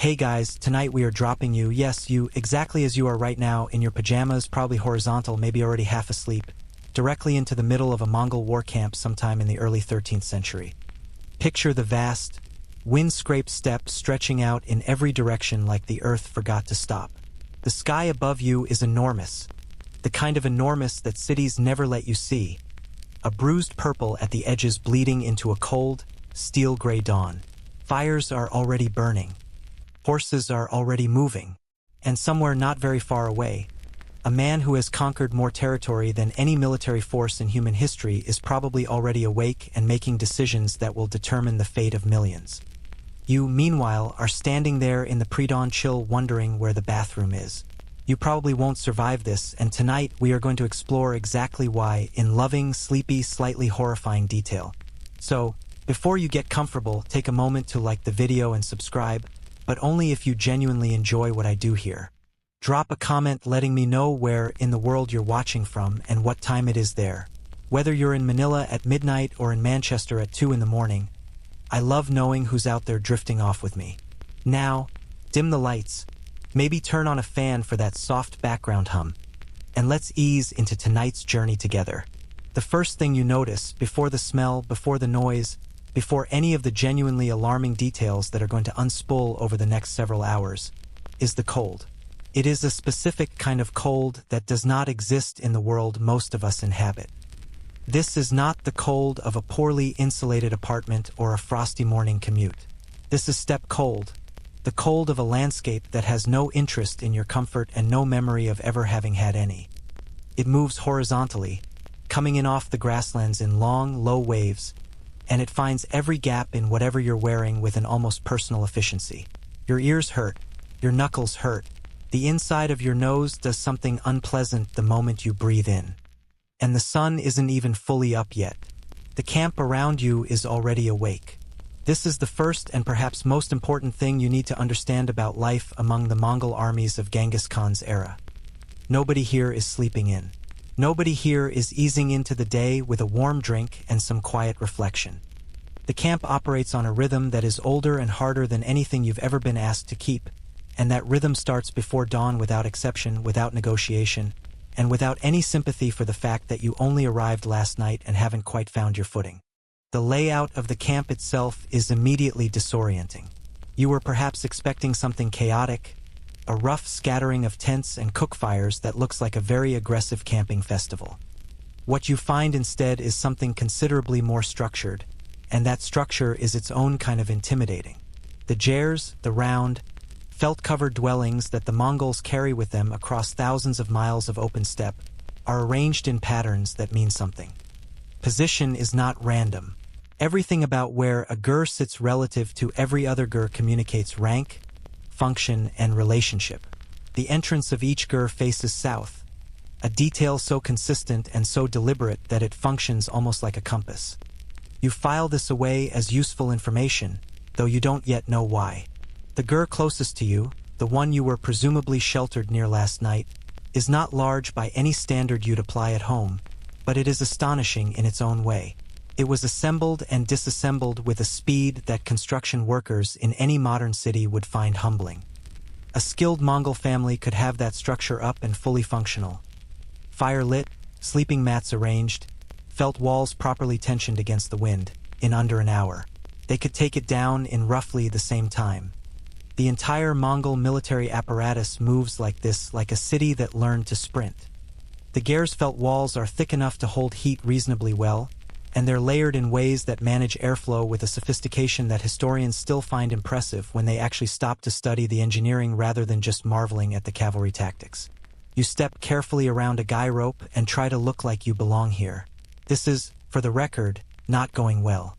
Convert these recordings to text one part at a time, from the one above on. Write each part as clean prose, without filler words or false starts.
Hey guys, tonight we are dropping you, yes, you, exactly as you are right now, in your pajamas, probably horizontal, maybe already half asleep, directly into the middle of a Mongol war camp sometime in the early 13th century. Picture the vast, wind-scraped steppe stretching out in every direction like the earth forgot to stop. The sky above you is enormous, the kind of enormous that cities never let you see. A bruised purple at the edges bleeding into a cold, steel-gray dawn. Fires are already burning. Horses are already moving. And somewhere not very far away, a man who has conquered more territory than any military force in human history is probably already awake and making decisions that will determine the fate of millions. You, meanwhile, are standing there in the pre-dawn chill wondering where the bathroom is. You probably won't survive this, and tonight we are going to explore exactly why in loving, sleepy, slightly horrifying detail. So, before you get comfortable, take a moment to like the video and subscribe, but only if you genuinely enjoy what I do here. Drop a comment letting me know where in the world you're watching from and what time it is there. Whether you're in Manila at midnight or in Manchester at 2 in the morning, I love knowing who's out there drifting off with me. Now, dim the lights, maybe turn on a fan for that soft background hum, and let's ease into tonight's journey together. The first thing you notice, before the smell, before the noise, before any of the genuinely alarming details that are going to unspool over the next several hours, is the cold. It is a specific kind of cold that does not exist in the world most of us inhabit. This is not the cold of a poorly insulated apartment or a frosty morning commute. This is steppe cold, the cold of a landscape that has no interest in your comfort and no memory of ever having had any. It moves horizontally, coming in off the grasslands in long, low waves, and it finds every gap in whatever you're wearing with an almost personal efficiency. Your ears hurt, your knuckles hurt, the inside of your nose does something unpleasant the moment you breathe in. And the sun isn't even fully up yet. The camp around you is already awake. This is the first and perhaps most important thing you need to understand about life among the Mongol armies of Genghis Khan's era. Nobody here is sleeping in. Nobody here is easing into the day with a warm drink and some quiet reflection. The camp operates on a rhythm that is older and harder than anything you've ever been asked to keep, and that rhythm starts before dawn without exception, without negotiation, and without any sympathy for the fact that you only arrived last night and haven't quite found your footing. The layout of the camp itself is immediately disorienting. You were perhaps expecting something chaotic, a rough scattering of tents and cookfires that looks like a very aggressive camping festival. What you find instead is something considerably more structured, and that structure is its own kind of intimidating. The jairs, the round, felt-covered dwellings that the Mongols carry with them across thousands of miles of open steppe, are arranged in patterns that mean something. Position is not random. Everything about where a gur sits relative to every other gur communicates rank, function, and relationship. The entrance of each gur faces south, a detail so consistent and so deliberate that it functions almost like a compass. You file this away as useful information, though you don't yet know why. The gur closest to you, the one you were presumably sheltered near last night, is not large by any standard you'd apply at home, but it is astonishing in its own way. It was assembled and disassembled with a speed that construction workers in any modern city would find humbling. A skilled Mongol family could have that structure up and fully functional. Fire lit, sleeping mats arranged, felt walls properly tensioned against the wind, in under an hour. They could take it down in roughly the same time. The entire Mongol military apparatus moves like this, like a city that learned to sprint. The Gears felt walls are thick enough to hold heat reasonably well, and they're layered in ways that manage airflow with a sophistication that historians still find impressive when they actually stop to study the engineering rather than just marveling at the cavalry tactics. You step carefully around a guy rope and try to look like you belong here. This is, for the record, not going well.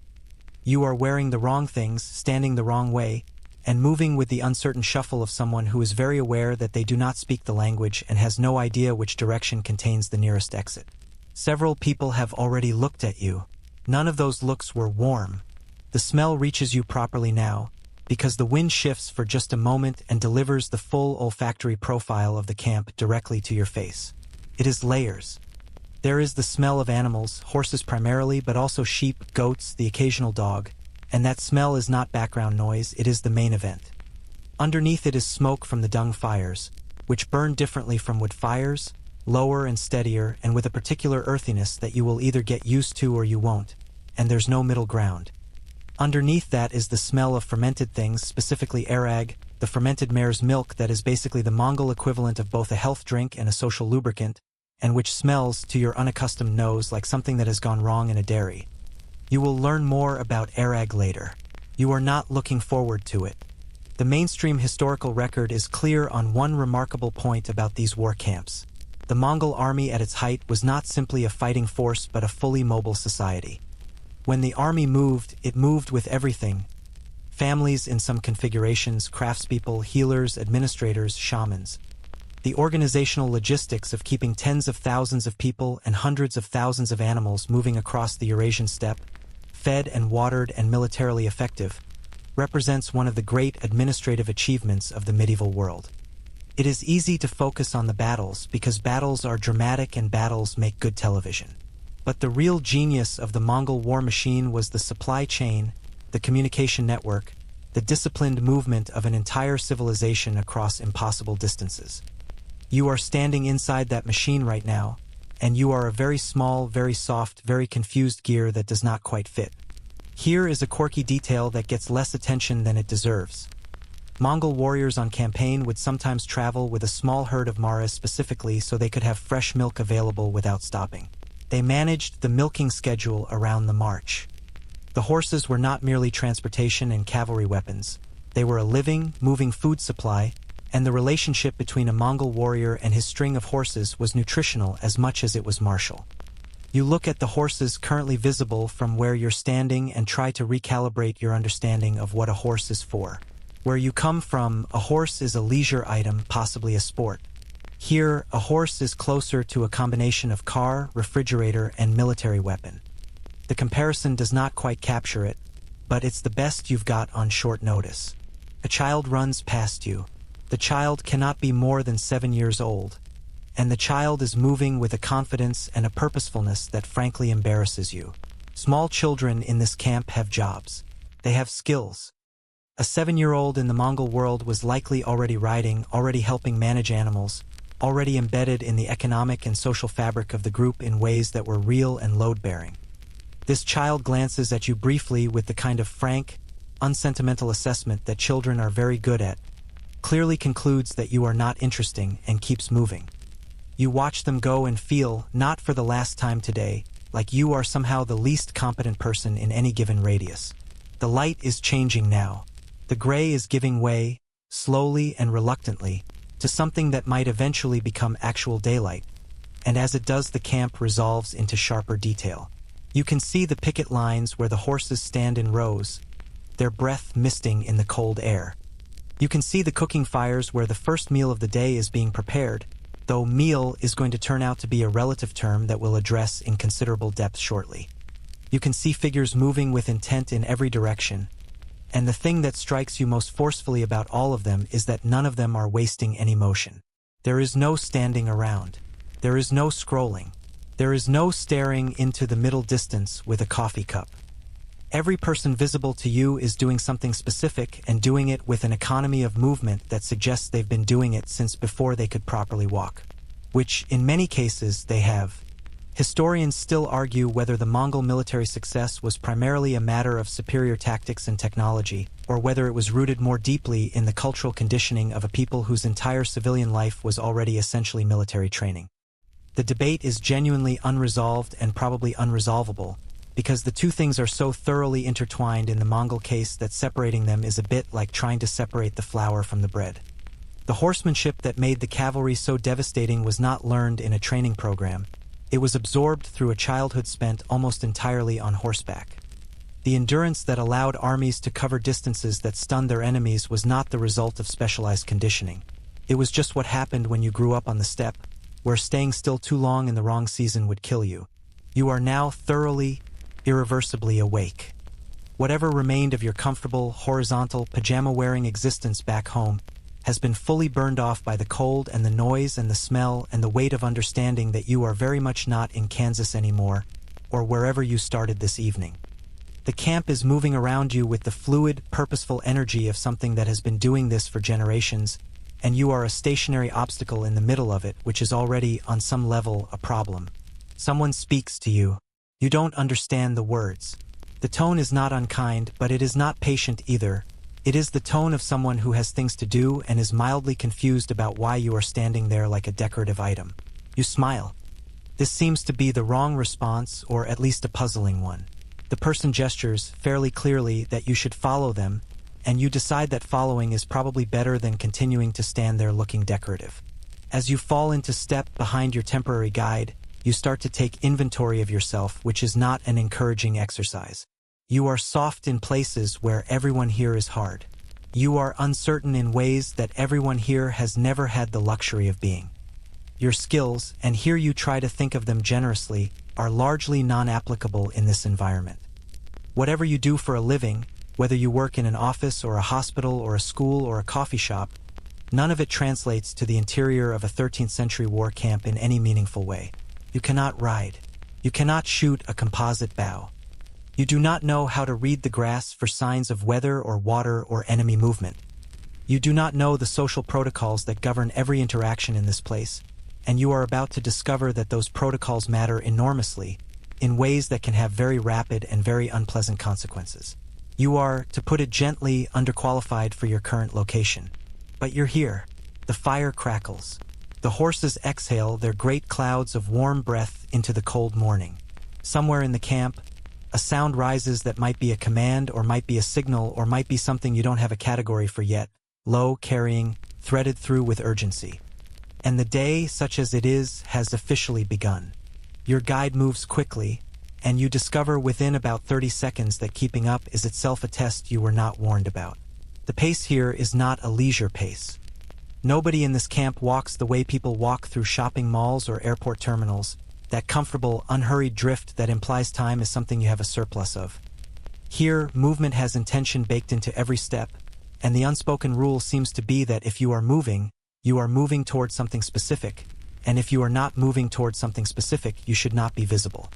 You are wearing the wrong things, standing the wrong way, and moving with the uncertain shuffle of someone who is very aware that they do not speak the language and has no idea which direction contains the nearest exit. Several people have already looked at you. None of those looks were warm. The smell reaches you properly now, because the wind shifts for just a moment and delivers the full olfactory profile of the camp directly to your face. It is layers. There is the smell of animals, horses primarily, but also sheep, goats, the occasional dog, and that smell is not background noise, it is the main event. Underneath it is smoke from the dung fires, which burn differently from wood fires, lower and steadier and with a particular earthiness that you will either get used to or you won't, and there's no middle ground. Underneath that is the smell of fermented things, specifically arag, the fermented mare's milk that is basically the Mongol equivalent of both a health drink and a social lubricant, and which smells, to your unaccustomed nose, like something that has gone wrong in a dairy. You will learn more about arag later. You are not looking forward to it. The mainstream historical record is clear on one remarkable point about these war camps. The Mongol army at its height was not simply a fighting force but a fully mobile society. When the army moved, it moved with everything. Families in some configurations, craftspeople, healers, administrators, shamans. The organizational logistics of keeping tens of thousands of people and hundreds of thousands of animals moving across the Eurasian steppe, fed and watered and militarily effective, represents one of the great administrative achievements of the medieval world. It is easy to focus on the battles because battles are dramatic and battles make good television. But the real genius of the Mongol war machine was the supply chain, the communication network, the disciplined movement of an entire civilization across impossible distances. You are standing inside that machine right now, and you are a very small, very soft, very confused gear that does not quite fit. Here is a quirky detail that gets less attention than it deserves. Mongol warriors on campaign would sometimes travel with a small herd of mares specifically so they could have fresh milk available without stopping. They managed the milking schedule around the march. The horses were not merely transportation and cavalry weapons. They were a living, moving food supply, and the relationship between a Mongol warrior and his string of horses was nutritional as much as it was martial. You look at the horses currently visible from where you're standing and try to recalibrate your understanding of what a horse is for. Where you come from, a horse is a leisure item, possibly a sport. Here, a horse is closer to a combination of car, refrigerator, and military weapon. The comparison does not quite capture it, but it's the best you've got on short notice. A child runs past you. The child cannot be more than 7 years old, and the child is moving with a confidence and a purposefulness that frankly embarrasses you. Small children in this camp have jobs. They have skills. A 7-year-old in the Mongol world was likely already riding, already helping manage animals, already embedded in the economic and social fabric of the group in ways that were real and load-bearing. This child glances at you briefly with the kind of frank, unsentimental assessment that children are very good at, clearly concludes that you are not interesting and keeps moving. You watch them go and feel, not for the last time today, like you are somehow the least competent person in any given radius. The light is changing now. The gray is giving way, slowly and reluctantly, to something that might eventually become actual daylight, and as it does the camp resolves into sharper detail. You can see the picket lines where the horses stand in rows, their breath misting in the cold air. You can see the cooking fires where the first meal of the day is being prepared, though meal is going to turn out to be a relative term that we'll address in considerable depth shortly. You can see figures moving with intent in every direction, and the thing that strikes you most forcefully about all of them is that none of them are wasting any motion. There is no standing around. There is no scrolling. There is no staring into the middle distance with a coffee cup. Every person visible to you is doing something specific and doing it with an economy of movement that suggests they've been doing it since before they could properly walk, which in many cases they have. Historians still argue whether the Mongol military success was primarily a matter of superior tactics and technology, or whether it was rooted more deeply in the cultural conditioning of a people whose entire civilian life was already essentially military training. The debate is genuinely unresolved and probably unresolvable, because the two things are so thoroughly intertwined in the Mongol case that separating them is a bit like trying to separate the flour from the bread. The horsemanship that made the cavalry so devastating was not learned in a training program. It was absorbed through a childhood spent almost entirely on horseback. The endurance that allowed armies to cover distances that stunned their enemies was not the result of specialized conditioning. It was just what happened when you grew up on the steppe, where staying still too long in the wrong season would kill you. You are now thoroughly, irreversibly awake. Whatever remained of your comfortable, horizontal, pajama-wearing existence back home has been fully burned off by the cold and the noise and the smell and the weight of understanding that you are very much not in Kansas anymore, or wherever you started this evening. The camp is moving around you with the fluid, purposeful energy of something that has been doing this for generations, and you are a stationary obstacle in the middle of it, which is already, on some level, a problem. Someone speaks to you. You don't understand the words. The tone is not unkind, but it is not patient either. It is the tone of someone who has things to do and is mildly confused about why you are standing there like a decorative item. You smile. This seems to be the wrong response, or at least a puzzling one. The person gestures, fairly clearly, that you should follow them, and you decide that following is probably better than continuing to stand there looking decorative. As you fall into step behind your temporary guide, you start to take inventory of yourself, which is not an encouraging exercise. You are soft in places where everyone here is hard. You are uncertain in ways that everyone here has never had the luxury of being. Your skills, and here you try to think of them generously, are largely non-applicable in this environment. Whatever you do for a living, whether you work in an office or a hospital or a school or a coffee shop, none of it translates to the interior of a 13th century war camp in any meaningful way. You cannot ride. You cannot shoot a composite bow. You do not know how to read the grass for signs of weather or water or enemy movement. You do not know the social protocols that govern every interaction in this place, and you are about to discover that those protocols matter enormously, in ways that can have very rapid and very unpleasant consequences. You are, to put it gently, underqualified for your current location. But you're here. The fire crackles. The horses exhale their great clouds of warm breath into the cold morning. Somewhere in the camp, a sound rises that might be a command or might be a signal or might be something you don't have a category for yet, low, carrying, threaded through with urgency. And the day, such as it is, has officially begun. Your guide moves quickly, and you discover within about 30 seconds that keeping up is itself a test you were not warned about. The pace here is not a leisure pace. Nobody in this camp walks the way people walk through shopping malls or airport terminals, that comfortable, unhurried drift that implies time is something you have a surplus of. Here, movement has intention baked into every step, and the unspoken rule seems to be that if you are moving towards something specific, and if you are not moving towards something specific, you should not be visible.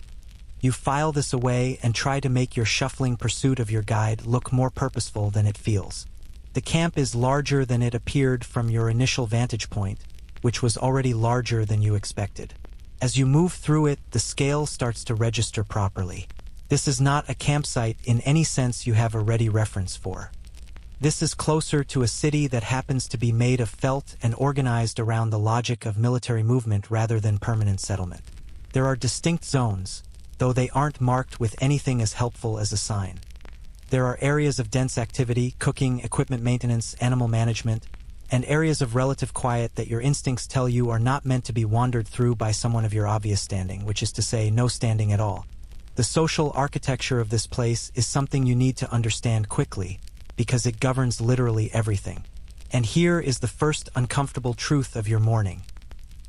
You file this away and try to make your shuffling pursuit of your guide look more purposeful than it feels. The camp is larger than it appeared from your initial vantage point, which was already larger than you expected. As you move through it, the scale starts to register properly. This is not a campsite in any sense you have a ready reference for. This is closer to a city that happens to be made of felt and organized around the logic of military movement rather than permanent settlement. There are distinct zones, though they aren't marked with anything as helpful as a sign. There are areas of dense activity, cooking, equipment maintenance, animal management, and areas of relative quiet that your instincts tell you are not meant to be wandered through by someone of your obvious standing, which is to say, no standing at all. The social architecture of this place is something you need to understand quickly, because it governs literally everything. And here is the first uncomfortable truth of your morning.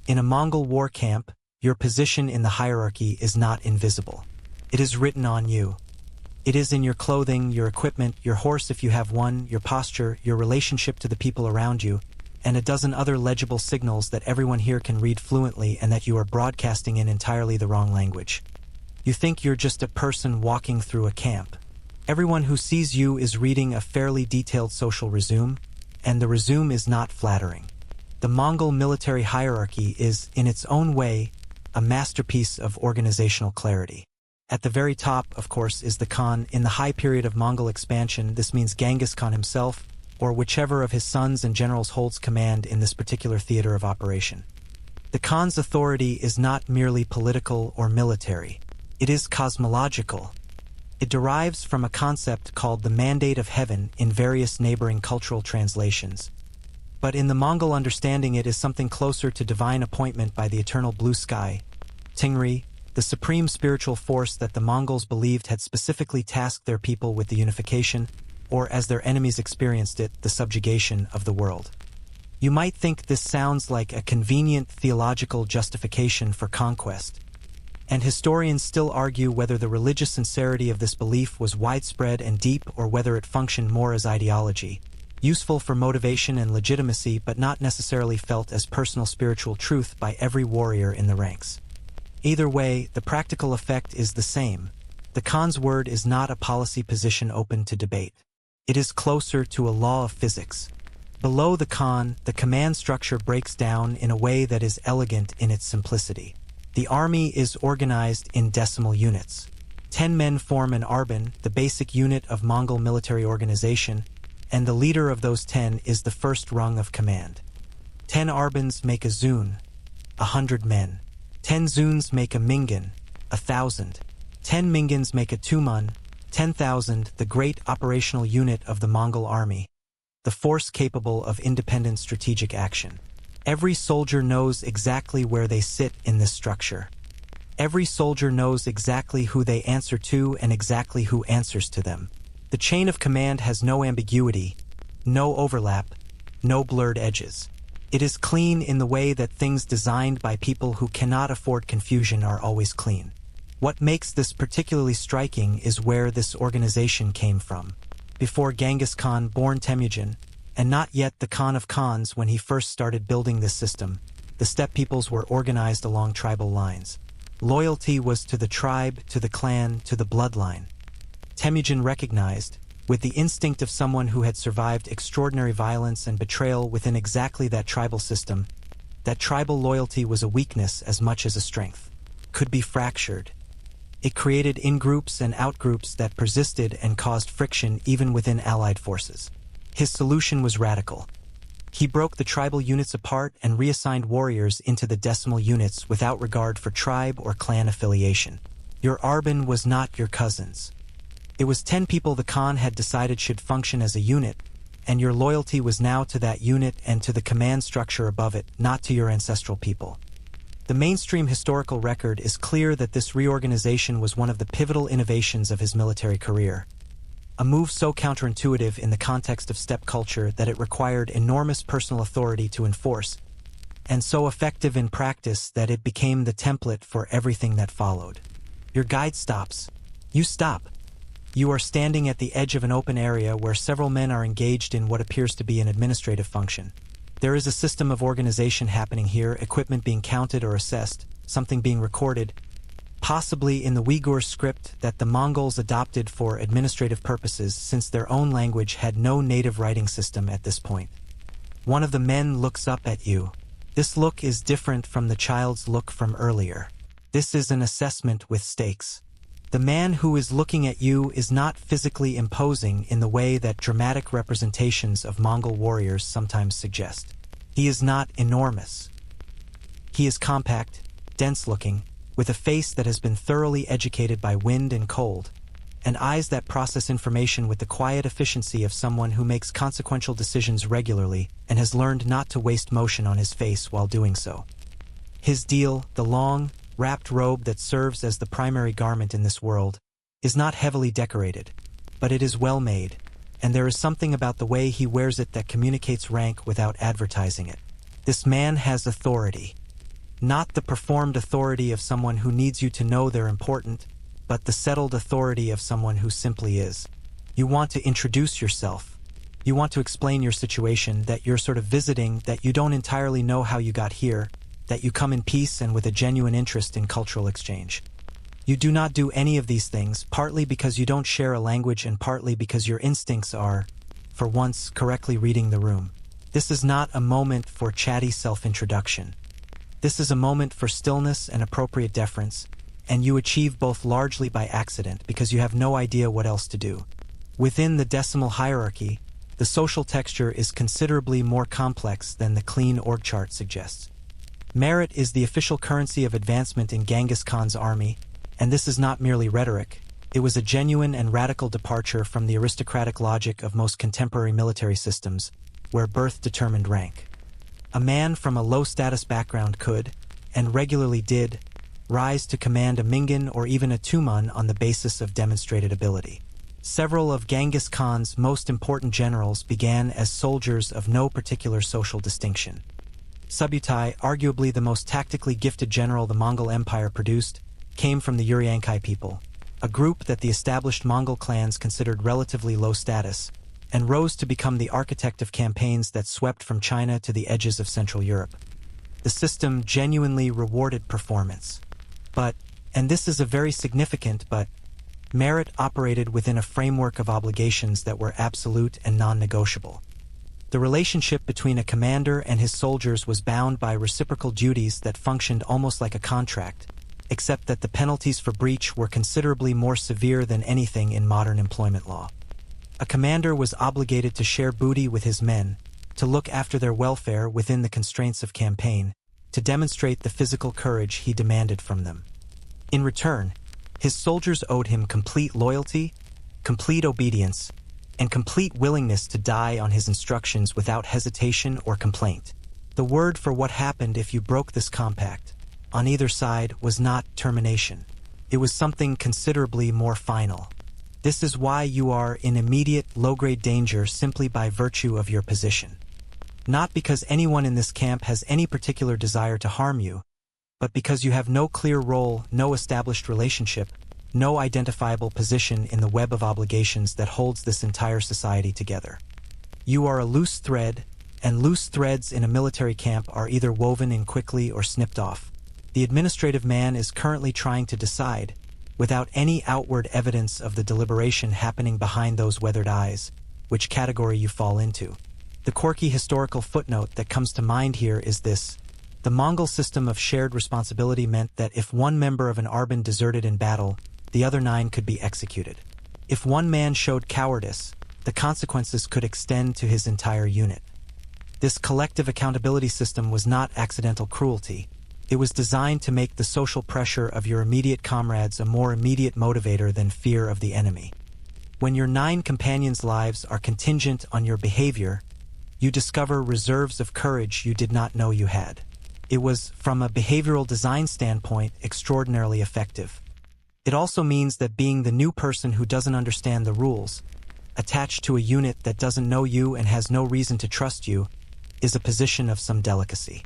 In a Mongol war camp, your position in the hierarchy is not invisible. It is written on you. It is in your clothing, your equipment, your horse if you have one, your posture, your relationship to the people around you, and a dozen other legible signals that everyone here can read fluently and that you are broadcasting in entirely the wrong language. You think you're just a person walking through a camp. Everyone who sees you is reading a fairly detailed social resume, and the resume is not flattering. The Mongol military hierarchy is, in its own way, a masterpiece of organizational clarity. At the very top, of course, is the Khan. In the high period of Mongol expansion, this means Genghis Khan himself, or whichever of his sons and generals holds command in this particular theater of operation. The Khan's authority is not merely political or military. It is cosmological. It derives from a concept called the mandate of heaven in various neighboring cultural translations. But in the Mongol understanding, it is something closer to divine appointment by the eternal blue sky, Tingri, the supreme spiritual force that the Mongols believed had specifically tasked their people with the unification, or as their enemies experienced it, the subjugation of the world. You might think this sounds like a convenient theological justification for conquest, and historians still argue whether the religious sincerity of this belief was widespread and deep or whether it functioned more as ideology, useful for motivation and legitimacy but not necessarily felt as personal spiritual truth by every warrior in the ranks. Either way, the practical effect is the same. The Khan's word is not a policy position open to debate. It is closer to a law of physics. Below the Khan, the command structure breaks down in a way that is elegant in its simplicity. The army is organized in decimal units. 10 men form an arban, the basic unit of Mongol military organization, and the leader of those 10 is the first rung of command. 10 arbans make a zun, 100 men. 10 zuns make a mingan, 1,000. 10 mingans make a tuman, 10,000, the great operational unit of the Mongol army, the force capable of independent strategic action. Every soldier knows exactly where they sit in this structure. Every soldier knows exactly who they answer to and exactly who answers to them. The chain of command has no ambiguity, no overlap, no blurred edges. It is clean in the way that things designed by people who cannot afford confusion are always clean. What makes this particularly striking is where this organization came from. Before Genghis Khan, born Temujin, and not yet the Khan of Khans when he first started building this system, the steppe peoples were organized along tribal lines. Loyalty was to the tribe, to the clan, to the bloodline. Temujin recognized, with the instinct of someone who had survived extraordinary violence and betrayal within exactly that tribal system, that tribal loyalty was a weakness as much as a strength, could be fractured. It created in-groups and out-groups that persisted and caused friction even within allied forces. His solution was radical. He broke the tribal units apart and reassigned warriors into the decimal units without regard for tribe or clan affiliation. Your arban was not your cousins. It was 10 people the Khan had decided should function as a unit, and your loyalty was now to that unit and to the command structure above it, not to your ancestral people. The mainstream historical record is clear that this reorganization was one of the pivotal innovations of his military career. A move so counterintuitive in the context of steppe culture that it required enormous personal authority to enforce, and so effective in practice that it became the template for everything that followed. Your guide stops. You stop. You are standing at the edge of an open area where several men are engaged in what appears to be an administrative function. There is a system of organization happening here, equipment being counted or assessed, something being recorded, possibly in the Uyghur script that the Mongols adopted for administrative purposes since their own language had no native writing system at this point. One of the men looks up at you. This look is different from the child's look from earlier. This is an assessment with stakes. The man who is looking at you is not physically imposing in the way that dramatic representations of Mongol warriors sometimes suggest. He is not enormous. He is compact, dense-looking, with a face that has been thoroughly educated by wind and cold, and eyes that process information with the quiet efficiency of someone who makes consequential decisions regularly and has learned not to waste motion on his face while doing so. His deal, the long, wrapped robe that serves as the primary garment in this world, is not heavily decorated, but it is well made, and there is something about the way he wears it that communicates rank without advertising it. This man has authority. Not the performed authority of someone who needs you to know they're important, but the settled authority of someone who simply is. You want to introduce yourself. You want to explain your situation, that you're sort of visiting, that you don't entirely know how you got here, that you come in peace and with a genuine interest in cultural exchange. You do not do any of these things, partly because you don't share a language and partly because your instincts are, for once, correctly reading the room. This is not a moment for chatty self-introduction. This is a moment for stillness and appropriate deference, and you achieve both largely by accident because you have no idea what else to do. Within the decimal hierarchy, the social texture is considerably more complex than the clean org chart suggests. Merit is the official currency of advancement in Genghis Khan's army, and this is not merely rhetoric. It was a genuine and radical departure from the aristocratic logic of most contemporary military systems, where birth determined rank. A man from a low-status background could, and regularly did, rise to command a mingan or even a tuman on the basis of demonstrated ability. Several of Genghis Khan's most important generals began as soldiers of no particular social distinction. Subutai, arguably the most tactically gifted general the Mongol Empire produced, came from the Uryankai people, a group that the established Mongol clans considered relatively low status, and rose to become the architect of campaigns that swept from China to the edges of Central Europe. The system genuinely rewarded performance. But, and this is a very significant but Merit operated within a framework of obligations that were absolute and non-negotiable. The relationship between a commander and his soldiers was bound by reciprocal duties that functioned almost like a contract, except that the penalties for breach were considerably more severe than anything in modern employment law. A commander was obligated to share booty with his men, to look after their welfare within the constraints of campaign, to demonstrate the physical courage he demanded from them. In return, his soldiers owed him complete loyalty, complete obedience, and complete willingness to die on his instructions without hesitation or complaint. The word for what happened if you broke this compact, on either side, was not termination. It was something considerably more final. This is why you are in immediate, low-grade danger simply by virtue of your position. Not because anyone in this camp has any particular desire to harm you, but because you have no clear role, no established relationship, no identifiable position in the web of obligations that holds this entire society together. You are a loose thread, and loose threads in a military camp are either woven in quickly or snipped off. The administrative man is currently trying to decide, without any outward evidence of the deliberation happening behind those weathered eyes, which category you fall into. The quirky historical footnote that comes to mind here is this: the Mongol system of shared responsibility meant that if one member of an arban deserted in battle, the other 9 could be executed. If one man showed cowardice, the consequences could extend to his entire unit. This collective accountability system was not accidental cruelty. It was designed to make the social pressure of your immediate comrades a more immediate motivator than fear of the enemy. When your 9 companions' lives are contingent on your behavior, you discover reserves of courage you did not know you had. It was, from a behavioral design standpoint, extraordinarily effective. It also means that being the new person who doesn't understand the rules, attached to a unit that doesn't know you and has no reason to trust you, is a position of some delicacy.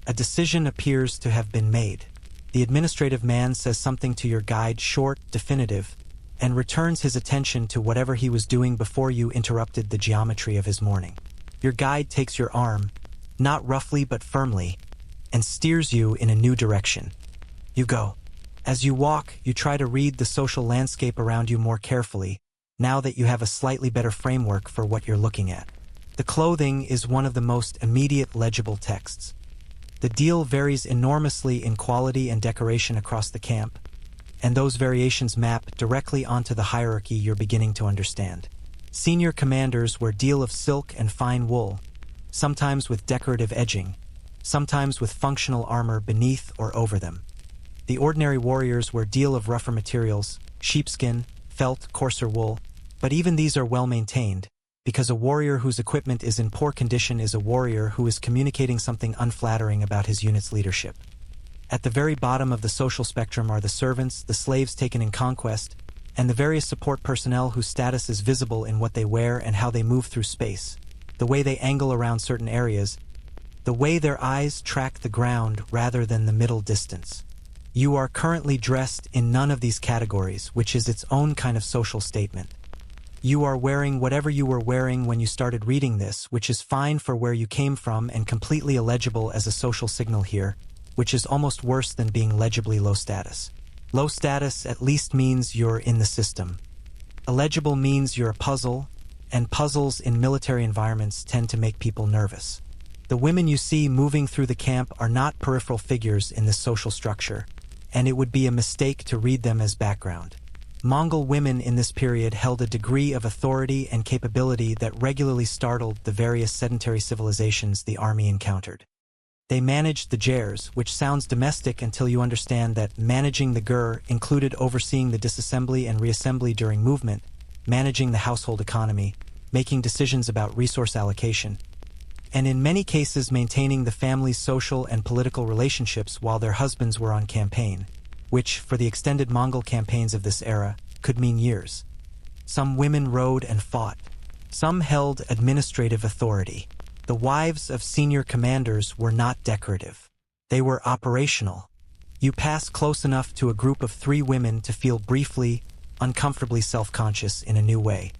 A decision appears to have been made. The administrative man says something to your guide, short, definitive, and returns his attention to whatever he was doing before you interrupted the geometry of his morning. Your guide takes your arm, not roughly but firmly, and steers you in a new direction. You go. As you walk, you try to read the social landscape around you more carefully, now that you have a slightly better framework for what you're looking at. The clothing is one of the most immediate legible texts. The deal varies enormously in quality and decoration across the camp, and those variations map directly onto the hierarchy you're beginning to understand. Senior commanders wear deal of silk and fine wool, sometimes with decorative edging, sometimes with functional armor beneath or over them. The ordinary warriors wear deal of rougher materials, sheepskin, felt, coarser wool, but even these are well maintained, because a warrior whose equipment is in poor condition is a warrior who is communicating something unflattering about his unit's leadership. At the very bottom of the social spectrum are the servants, the slaves taken in conquest, and the various support personnel whose status is visible in what they wear and how they move through space, the way they angle around certain areas, the way their eyes track the ground rather than the middle distance. You are currently dressed in none of these categories, which is its own kind of social statement. You are wearing whatever you were wearing when you started reading this, which is fine for where you came from and completely illegible as a social signal here, which is almost worse than being legibly low status. Low status at least means you're in the system. Illegible means you're a puzzle, and puzzles in military environments tend to make people nervous. The women you see moving through the camp are not peripheral figures in this social structure, and it would be a mistake to read them as background. Mongol women in this period held a degree of authority and capability that regularly startled the various sedentary civilizations the army encountered. They managed the gers, which sounds domestic until you understand that managing the ger included overseeing the disassembly and reassembly during movement, managing the household economy, making decisions about resource allocation, and in many cases maintaining the family's social and political relationships while their husbands were on campaign, which, for the extended Mongol campaigns of this era, could mean years. Some women rode and fought. Some held administrative authority. The wives of senior commanders were not decorative. They were operational. You pass close enough to a group of 3 women to feel briefly, uncomfortably self-conscious in a new way.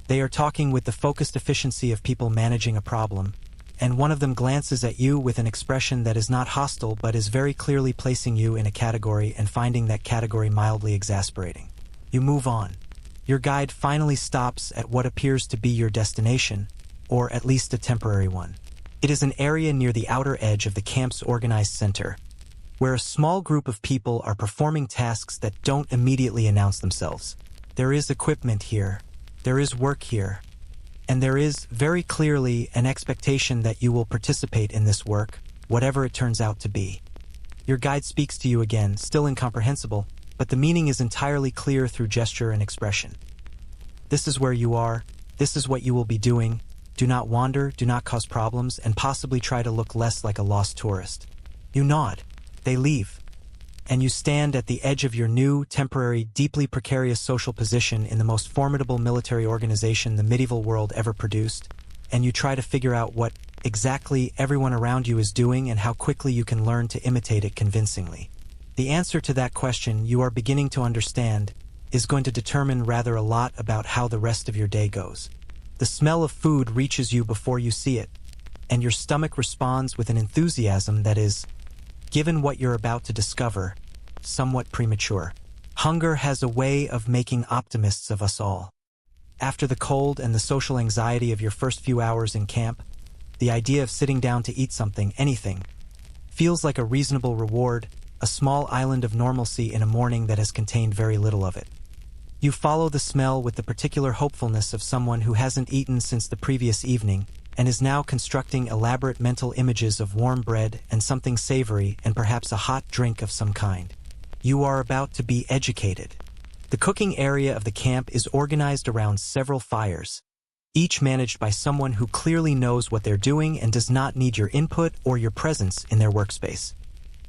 They are talking with the focused efficiency of people managing a problem, and one of them glances at you with an expression that is not hostile but is very clearly placing you in a category and finding that category mildly exasperating. You move on. Your guide finally stops at what appears to be your destination, or at least a temporary one. It is an area near the outer edge of the camp's organized center, where a small group of people are performing tasks that don't immediately announce themselves. There is equipment here, there is work here, and there is, very clearly, an expectation that you will participate in this work, whatever it turns out to be. Your guide speaks to you again, still incomprehensible, but the meaning is entirely clear through gesture and expression. This is where you are, this is what you will be doing. Do not wander, do not cause problems, and possibly try to look less like a lost tourist. You nod. They leave. And you stand at the edge of your new, temporary, deeply precarious social position in the most formidable military organization the medieval world ever produced, and you try to figure out what exactly everyone around you is doing and how quickly you can learn to imitate it convincingly. The answer to that question, you are beginning to understand, is going to determine rather a lot about how the rest of your day goes. The smell of food reaches you before you see it, and your stomach responds with an enthusiasm that is, given what you're about to discover, somewhat premature. Hunger has a way of making optimists of us all. After the cold and the social anxiety of your first few hours in camp, the idea of sitting down to eat something, anything, feels like a reasonable reward, a small island of normalcy in a morning that has contained very little of it. You follow the smell with the particular hopefulness of someone who hasn't eaten since the previous evening and is now constructing elaborate mental images of warm bread and something savory and perhaps a hot drink of some kind. You are about to be educated. The cooking area of the camp is organized around several fires, each managed by someone who clearly knows what they're doing and does not need your input or your presence in their workspace.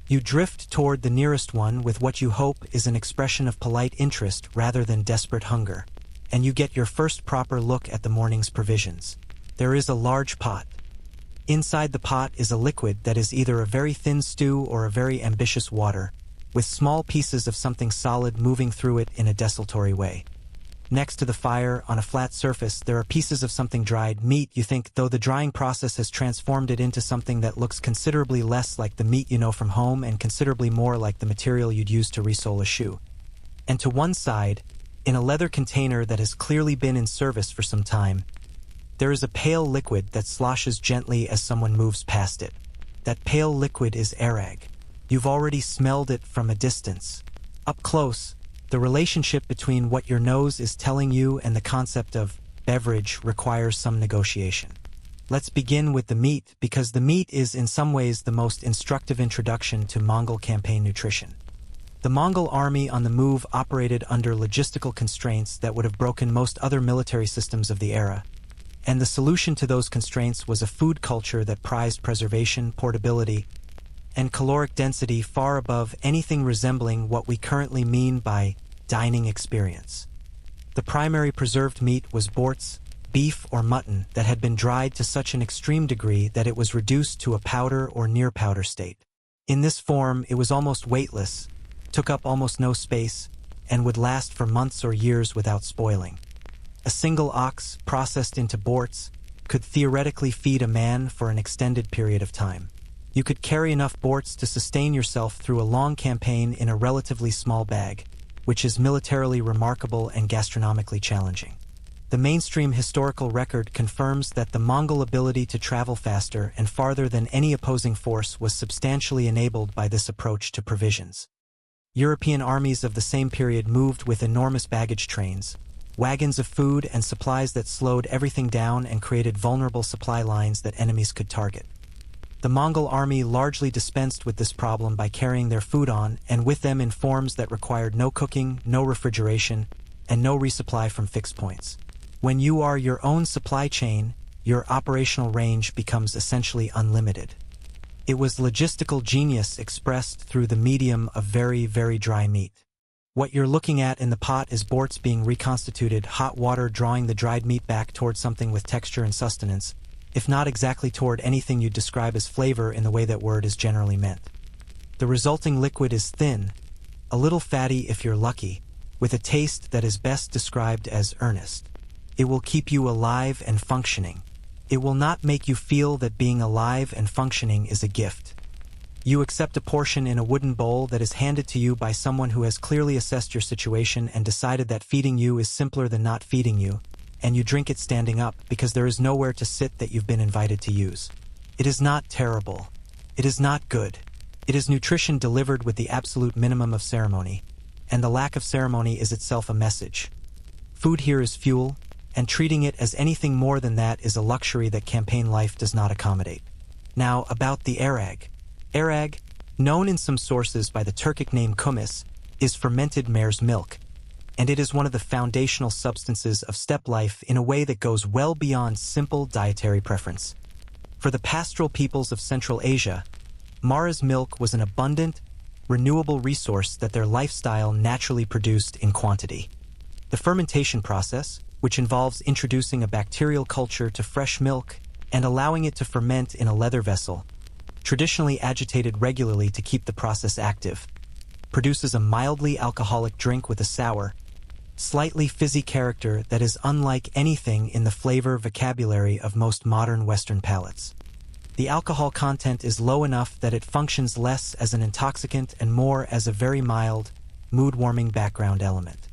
You drift toward the nearest one with what you hope is an expression of polite interest rather than desperate hunger, and you get your first proper look at the morning's provisions. There is a large pot. Inside the pot is a liquid that is either a very thin stew or a very ambitious water, with small pieces of something solid moving through it in a desultory way. Next to the fire, on a flat surface, there are pieces of something dried meat, you think, though the drying process has transformed it into something that looks considerably less like the meat you know from home and considerably more like the material you'd use to resole a shoe. And to one side, in a leather container that has clearly been in service for some time, there is a pale liquid that sloshes gently as someone moves past it. That pale liquid is arag. You've already smelled it from a distance. Up close, the relationship between what your nose is telling you and the concept of beverage requires some negotiation. Let's begin with the meat, because the meat is in some ways the most instructive introduction to Mongol campaign nutrition. The Mongol army on the move operated under logistical constraints that would have broken most other military systems of the era, and the solution to those constraints was a food culture that prized preservation, portability, and caloric density far above anything resembling what we currently mean by dining experience. The primary preserved meat was borts, beef or mutton that had been dried to such an extreme degree that it was reduced to a powder or near powder state. In this form, it was almost weightless, took up almost no space, and would last for months or years without spoiling. A single ox, processed into borts, could theoretically feed a man for an extended period of time. You could carry enough borts to sustain yourself through a long campaign in a relatively small bag, which is militarily remarkable and gastronomically challenging. The mainstream historical record confirms that the Mongol ability to travel faster and farther than any opposing force was substantially enabled by this approach to provisions. European armies of the same period moved with enormous baggage trains, wagons of food and supplies that slowed everything down and created vulnerable supply lines that enemies could target. The Mongol army largely dispensed with this problem by carrying their food on and with them in forms that required no cooking, no refrigeration, and no resupply from fixed points. When you are your own supply chain, your operational range becomes essentially unlimited. It was logistical genius expressed through the medium of very, very dry meat. What you're looking at in the pot is borts being reconstituted, hot water drawing the dried meat back toward something with texture and sustenance, if not exactly toward anything you'd describe as flavor in the way that word is generally meant. The resulting liquid is thin, a little fatty if you're lucky, with a taste that is best described as earnest. It will keep you alive and functioning. It will not make you feel that being alive and functioning is a gift. You accept a portion in a wooden bowl that is handed to you by someone who has clearly assessed your situation and decided that feeding you is simpler than not feeding you, and you drink it standing up because there is nowhere to sit that you've been invited to use. It is not terrible. It is not good. It is nutrition delivered with the absolute minimum of ceremony, and the lack of ceremony is itself a message. Food here is fuel, and treating it as anything more than that is a luxury that campaign life does not accommodate. Now, about the arag. Arag, known in some sources by the Turkic name kumis, is fermented mare's milk, and it is one of the foundational substances of steppe life in a way that goes well beyond simple dietary preference. For the pastoral peoples of Central Asia, mare's milk was an abundant, renewable resource that their lifestyle naturally produced in quantity. The fermentation process, which involves introducing a bacterial culture to fresh milk and allowing it to ferment in a leather vessel, traditionally agitated regularly to keep the process active, produces a mildly alcoholic drink with a sour, slightly fizzy character that is unlike anything in the flavor vocabulary of most modern Western palates. The alcohol content is low enough that it functions less as an intoxicant and more as a very mild, mood-warming background element.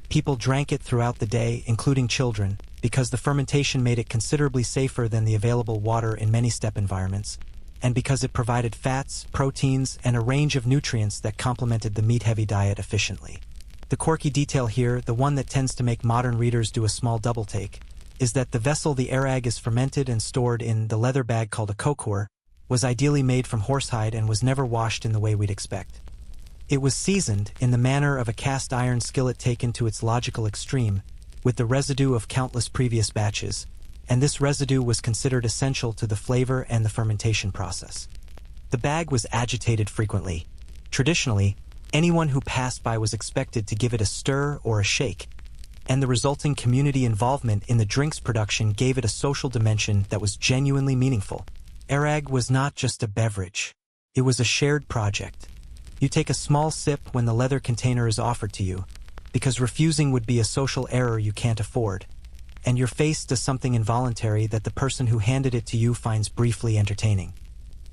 People drank it throughout the day, including children, because the fermentation made it considerably safer than the available water in many steppe environments, and because it provided fats, proteins, and a range of nutrients that complemented the meat-heavy diet efficiently. The quirky detail here, the one that tends to make modern readers do a small double-take, is that the vessel the arag is fermented and stored in, the leather bag called a kokur, was ideally made from horsehide and was never washed in the way we'd expect. It was seasoned in the manner of a cast iron skillet taken to its logical extreme, with the residue of countless previous batches, and this residue was considered essential to the flavor and the fermentation process. The bag was agitated frequently. Traditionally, anyone who passed by was expected to give it a stir or a shake, and the resulting community involvement in the drink's production gave it a social dimension that was genuinely meaningful. Arag was not just a beverage. It was a shared project. You take a small sip when the leather container is offered to you, because refusing would be a social error you can't afford, and your face does something involuntary that the person who handed it to you finds briefly entertaining.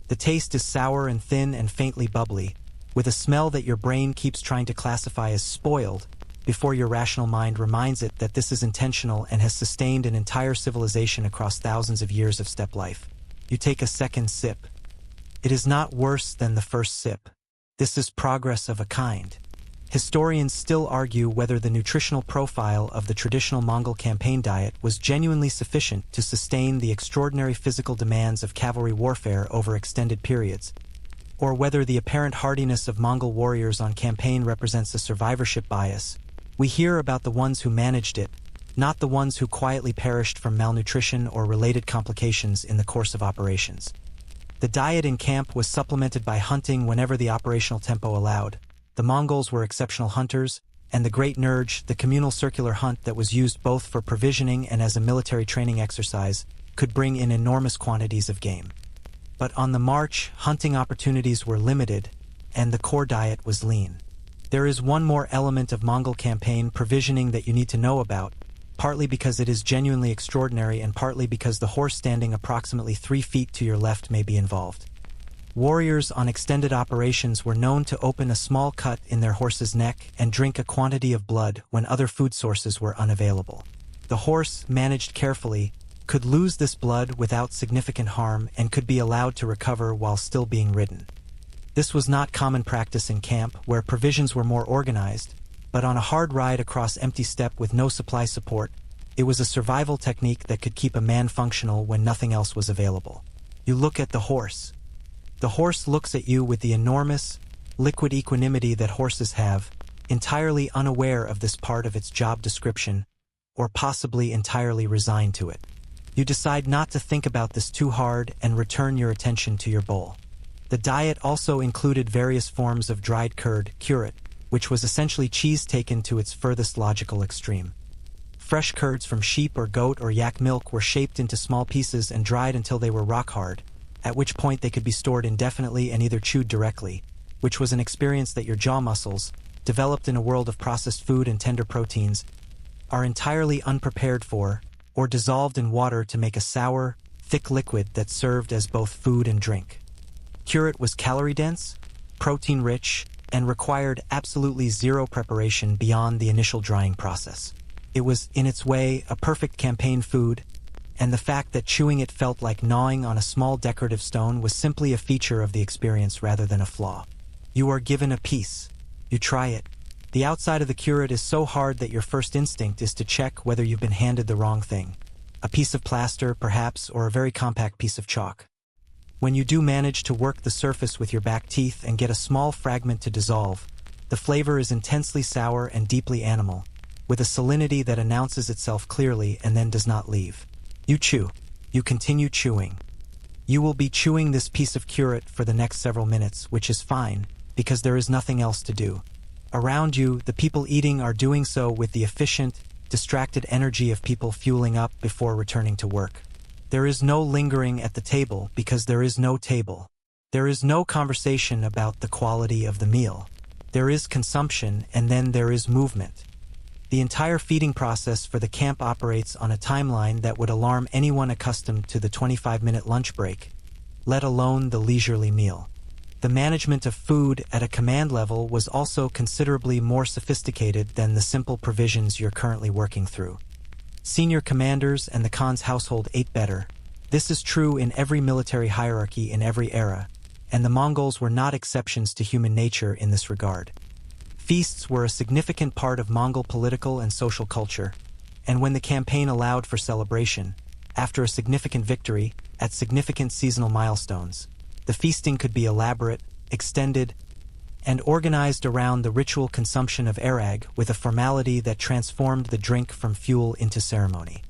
The taste is sour and thin and faintly bubbly, with a smell that your brain keeps trying to classify as spoiled, before your rational mind reminds it that this is intentional and has sustained an entire civilization across thousands of years of steppe life. You take a second sip. It is not worse than the first sip. This is progress of a kind. Historians still argue whether the nutritional profile of the traditional Mongol campaign diet was genuinely sufficient to sustain the extraordinary physical demands of cavalry warfare over extended periods, or whether the apparent hardiness of Mongol warriors on campaign represents a survivorship bias. We hear about the ones who managed it, not the ones who quietly perished from malnutrition or related complications in the course of operations. The diet in camp was supplemented by hunting whenever the operational tempo allowed. The Mongols were exceptional hunters, and the Great Nurge, the communal circular hunt that was used both for provisioning and as a military training exercise, could bring in enormous quantities of game. But on the march, hunting opportunities were limited, and the core diet was lean. There is one more element of Mongol campaign provisioning that you need to know about, partly because it is genuinely extraordinary and partly because the horse standing approximately 3 feet to your left may be involved. Warriors on extended operations were known to open a small cut in their horse's neck and drink a quantity of blood when other food sources were unavailable. The horse, managed carefully, could lose this blood without significant harm and could be allowed to recover while still being ridden. This was not common practice in camp, where provisions were more organized, but on a hard ride across empty steppe with no supply support, it was a survival technique that could keep a man functional when nothing else was available. You look at the horse. The horse looks at you with the enormous, liquid equanimity that horses have, entirely unaware of this part of its job description, or possibly entirely resigned to it. You decide not to think about this too hard and return your attention to your bowl. The diet also included various forms of dried curd, curet, which was essentially cheese taken to its furthest logical extreme. Fresh curds from sheep or goat or yak milk were shaped into small pieces and dried until they were rock hard, at which point they could be stored indefinitely and either chewed directly, which was an experience that your jaw muscles, developed in a world of processed food and tender proteins, are entirely unprepared for, or dissolved in water to make a sour, thick liquid that served as both food and drink. curate was calorie-dense, protein-rich, and required absolutely zero preparation beyond the initial drying process. It was, in its way, a perfect campaign food, and the fact that chewing it felt like gnawing on a small decorative stone was simply a feature of the experience rather than a flaw. You are given a piece. You try it. The outside of the curate is so hard that your first instinct is to check whether you've been handed the wrong thing. A piece of plaster, perhaps, or a very compact piece of chalk. When you do manage to work the surface with your back teeth and get a small fragment to dissolve, the flavor is intensely sour and deeply animal, with a salinity that announces itself clearly and then does not leave. You chew. You continue chewing. You will be chewing this piece of curate for the next several minutes, which is fine, because there is nothing else to do. Around you, the people eating are doing so with the efficient, distracted energy of people fueling up before returning to work. There is no lingering at the table because there is no table. There is no conversation about the quality of the meal. There is consumption and then there is movement. The entire feeding process for the camp operates on a timeline that would alarm anyone accustomed to the 25-minute lunch break, let alone the leisurely meal. The management of food at a command level was also considerably more sophisticated than the simple provisions you're currently working through. Senior commanders and the Khan's household ate better. This is true in every military hierarchy in every era, and the Mongols were not exceptions to human nature in this regard. Feasts were a significant part of Mongol political and social culture, and when the campaign allowed for celebration, after a significant victory, at significant seasonal milestones, the feasting could be elaborate, extended, and organized around the ritual consumption of arag with a formality that transformed the drink from fuel into ceremony.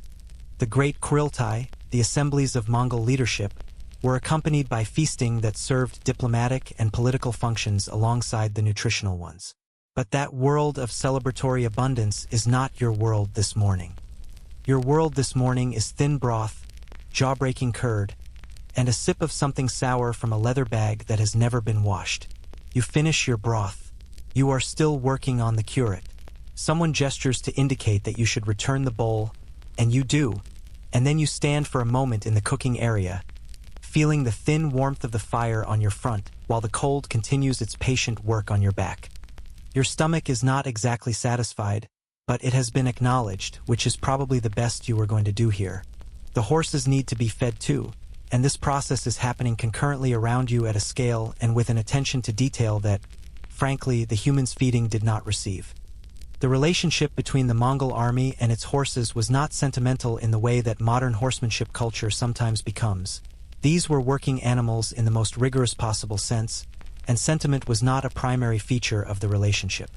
The great Kuriltai, the assemblies of Mongol leadership, were accompanied by feasting that served diplomatic and political functions alongside the nutritional ones. But that world of celebratory abundance is not your world this morning. Your world this morning is thin broth, jaw-breaking curd, and a sip of something sour from a leather bag that has never been washed. You finish your broth. You are still working on the curate. Someone gestures to indicate that you should return the bowl, and you do, and then you stand for a moment in the cooking area, feeling the thin warmth of the fire on your front while the cold continues its patient work on your back. Your stomach is not exactly satisfied, but it has been acknowledged, which is probably the best you are going to do here. The horses need to be fed too, and this process is happening concurrently around you at a scale and with an attention to detail that, frankly, the humans feeding did not receive. The relationship between the Mongol army and its horses was not sentimental in the way that modern horsemanship culture sometimes becomes. These were working animals in the most rigorous possible sense, and sentiment was not a primary feature of the relationship.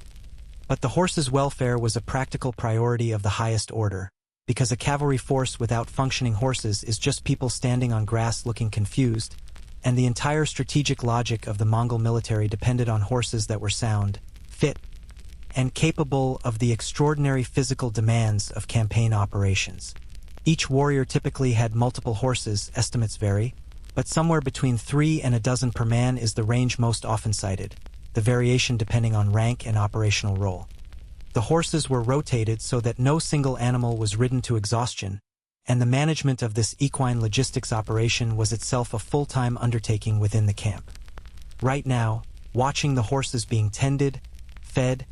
But the horses' welfare was a practical priority of the highest order, because a cavalry force without functioning horses is just people standing on grass looking confused, and the entire strategic logic of the Mongol military depended on horses that were sound, fit, and capable of the extraordinary physical demands of campaign operations. Each warrior typically had multiple horses, estimates vary, but somewhere between 3 and a dozen per man is the range most often cited, the variation depending on rank and operational role. The horses were rotated so that no single animal was ridden to exhaustion, and the management of this equine logistics operation was itself a full-time undertaking within the camp. Right now, watching the horses being tended, fed,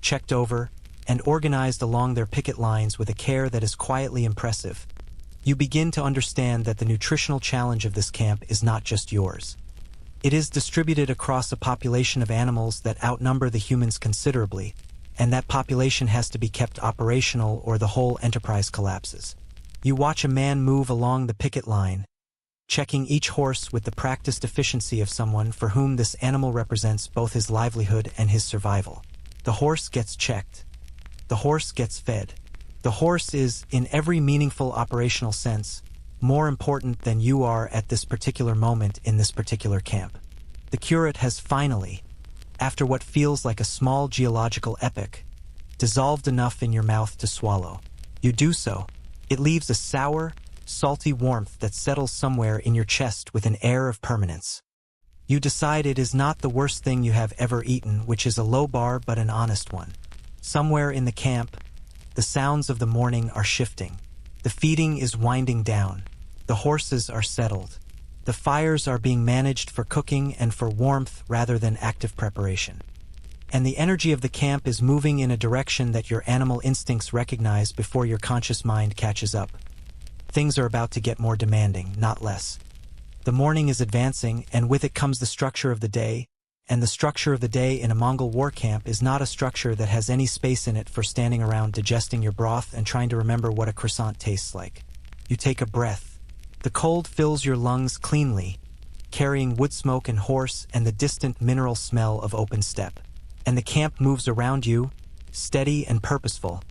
checked over, and organized along their picket lines with a care that is quietly impressive, you begin to understand that the nutritional challenge of this camp is not just yours. It is distributed across a population of animals that outnumber the humans considerably, and that population has to be kept operational or the whole enterprise collapses. You watch a man move along the picket line, checking each horse with the practiced efficiency of someone for whom this animal represents both his livelihood and his survival. The horse gets checked. The horse gets fed. The horse is, in every meaningful operational sense, more important than you are at this particular moment in this particular camp. The curate has finally, after what feels like a small geological epoch, dissolved enough in your mouth to swallow. You do so. It leaves a sour, salty warmth that settles somewhere in your chest with an air of permanence. You decide it is not the worst thing you have ever eaten, which is a low bar but an honest one. Somewhere in the camp, the sounds of the morning are shifting. The feeding is winding down. The horses are settled. The fires are being managed for cooking and for warmth rather than active preparation. And the energy of the camp is moving in a direction that your animal instincts recognize before your conscious mind catches up. Things are about to get more demanding, not less. The morning is advancing, and with it comes the structure of the day, and the structure of the day in a Mongol war camp is not a structure that has any space in it for standing around digesting your broth and trying to remember what a croissant tastes like. You take a breath. The cold fills your lungs cleanly, carrying wood smoke and horse and the distant mineral smell of open steppe. And the camp moves around you, steady and purposeful,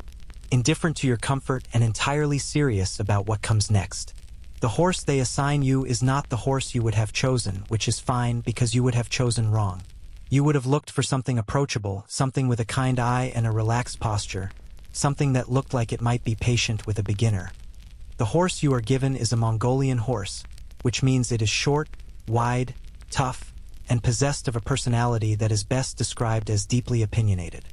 indifferent to your comfort and entirely serious about what comes next. The horse they assign you is not the horse you would have chosen, which is fine because you would have chosen wrong. You would have looked for something approachable, something with a kind eye and a relaxed posture, something that looked like it might be patient with a beginner. The horse you are given is a Mongolian horse, which means it is short, wide, tough, and possessed of a personality that is best described as deeply opinionated.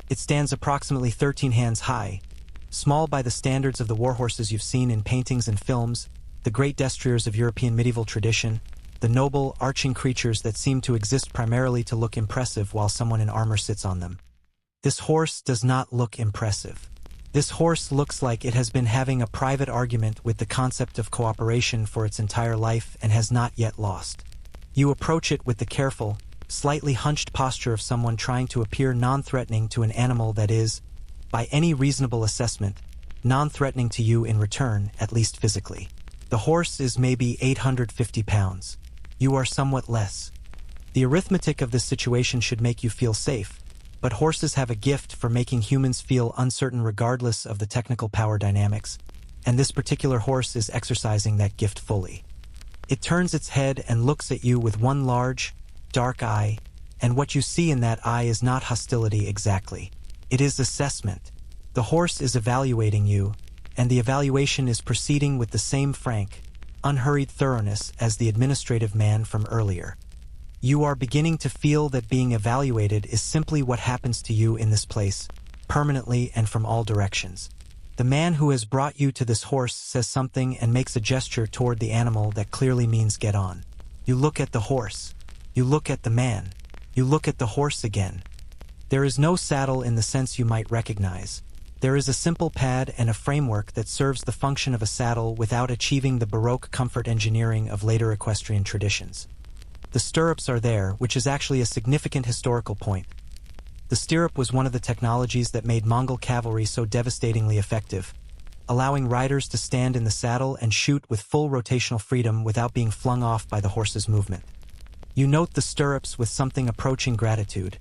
It stands approximately 13 hands high, small by the standards of the warhorses you've seen in paintings and films, the great destriers of European medieval tradition, the noble, arching creatures that seem to exist primarily to look impressive while someone in armor sits on them. This horse does not look impressive. This horse looks like it has been having a private argument with the concept of cooperation for its entire life and has not yet lost. You approach it with the careful, slightly hunched posture of someone trying to appear non-threatening to an animal that is, by any reasonable assessment, non-threatening to you in return, at least physically. The horse is maybe 850 pounds. You are somewhat less. The arithmetic of this situation should make you feel safe, but horses have a gift for making humans feel uncertain regardless of the technical power dynamics, and this particular horse is exercising that gift fully. It turns its head and looks at you with one large, dark eye, and what you see in that eye is not hostility exactly. It is assessment. The horse is evaluating you, and the evaluation is proceeding with the same frank, unhurried thoroughness as the administrative man from earlier. You are beginning to feel that being evaluated is simply what happens to you in this place, permanently and from all directions. The man who has brought you to this horse says something and makes a gesture toward the animal that clearly means get on. You look at the horse. You look at the man. You look at the horse again. There is no saddle in the sense you might recognize. There is a simple pad and a framework that serves the function of a saddle without achieving the Baroque comfort engineering of later equestrian traditions. The stirrups are there, which is actually a significant historical point. The stirrup was one of the technologies that made Mongol cavalry so devastatingly effective, allowing riders to stand in the saddle and shoot with full rotational freedom without being flung off by the horse's movement. You note the stirrups with something approaching gratitude,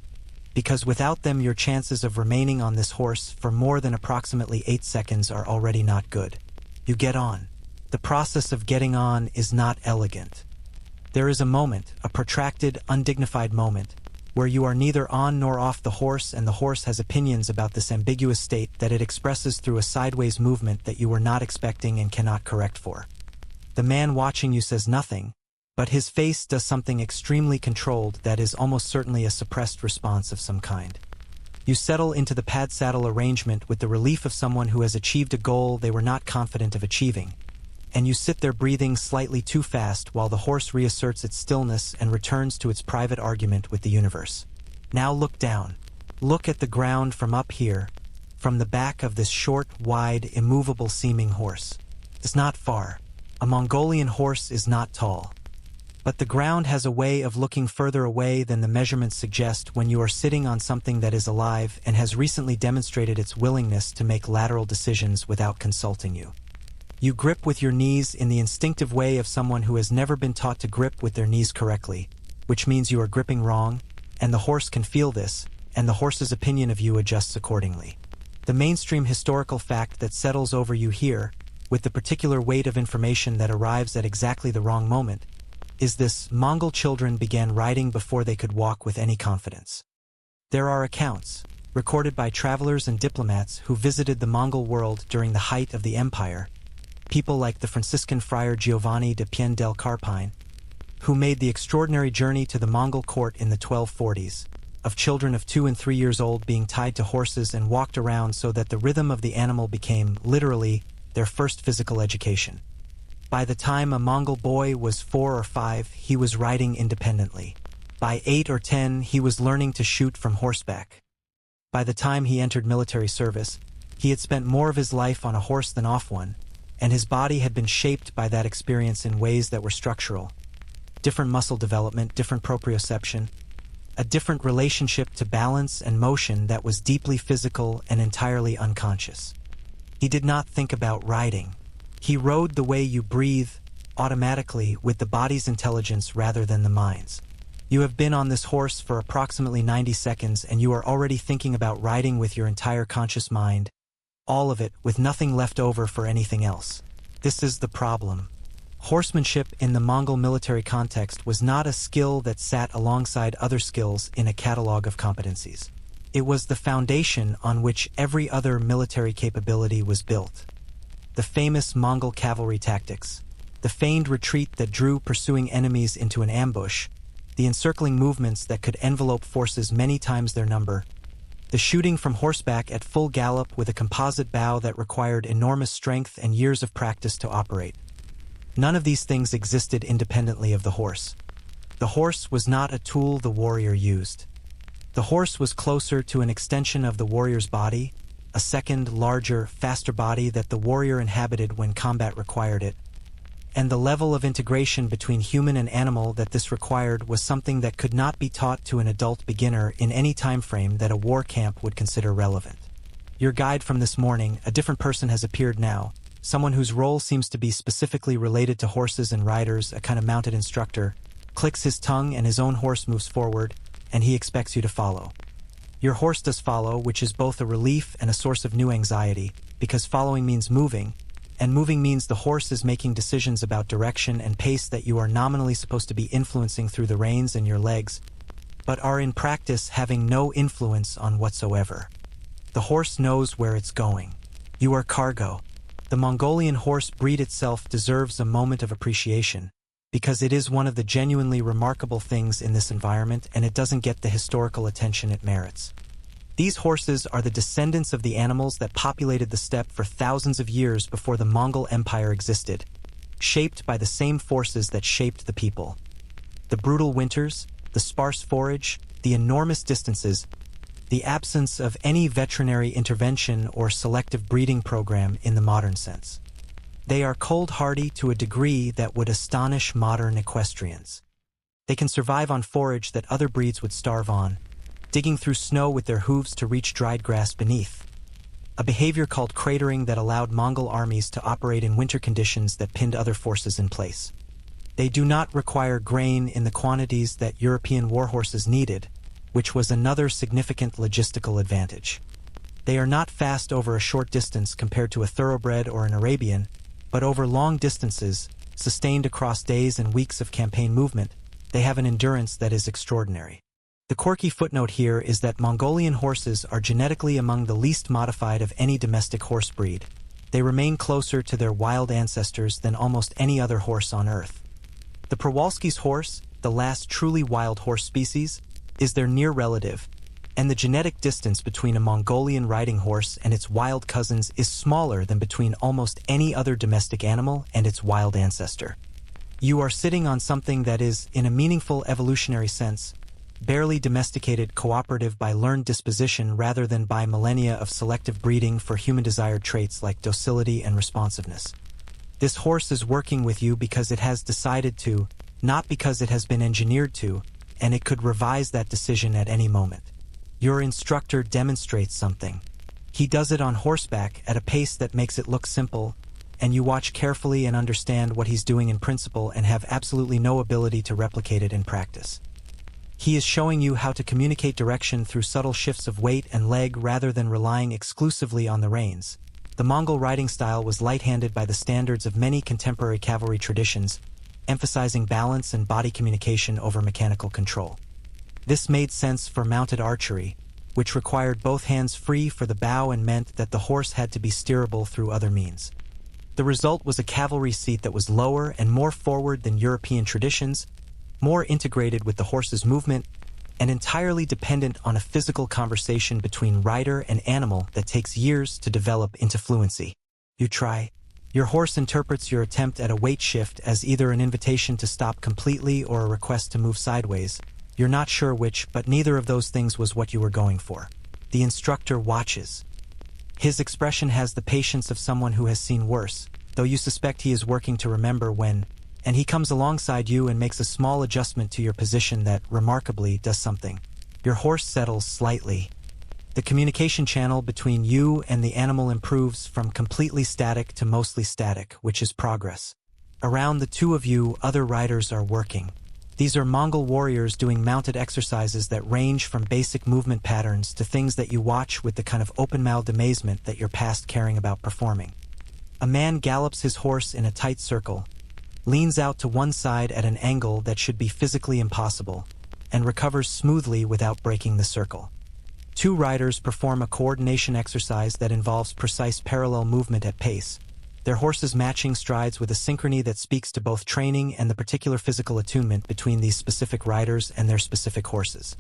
because without them your chances of remaining on this horse for more than approximately 8 seconds are already not good. You get on. The process of getting on is not elegant. There is a moment, a protracted, undignified moment, where you are neither on nor off the horse and the horse has opinions about this ambiguous state that it expresses through a sideways movement that you were not expecting and cannot correct for. The man watching you says nothing, but his face does something extremely controlled that is almost certainly a suppressed response of some kind. You settle into the pad saddle arrangement with the relief of someone who has achieved a goal they were not confident of achieving, and you sit there breathing slightly too fast while the horse reasserts its stillness and returns to its private argument with the universe. Now look down. Look at the ground from up here, from the back of this short, wide, immovable-seeming horse. It's not far. A Mongolian horse is not tall. But the ground has a way of looking further away than the measurements suggest when you are sitting on something that is alive and has recently demonstrated its willingness to make lateral decisions without consulting you. You grip with your knees in the instinctive way of someone who has never been taught to grip with their knees correctly, which means you are gripping wrong, and the horse can feel this, and the horse's opinion of you adjusts accordingly. The mainstream historical fact that settles over you here, with the particular weight of information that arrives at exactly the wrong moment, is this: Mongol children began riding before they could walk with any confidence. There are accounts, recorded by travelers and diplomats who visited the Mongol world during the height of the empire, people like the Franciscan friar Giovanni de Pien del Carpine, who made the extraordinary journey to the Mongol court in the 1240s, of children of 2 and 3 years old being tied to horses and walked around so that the rhythm of the animal became, literally, their first physical education. By the time a Mongol boy was 4 or 5, he was riding independently. By 8 or 10, he was learning to shoot from horseback. By the time he entered military service, he had spent more of his life on a horse than off one, and his body had been shaped by that experience in ways that were structural. Different muscle development, different proprioception, a different relationship to balance and motion that was deeply physical and entirely unconscious. He did not think about riding. He rode the way you breathe, automatically, with the body's intelligence rather than the mind's. You have been on this horse for approximately 90 seconds and you are already thinking about riding with your entire conscious mind, all of it with nothing left over for anything else. This is the problem. Horsemanship in the Mongol military context was not a skill that sat alongside other skills in a catalog of competencies. It was the foundation on which every other military capability was built. The famous Mongol cavalry tactics, the feigned retreat that drew pursuing enemies into an ambush, the encircling movements that could envelope forces many times their number, the shooting from horseback at full gallop with a composite bow that required enormous strength and years of practice to operate. None of these things existed independently of the horse. The horse was not a tool the warrior used. The horse was closer to an extension of the warrior's body, a second, larger, faster body that the warrior inhabited when combat required it. And the level of integration between human and animal that this required was something that could not be taught to an adult beginner in any time frame that a war camp would consider relevant. Your guide from this morning, a different person has appeared now, someone whose role seems to be specifically related to horses and riders, a kind of mounted instructor, clicks his tongue and his own horse moves forward, and he expects you to follow. Your horse does follow, which is both a relief and a source of new anxiety, because following means moving, and moving means the horse is making decisions about direction and pace that you are nominally supposed to be influencing through the reins and your legs, but are in practice having no influence on whatsoever. The horse knows where it's going. You are cargo. The Mongolian horse breed itself deserves a moment of appreciation, because it is one of the genuinely remarkable things in this environment and it doesn't get the historical attention it merits. These horses are the descendants of the animals that populated the steppe for thousands of years before the Mongol Empire existed, shaped by the same forces that shaped the people. The brutal winters, the sparse forage, the enormous distances, the absence of any veterinary intervention or selective breeding program in the modern sense. They are cold-hardy to a degree that would astonish modern equestrians. They can survive on forage that other breeds would starve on, digging through snow with their hooves to reach dried grass beneath, a behavior called cratering that allowed Mongol armies to operate in winter conditions that pinned other forces in place. They do not require grain in the quantities that European warhorses needed, which was another significant logistical advantage. They are not fast over a short distance compared to a thoroughbred or an Arabian, but over long distances, sustained across days and weeks of campaign movement, they have an endurance that is extraordinary. The quirky footnote here is that Mongolian horses are genetically among the least modified of any domestic horse breed. They remain closer to their wild ancestors than almost any other horse on Earth. The Przewalski's horse, the last truly wild horse species, is their near relative, and the genetic distance between a Mongolian riding horse and its wild cousins is smaller than between almost any other domestic animal and its wild ancestor. You are sitting on something that is, in a meaningful evolutionary sense, barely domesticated cooperative by learned disposition rather than by millennia of selective breeding for human-desired traits like docility and responsiveness. This horse is working with you because it has decided to, not because it has been engineered to, and it could revise that decision at any moment. Your instructor demonstrates something. He does it on horseback at a pace that makes it look simple, and you watch carefully and understand what he's doing in principle and have absolutely no ability to replicate it in practice. He is showing you how to communicate direction through subtle shifts of weight and leg rather than relying exclusively on the reins. The Mongol riding style was light-handed by the standards of many contemporary cavalry traditions, emphasizing balance and body communication over mechanical control. This made sense for mounted archery, which required both hands free for the bow and meant that the horse had to be steerable through other means. The result was a cavalry seat that was lower and more forward than European traditions, more integrated with the horse's movement, and entirely dependent on a physical conversation between rider and animal that takes years to develop into fluency. You try. Your horse interprets your attempt at a weight shift as either an invitation to stop completely or a request to move sideways. You're not sure which, but neither of those things was what you were going for. The instructor watches. His expression has the patience of someone who has seen worse, though you suspect he is working to remember when, and he comes alongside you and makes a small adjustment to your position that, remarkably, does something. Your horse settles slightly. The communication channel between you and the animal improves from completely static to mostly static, which is progress. Around the two of you, other riders are working. These are Mongol warriors doing mounted exercises that range from basic movement patterns to things that you watch with the kind of open-mouthed amazement that you're past caring about performing. A man gallops his horse in a tight circle, leans out to one side at an angle that should be physically impossible, and recovers smoothly without breaking the circle. Two riders perform a coordination exercise that involves precise parallel movement at pace, their horses matching strides with a synchrony that speaks to both training and the particular physical attunement between these specific riders and their specific horses.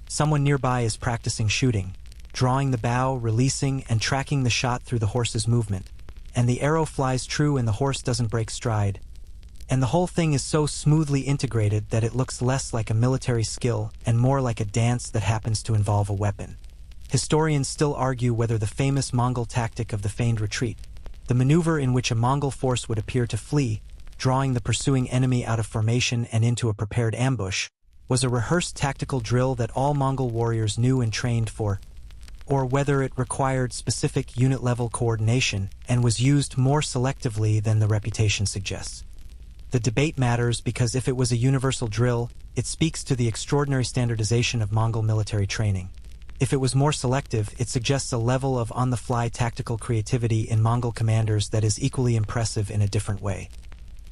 Someone nearby is practicing shooting, drawing the bow, releasing, and tracking the shot through the horse's movement, and the arrow flies true and the horse doesn't break stride. And the whole thing is so smoothly integrated that it looks less like a military skill and more like a dance that happens to involve a weapon. Historians still argue whether the famous Mongol tactic of the feigned retreat, the maneuver in which a Mongol force would appear to flee, drawing the pursuing enemy out of formation and into a prepared ambush, was a rehearsed tactical drill that all Mongol warriors knew and trained for, or whether it required specific unit-level coordination and was used more selectively than the reputation suggests. The debate matters because if it was a universal drill, it speaks to the extraordinary standardization of Mongol military training. If it was more selective, it suggests a level of on-the-fly tactical creativity in Mongol commanders that is equally impressive in a different way.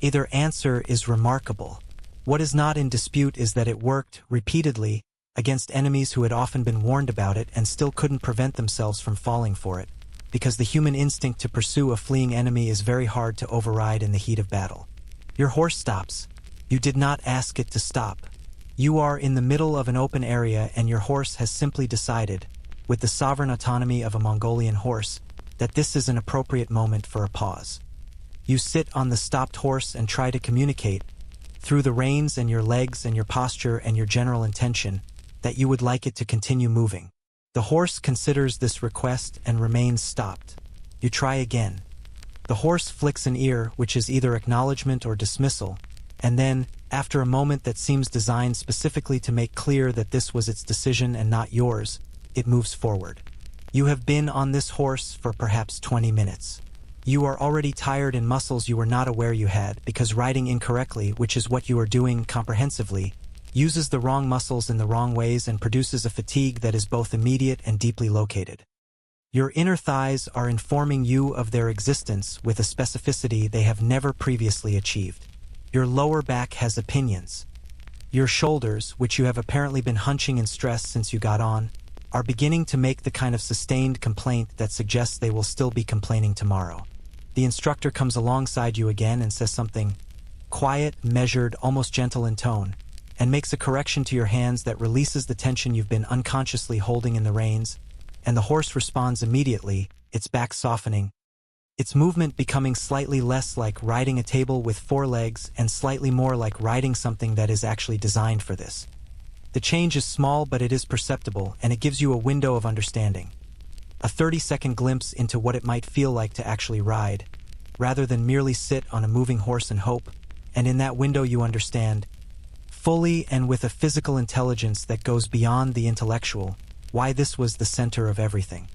Either answer is remarkable. What is not in dispute is that it worked, repeatedly, against enemies who had often been warned about it and still couldn't prevent themselves from falling for it, because the human instinct to pursue a fleeing enemy is very hard to override in the heat of battle. Your horse stops. You did not ask it to stop. You are in the middle of an open area and your horse has simply decided, with the sovereign autonomy of a Mongolian horse, that this is an appropriate moment for a pause. You sit on the stopped horse and try to communicate, through the reins and your legs and your posture and your general intention, that you would like it to continue moving. The horse considers this request and remains stopped. You try again. The horse flicks an ear, which is either acknowledgement or dismissal, and then, after a moment that seems designed specifically to make clear that this was its decision and not yours, it moves forward. You have been on this horse for perhaps 20 minutes. You are already tired in muscles you were not aware you had, because riding incorrectly, which is what you are doing comprehensively, uses the wrong muscles in the wrong ways and produces a fatigue that is both immediate and deeply located. Your inner thighs are informing you of their existence with a specificity they have never previously achieved. Your lower back has opinions. Your shoulders, which you have apparently been hunching in stress since you got on, are beginning to make the kind of sustained complaint that suggests they will still be complaining tomorrow. The instructor comes alongside you again and says something quiet, measured, almost gentle in tone, and makes a correction to your hands that releases the tension you've been unconsciously holding in the reins, and the horse responds immediately, its back softening, its movement becoming slightly less like riding a table with 4 legs and slightly more like riding something that is actually designed for this. The change is small, but it is perceptible, and it gives you a window of understanding. A 30-second glimpse into what it might feel like to actually ride, rather than merely sit on a moving horse and hope, and in that window you understand, fully and with a physical intelligence that goes beyond the intellectual, why this was the center of everything.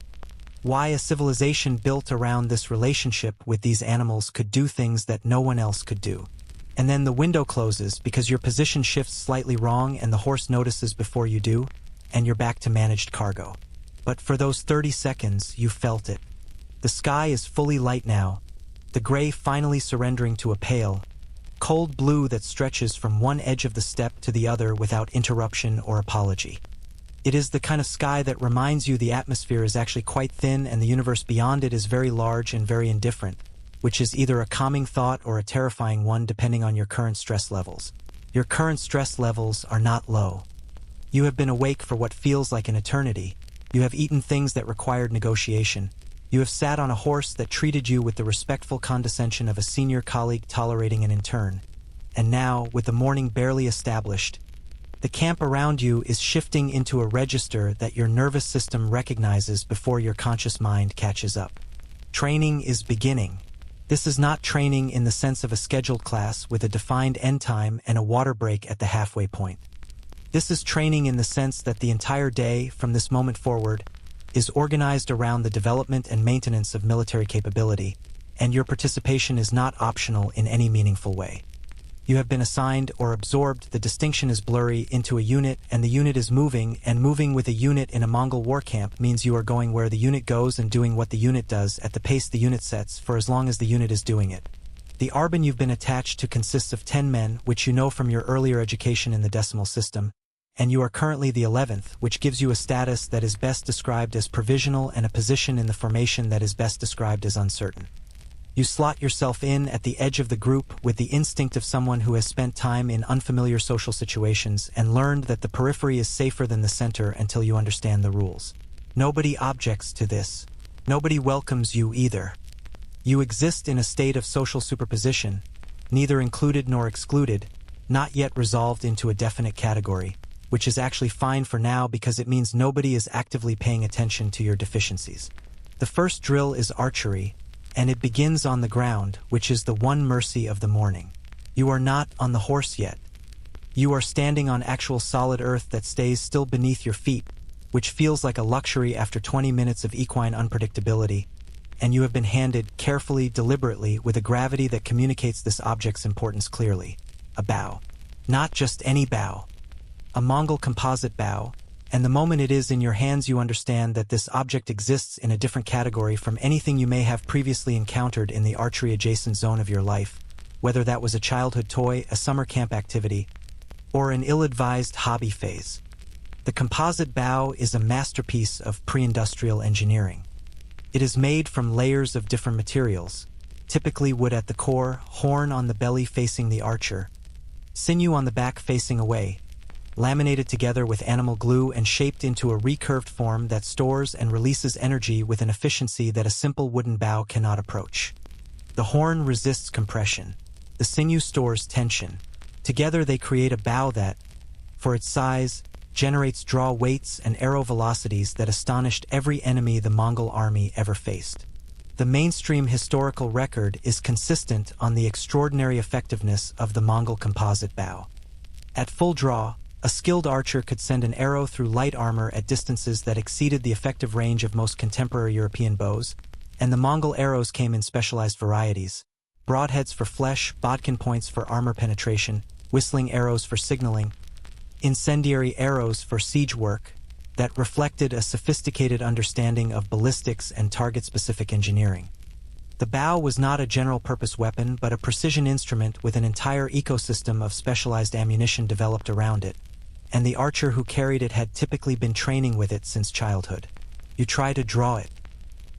Why a civilization built around this relationship with these animals could do things that no one else could do. And then the window closes because your position shifts slightly wrong and the horse notices before you do, and you're back to managed cargo. But for those 30 seconds, you felt it. The sky is fully light now, the gray finally surrendering to a pale, cold blue that stretches from one edge of the steppe to the other without interruption or apology. It is the kind of sky that reminds you the atmosphere is actually quite thin and the universe beyond it is very large and very indifferent, which is either a calming thought or a terrifying one depending on your current stress levels. Your current stress levels are not low. You have been awake for what feels like an eternity. You have eaten things that required negotiation. You have sat on a horse that treated you with the respectful condescension of a senior colleague tolerating an intern. And now, with the morning barely established, the camp around you is shifting into a register that your nervous system recognizes before your conscious mind catches up. Training is beginning. This is not training in the sense of a scheduled class with a defined end time and a water break at the halfway point. This is training in the sense that the entire day, from this moment forward, is organized around the development and maintenance of military capability, and your participation is not optional in any meaningful way. You have been assigned or absorbed, the distinction is blurry, into a unit, and the unit is moving, and moving with a unit in a Mongol war camp means you are going where the unit goes and doing what the unit does at the pace the unit sets for as long as the unit is doing it. The Arbin you've been attached to consists of 10 men, which you know from your earlier education in the decimal system, and you are currently the 11th, which gives you a status that is best described as provisional and a position in the formation that is best described as uncertain. You slot yourself in at the edge of the group with the instinct of someone who has spent time in unfamiliar social situations and learned that the periphery is safer than the center until you understand the rules. Nobody objects to this. Nobody welcomes you either. You exist in a state of social superposition, neither included nor excluded, not yet resolved into a definite category, which is actually fine for now because it means nobody is actively paying attention to your deficiencies. The first drill is archery, and it begins on the ground, which is the one mercy of the morning. You are not on the horse yet. You are standing on actual solid earth that stays still beneath your feet, which feels like a luxury after 20 minutes of equine unpredictability, and you have been handed, carefully, deliberately, with a gravity that communicates this object's importance clearly. A bow. Not just any bow. A Mongol composite bow, and the moment it is in your hands you understand that this object exists in a different category from anything you may have previously encountered in the archery-adjacent zone of your life, whether that was a childhood toy, a summer camp activity, or an ill-advised hobby phase. The composite bow is a masterpiece of pre-industrial engineering. It is made from layers of different materials, typically wood at the core, horn on the belly facing the archer, sinew on the back facing away, laminated together with animal glue and shaped into a recurved form that stores and releases energy with an efficiency that a simple wooden bow cannot approach. The horn resists compression. The sinew stores tension. Together they create a bow that, for its size, generates draw weights and arrow velocities that astonished every enemy the Mongol army ever faced. The mainstream historical record is consistent on the extraordinary effectiveness of the Mongol composite bow. At full draw, a skilled archer could send an arrow through light armor at distances that exceeded the effective range of most contemporary European bows, and the Mongol arrows came in specialized varieties: broadheads for flesh, bodkin points for armor penetration, whistling arrows for signaling, incendiary arrows for siege work, that reflected a sophisticated understanding of ballistics and target-specific engineering. The bow was not a general-purpose weapon but a precision instrument with an entire ecosystem of specialized ammunition developed around it, and the archer who carried it had typically been training with it since childhood. You try to draw it.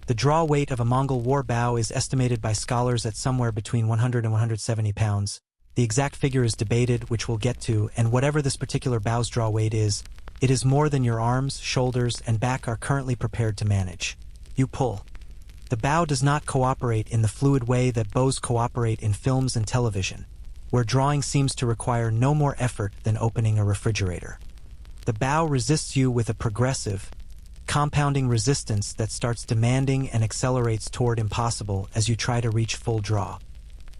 The draw weight of a Mongol war bow is estimated by scholars at somewhere between 100 and 170 pounds. The exact figure is debated, which we'll get to, and whatever this particular bow's draw weight is, it is more than your arms, shoulders, and back are currently prepared to manage. You pull. The bow does not cooperate in the fluid way that bows cooperate in films and television, where drawing seems to require no more effort than opening a refrigerator. The bow resists you with a progressive, compounding resistance that starts demanding and accelerates toward impossible as you try to reach full draw.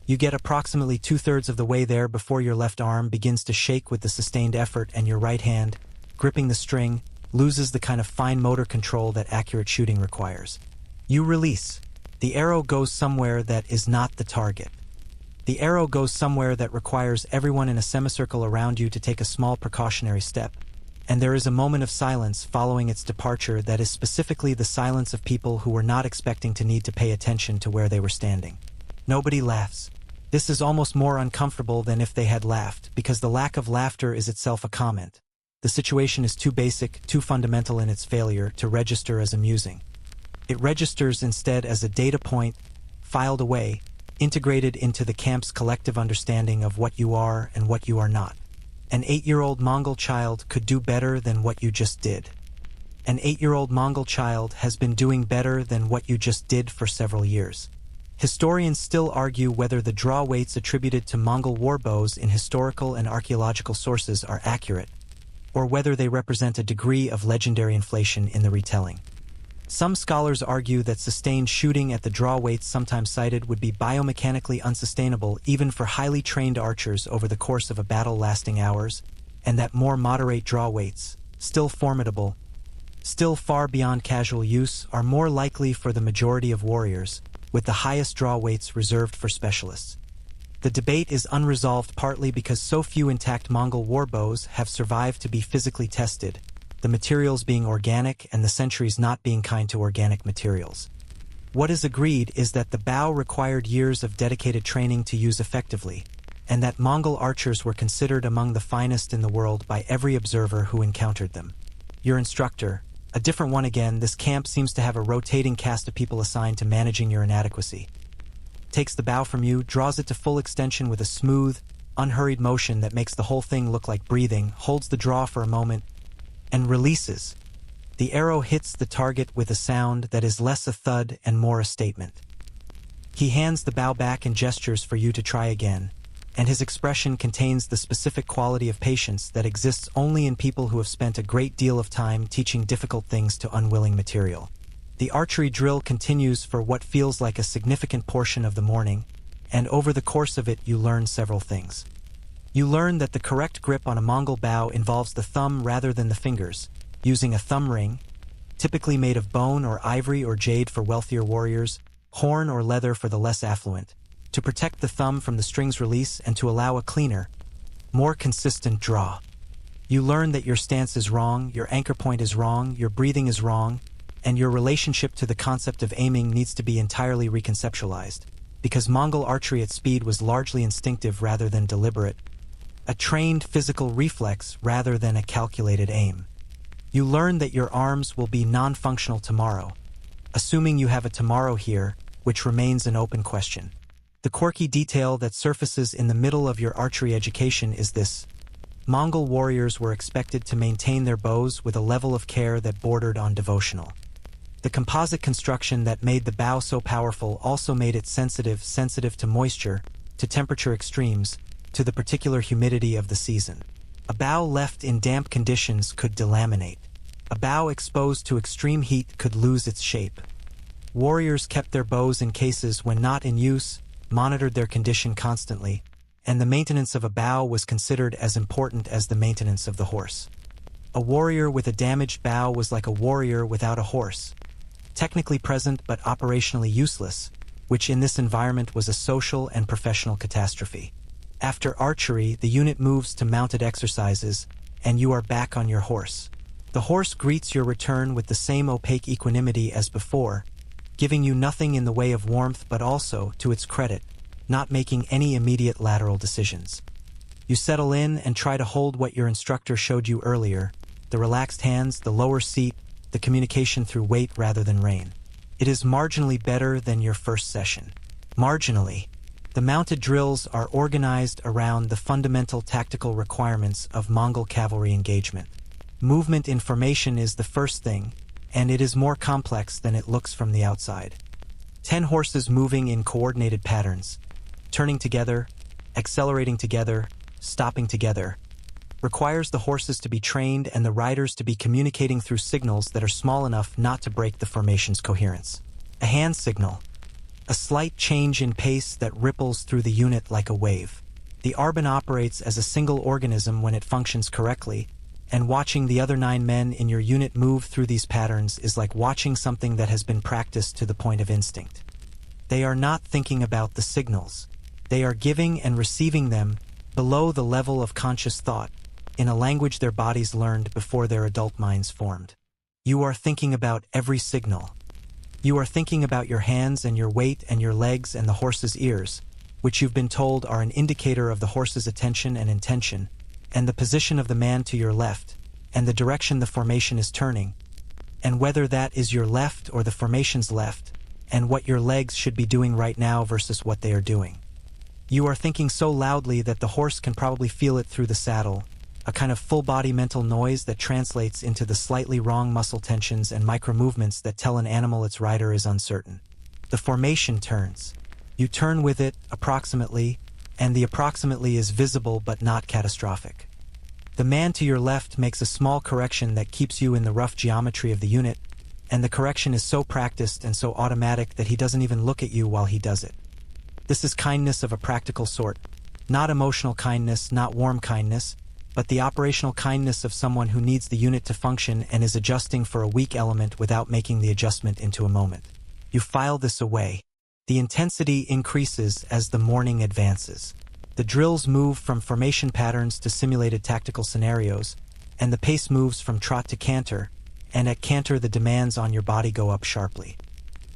You get approximately 2/3 of the way there before your left arm begins to shake with the sustained effort and your right hand, gripping the string, loses the kind of fine motor control that accurate shooting requires. You release. The arrow goes somewhere that is not the target. The arrow goes somewhere that requires everyone in a semicircle around you to take a small precautionary step, and there is a moment of silence following its departure that is specifically the silence of people who were not expecting to need to pay attention to where they were standing. Nobody laughs. This is almost more uncomfortable than if they had laughed, because the lack of laughter is itself a comment. The situation is too basic, too fundamental in its failure to register as amusing. It registers instead as a data point, filed away, integrated into the camp's collective understanding of what you are and what you are not. An 8-year-old Mongol child could do better than what you just did. An 8-year-old Mongol child has been doing better than what you just did for several years. Historians still argue whether the draw weights attributed to Mongol war bows in historical and archaeological sources are accurate, or whether they represent a degree of legendary inflation in the retelling. Some scholars argue that sustained shooting at the draw weights sometimes cited would be biomechanically unsustainable even for highly trained archers over the course of a battle lasting hours, and that more moderate draw weights, still formidable, still far beyond casual use, are more likely for the majority of warriors, with the highest draw weights reserved for specialists. The debate is unresolved partly because so few intact Mongol war bows have survived to be physically tested, the materials being organic and the centuries not being kind to organic materials. What is agreed is that the bow required years of dedicated training to use effectively, and that Mongol archers were considered among the finest in the world by every observer who encountered them. Your instructor, a different one again, this camp seems to have a rotating cast of people assigned to managing your inadequacy. Takes the bow from you, draws it to full extension with a smooth, unhurried motion that makes the whole thing look like breathing, holds the draw for a moment, and releases. The arrow hits the target with a sound that is less a thud and more a statement. He hands the bow back and gestures for you to try again, and his expression contains the specific quality of patience that exists only in people who have spent a great deal of time teaching difficult things to unwilling material. The archery drill continues for what feels like a significant portion of the morning, and over the course of it you learn several things. You learn that the correct grip on a Mongol bow involves the thumb rather than the fingers, using a thumb ring, typically made of bone or ivory or jade for wealthier warriors, horn or leather for the less affluent, to protect the thumb from the string's release and to allow a cleaner, more consistent draw. You learn that your stance is wrong, your anchor point is wrong, your breathing is wrong, and your relationship to the concept of aiming needs to be entirely reconceptualized, because Mongol archery at speed was largely instinctive rather than deliberate, a trained physical reflex rather than a calculated aim. You learn that your arms will be non-functional tomorrow, assuming you have a tomorrow here, which remains an open question. The quirky detail that surfaces in the middle of your archery education is this: Mongol warriors were expected to maintain their bows with a level of care that bordered on devotional. The composite construction that made the bow so powerful also made it sensitive to moisture, to temperature extremes, to the particular humidity of the season. A bow left in damp conditions could delaminate. A bow exposed to extreme heat could lose its shape. Warriors kept their bows in cases when not in use, monitored their condition constantly, and the maintenance of a bow was considered as important as the maintenance of the horse. A warrior with a damaged bow was like a warrior without a horse, technically present but operationally useless, which in this environment was a social and professional catastrophe. After archery, the unit moves to mounted exercises, and you are back on your horse. The horse greets your return with the same opaque equanimity as before, giving you nothing in the way of warmth but also, to its credit, not making any immediate lateral decisions. You settle in and try to hold what your instructor showed you earlier: the relaxed hands, the lower seat, the communication through weight rather than rein. It is marginally better than your first session. Marginally. The mounted drills are organized around the fundamental tactical requirements of Mongol cavalry engagement. Movement in formation is the first thing, and it is more complex than it looks from the outside. 10 horses moving in coordinated patterns, turning together, accelerating together, stopping together, requires the horses to be trained and the riders to be communicating through signals that are small enough not to break the formation's coherence. A hand signal, a slight change in pace that ripples through the unit like a wave. The Arban operates as a single organism when it functions correctly, and watching the other 9 men in your unit move through these patterns is like watching something that has been practiced to the point of instinct. They are not thinking about the signals. They are giving and receiving them below the level of conscious thought, in a language their bodies learned before their adult minds formed. You are thinking about every signal. You are thinking about your hands and your weight and your legs and the horse's ears, which you've been told are an indicator of the horse's attention and intention, and the position of the man to your left, and the direction the formation is turning, and whether that is your left or the formation's left, and what your legs should be doing right now versus what they are doing. You are thinking so loudly that the horse can probably feel it through the saddle, a kind of full-body mental noise that translates into the slightly wrong muscle tensions and micro-movements that tell an animal its rider is uncertain. The formation turns. You turn with it, approximately, and the approximately is visible but not catastrophic. The man to your left makes a small correction that keeps you in the rough geometry of the unit, and the correction is so practiced and so automatic that he doesn't even look at you while he does it. This is kindness of a practical sort, not emotional kindness, not warm kindness, but the operational kindness of someone who needs the unit to function and is adjusting for a weak element without making the adjustment into a moment. You file this away. The intensity increases as the morning advances. The drills move from formation patterns to simulated tactical scenarios, and the pace moves from trot to canter, and at canter the demands on your body go up sharply.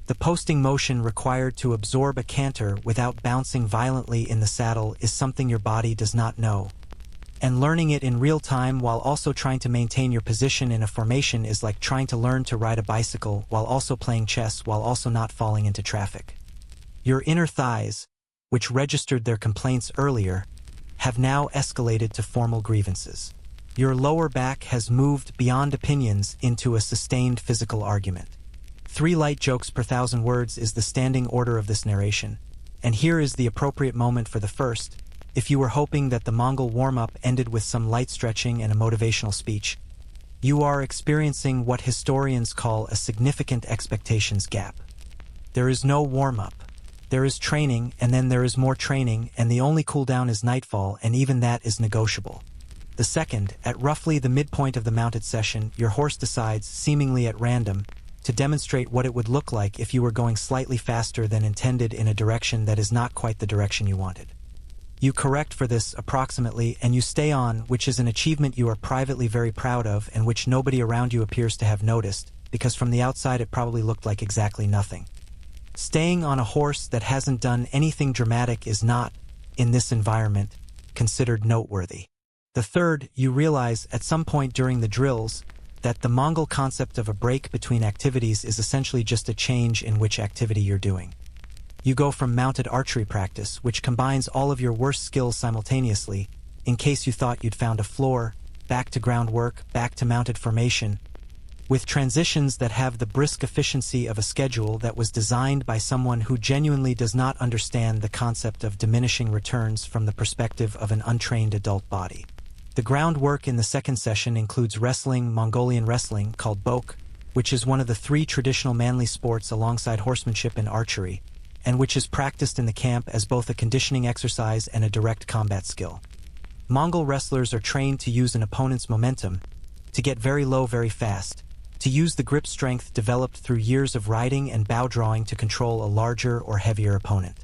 The posting motion required to absorb a canter without bouncing violently in the saddle is something your body does not know. And learning it in real time while also trying to maintain your position in a formation is like trying to learn to ride a bicycle while also playing chess while also not falling into traffic. Your inner thighs, which registered their complaints earlier, have now escalated to formal grievances. Your lower back has moved beyond opinions into a sustained physical argument. 3 light jokes per 1,000 words is the standing order of this narration, and here is the appropriate moment for the first. If you were hoping that the Mongol warm-up ended with some light stretching and a motivational speech, you are experiencing what historians call a significant expectations gap. There is no warm-up. There is training, and then there is more training, and the only cooldown is nightfall, and even that is negotiable. The second, at roughly the midpoint of the mounted session, your horse decides, seemingly at random, to demonstrate what it would look like if you were going slightly faster than intended in a direction that is not quite the direction you wanted. You correct for this approximately, and you stay on, which is an achievement you are privately very proud of and which nobody around you appears to have noticed, because from the outside it probably looked like exactly nothing. Staying on a horse that hasn't done anything dramatic is not, in this environment, considered noteworthy. The third, you realize at some point during the drills that the Mongol concept of a break between activities is essentially just a change in which activity you're doing. You go from mounted archery practice, which combines all of your worst skills simultaneously, in case you thought you'd found a floor, back to groundwork, back to mounted formation, with transitions that have the brisk efficiency of a schedule that was designed by someone who genuinely does not understand the concept of diminishing returns from the perspective of an untrained adult body. The groundwork in the second session includes wrestling, Mongolian wrestling, called bok, which is one of the 3 traditional manly sports alongside horsemanship and archery, and which is practiced in the camp as both a conditioning exercise and a direct combat skill. Mongol wrestlers are trained to use an opponent's momentum, to get very low very fast, to use the grip strength developed through years of riding and bow drawing to control a larger or heavier opponent.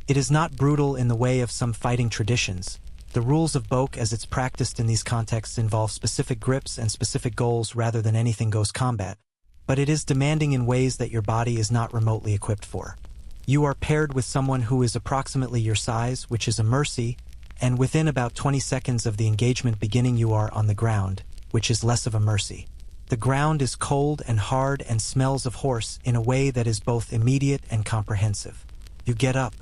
It is not brutal in the way of some fighting traditions. The rules of bok as it's practiced in these contexts involve specific grips and specific goals rather than anything goes combat, but it is demanding in ways that your body is not remotely equipped for. You are paired with someone who is approximately your size, which is a mercy, and within about 20 seconds of the engagement beginning you are on the ground, which is less of a mercy. The ground is cold and hard and smells of horse in a way that is both immediate and comprehensive. You get up.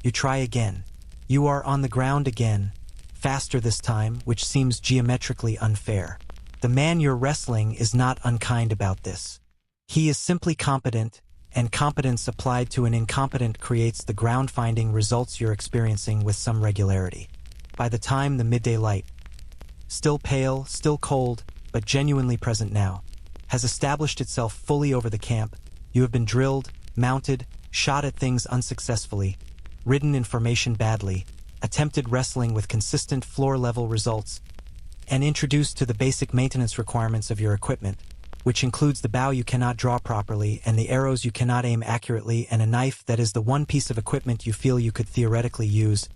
You try again. You are on the ground again, faster this time, which seems geometrically unfair. The man you're wrestling is not unkind about this. He is simply competent, and competence applied to an incompetent creates the ground-finding results you're experiencing with some regularity. By the time the midday light, still pale, still cold, but genuinely present now, has established itself fully over the camp, you have been drilled, mounted, shot at things unsuccessfully, ridden in formation badly, attempted wrestling with consistent floor-level results, and introduced to the basic maintenance requirements of your equipment, which includes the bow you cannot draw properly and the arrows you cannot aim accurately and a knife that is the one piece of equipment you feel you could theoretically use,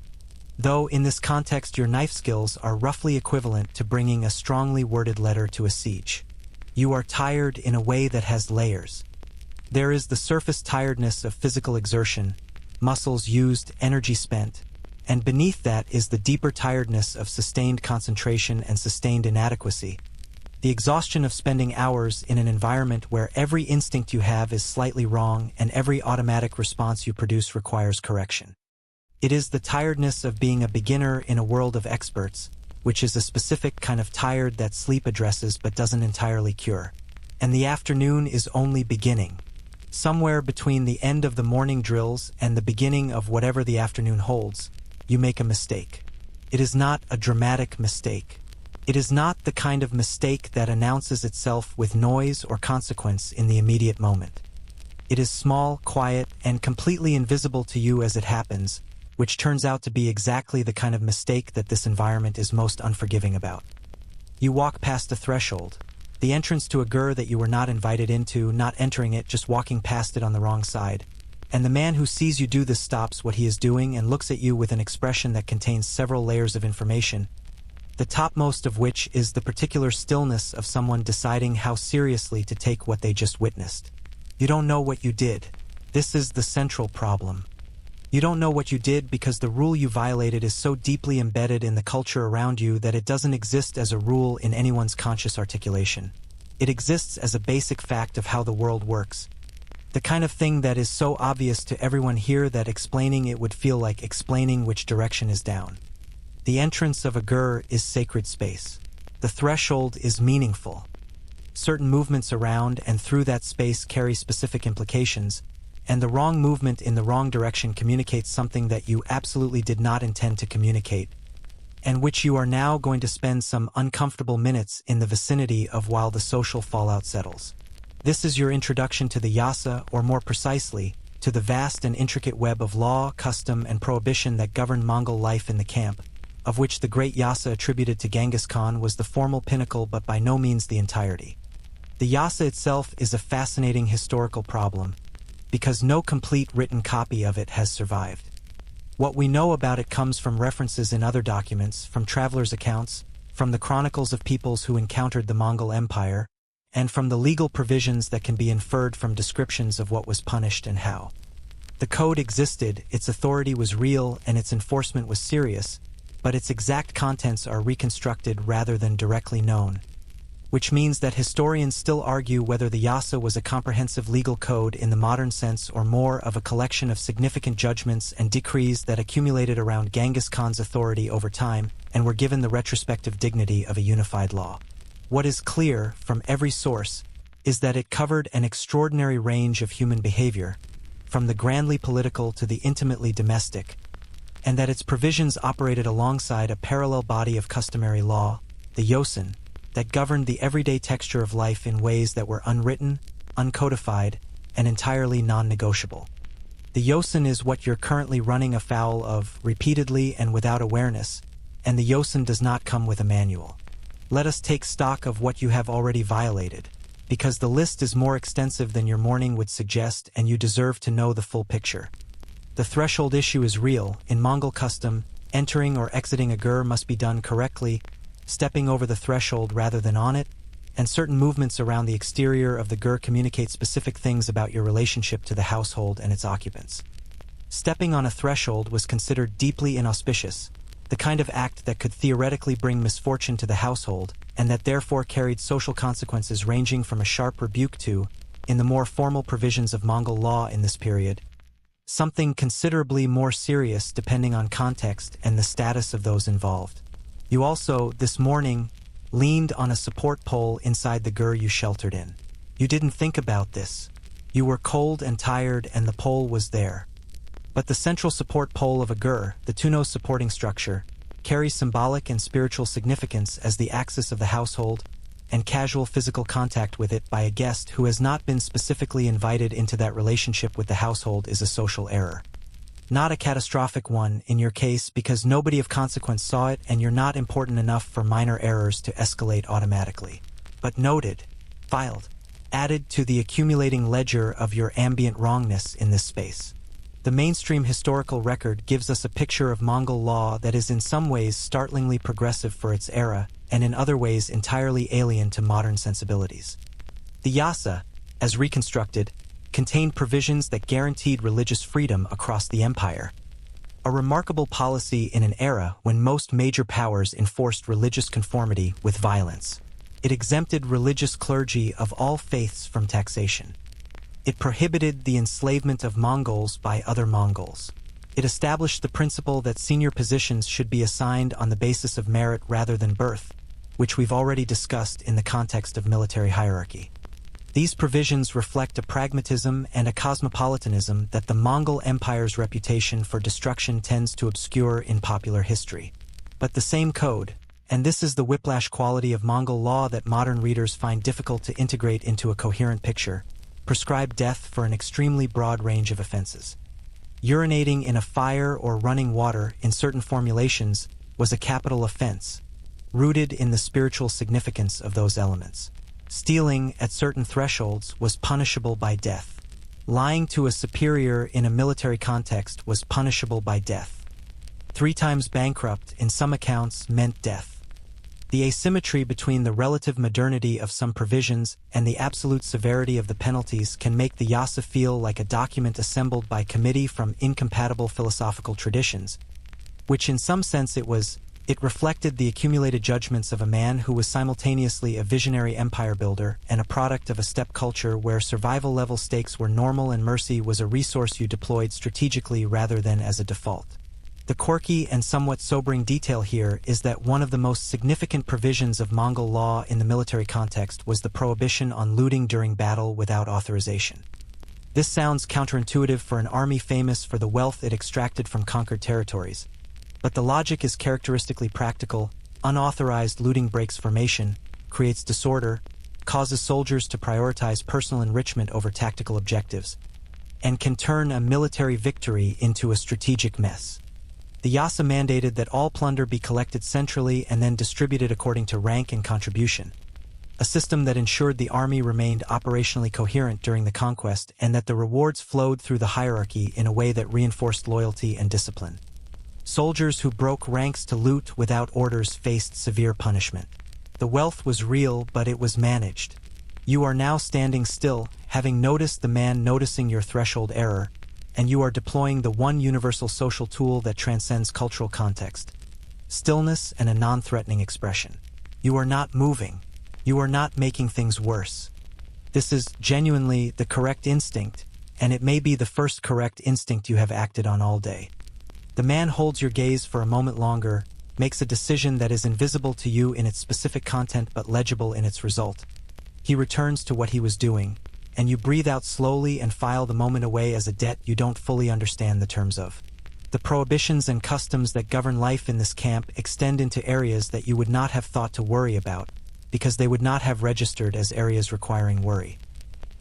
though in this context your knife skills are roughly equivalent to bringing a strongly worded letter to a siege. You are tired in a way that has layers. There is the surface tiredness of physical exertion, muscles used, energy spent, and beneath that is the deeper tiredness of sustained concentration and sustained inadequacy, the exhaustion of spending hours in an environment where every instinct you have is slightly wrong and every automatic response you produce requires correction. It is the tiredness of being a beginner in a world of experts, which is a specific kind of tired that sleep addresses but doesn't entirely cure. And the afternoon is only beginning. Somewhere between the end of the morning drills and the beginning of whatever the afternoon holds, you make a mistake. It is not a dramatic mistake. It is not the kind of mistake that announces itself with noise or consequence in the immediate moment. It is small, quiet, and completely invisible to you as it happens, which turns out to be exactly the kind of mistake that this environment is most unforgiving about. You walk past a threshold, the entrance to a gur that you were not invited into, not entering it, just walking past it on the wrong side. And the man who sees you do this stops what he is doing and looks at you with an expression that contains several layers of information, the topmost of which is the particular stillness of someone deciding how seriously to take what they just witnessed. You don't know what you did. This is the central problem. You don't know what you did because the rule you violated is so deeply embedded in the culture around you that it doesn't exist as a rule in anyone's conscious articulation. It exists as a basic fact of how the world works. The kind of thing that is so obvious to everyone here that explaining it would feel like explaining which direction is down. The entrance of a gur is sacred space. The threshold is meaningful. Certain movements around and through that space carry specific implications, and the wrong movement in the wrong direction communicates something that you absolutely did not intend to communicate, and which you are now going to spend some uncomfortable minutes in the vicinity of while the social fallout settles. This is your introduction to the yasa, or more precisely, to the vast and intricate web of law, custom, and prohibition that governed Mongol life in the camp, of which the great yasa attributed to Genghis Khan was the formal pinnacle but by no means the entirety. The yasa itself is a fascinating historical problem, because no complete written copy of it has survived. What we know about it comes from references in other documents, from travelers' accounts, from the chronicles of peoples who encountered the Mongol Empire, and from the legal provisions that can be inferred from descriptions of what was punished and how. The code existed, its authority was real, and its enforcement was serious, but its exact contents are reconstructed rather than directly known, which means that historians still argue whether the yasa was a comprehensive legal code in the modern sense or more of a collection of significant judgments and decrees that accumulated around Genghis Khan's authority over time and were given the retrospective dignity of a unified law. What is clear from every source is that it covered an extraordinary range of human behavior, from the grandly political to the intimately domestic, and that its provisions operated alongside a parallel body of customary law, the yosin, that governed the everyday texture of life in ways that were unwritten, uncodified, and entirely non-negotiable. The yosin is what you're currently running afoul of repeatedly and without awareness, and the yosin does not come with a manual. Let us take stock of what you have already violated, because the list is more extensive than your morning would suggest and you deserve to know the full picture. The threshold issue is real. In Mongol custom, entering or exiting a gur must be done correctly, stepping over the threshold rather than on it, and certain movements around the exterior of the gur communicate specific things about your relationship to the household and its occupants. Stepping on a threshold was considered deeply inauspicious, the kind of act that could theoretically bring misfortune to the household, and that therefore carried social consequences ranging from a sharp rebuke to, in the more formal provisions of Mongol law in this period, something considerably more serious depending on context and the status of those involved. You also, this morning, leaned on a support pole inside the gur you sheltered in. You didn't think about this. You were cold and tired and the pole was there. But the central support pole of a gur, the tunos supporting structure, carries symbolic and spiritual significance as the axis of the household, and casual physical contact with it by a guest who has not been specifically invited into that relationship with the household is a social error. Not a catastrophic one in your case because nobody of consequence saw it and you're not important enough for minor errors to escalate automatically. But noted, filed, added to the accumulating ledger of your ambient wrongness in this space. The mainstream historical record gives us a picture of Mongol law that is in some ways startlingly progressive for its era and in other ways entirely alien to modern sensibilities. The yasa, as reconstructed, contained provisions that guaranteed religious freedom across the empire, a remarkable policy in an era when most major powers enforced religious conformity with violence. It exempted religious clergy of all faiths from taxation. It prohibited the enslavement of Mongols by other Mongols. It established the principle that senior positions should be assigned on the basis of merit rather than birth, which we've already discussed in the context of military hierarchy. These provisions reflect a pragmatism and a cosmopolitanism that the Mongol Empire's reputation for destruction tends to obscure in popular history. But the same code, and this is the whiplash quality of Mongol law that modern readers find difficult to integrate into a coherent picture, prescribed death for an extremely broad range of offenses. Urinating in a fire or running water in certain formulations was a capital offense, rooted in the spiritual significance of those elements. Stealing at certain thresholds was punishable by death. Lying to a superior in a military context was punishable by death. 3 times bankrupt in some accounts meant death. The asymmetry between the relative modernity of some provisions and the absolute severity of the penalties can make the Yasa feel like a document assembled by committee from incompatible philosophical traditions, which in some sense it reflected the accumulated judgments of a man who was simultaneously a visionary empire builder and a product of a steppe culture where survival-level stakes were normal and mercy was a resource you deployed strategically rather than as a default. The quirky and somewhat sobering detail here is that one of the most significant provisions of Mongol law in the military context was the prohibition on looting during battle without authorization. This sounds counterintuitive for an army famous for the wealth it extracted from conquered territories, but the logic is characteristically practical. Unauthorized looting breaks formation, creates disorder, causes soldiers to prioritize personal enrichment over tactical objectives, and can turn a military victory into a strategic mess. The Yasa mandated that all plunder be collected centrally and then distributed according to rank and contribution, a system that ensured the army remained operationally coherent during the conquest and that the rewards flowed through the hierarchy in a way that reinforced loyalty and discipline. Soldiers who broke ranks to loot without orders faced severe punishment. The wealth was real, but it was managed. You are now standing still, having noticed the man noticing your threshold error, and you are deploying the one universal social tool that transcends cultural context: stillness and a non-threatening expression. You are not moving. You are not making things worse. This is genuinely the correct instinct, and it may be the first correct instinct you have acted on all day. The man holds your gaze for a moment longer, makes a decision that is invisible to you in its specific content but legible in its result. He returns to what he was doing, and you breathe out slowly and file the moment away as a debt you don't fully understand the terms of. The prohibitions and customs that govern life in this camp extend into areas that you would not have thought to worry about, because they would not have registered as areas requiring worry.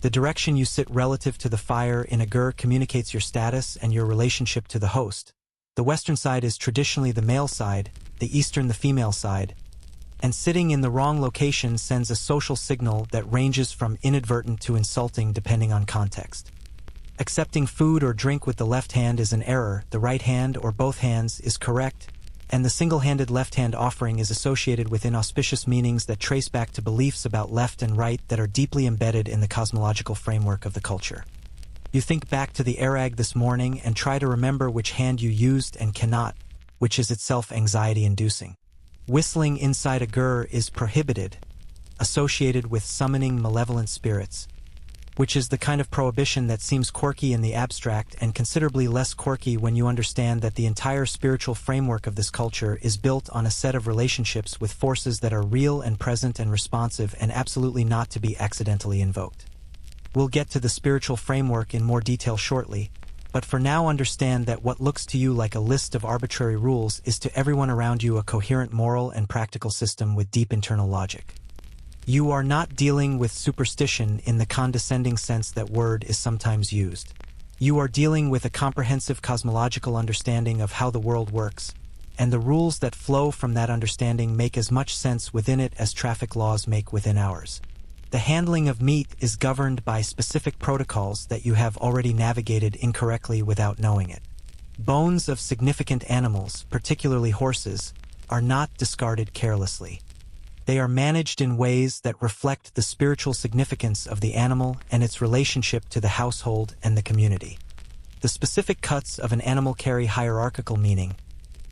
The direction you sit relative to the fire in a gur communicates your status and your relationship to the host. The western side is traditionally the male side, the eastern the female side, and sitting in the wrong location sends a social signal that ranges from inadvertent to insulting depending on context. Accepting food or drink with the left hand is an error, the right hand or both hands is correct, and the single-handed left-hand offering is associated with inauspicious meanings that trace back to beliefs about left and right that are deeply embedded in the cosmological framework of the culture. You think back to the Arag this morning and try to remember which hand you used and cannot, which is itself anxiety-inducing. Whistling inside a gur is prohibited, associated with summoning malevolent spirits, which is the kind of prohibition that seems quirky in the abstract and considerably less quirky when you understand that the entire spiritual framework of this culture is built on a set of relationships with forces that are real and present and responsive and absolutely not to be accidentally invoked. We'll get to the spiritual framework in more detail shortly, but for now understand that what looks to you like a list of arbitrary rules is to everyone around you a coherent moral and practical system with deep internal logic. You are not dealing with superstition in the condescending sense that word is sometimes used. You are dealing with a comprehensive cosmological understanding of how the world works, and the rules that flow from that understanding make as much sense within it as traffic laws make within ours. The handling of meat is governed by specific protocols that you have already navigated incorrectly without knowing it. Bones of significant animals, particularly horses, are not discarded carelessly. They are managed in ways that reflect the spiritual significance of the animal and its relationship to the household and the community. The specific cuts of an animal carry hierarchical meaning.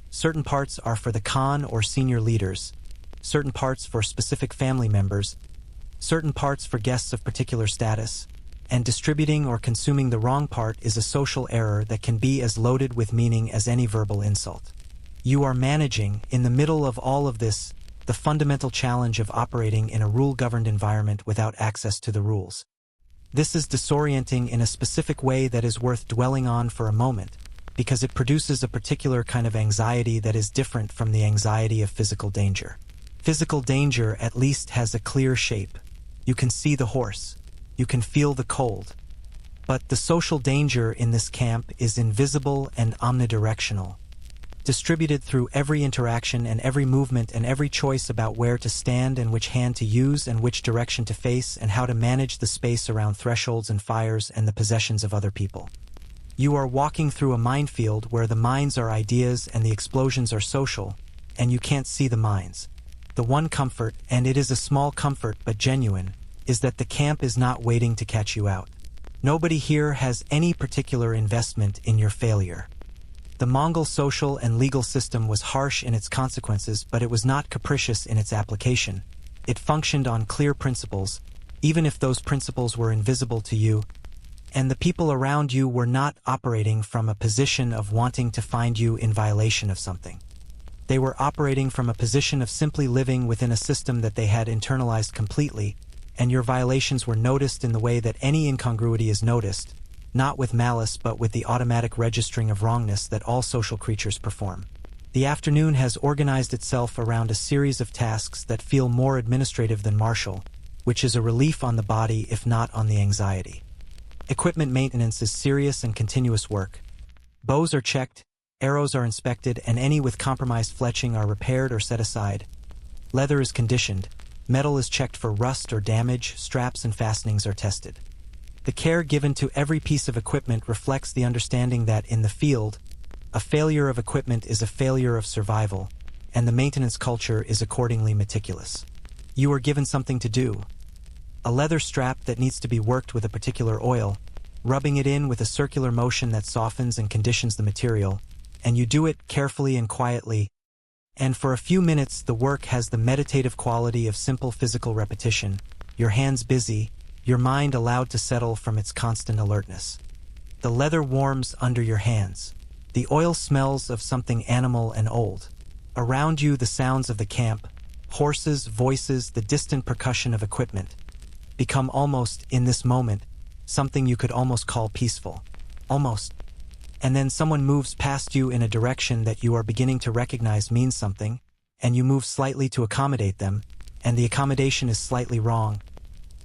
Certain parts are for the Khan or senior leaders, certain parts for specific family members, certain parts for guests of particular status, and distributing or consuming the wrong part is a social error that can be as loaded with meaning as any verbal insult. You are managing, in the middle of all of this, the fundamental challenge of operating in a rule-governed environment without access to the rules. This is disorienting in a specific way that is worth dwelling on for a moment, because it produces a particular kind of anxiety that is different from the anxiety of physical danger. Physical danger at least has a clear shape. You can see the horse. You can feel the cold. But the social danger in this camp is invisible and omnidirectional, distributed through every interaction and every movement and every choice about where to stand and which hand to use and which direction to face and how to manage the space around thresholds and fires and the possessions of other people. You are walking through a minefield where the mines are ideas and the explosions are social, and you can't see the mines. The one comfort, and it is a small comfort but genuine, is that the camp is not waiting to catch you out. Nobody here has any particular investment in your failure. The Mongol social and legal system was harsh in its consequences, but it was not capricious in its application. It functioned on clear principles, even if those principles were invisible to you, and the people around you were not operating from a position of wanting to find you in violation of something. They were operating from a position of simply living within a system that they had internalized completely, and your violations were noticed in the way that any incongruity is noticed, not with malice but with the automatic registering of wrongness that all social creatures perform. The afternoon has organized itself around a series of tasks that feel more administrative than martial, which is a relief on the body if not on the anxiety. Equipment maintenance is serious and continuous work. Bows are checked, arrows are inspected, and any with compromised fletching are repaired or set aside. Leather is conditioned. Metal is checked for rust or damage, straps and fastenings are tested. The care given to every piece of equipment reflects the understanding that, in the field, a failure of equipment is a failure of survival, and the maintenance culture is accordingly meticulous. You are given something to do. A leather strap that needs to be worked with a particular oil, rubbing it in with a circular motion that softens and conditions the material, and you do it carefully and quietly, and for a few minutes the work has the meditative quality of simple physical repetition, your hands busy, your mind allowed to settle from its constant alertness. The leather warms under your hands. The oil smells of something animal and old. Around you the sounds of the camp, horses, voices, the distant percussion of equipment, become almost, in this moment, something you could almost call peaceful. Almost. And then someone moves past you in a direction that you are beginning to recognize means something, and you move slightly to accommodate them, and the accommodation is slightly wrong,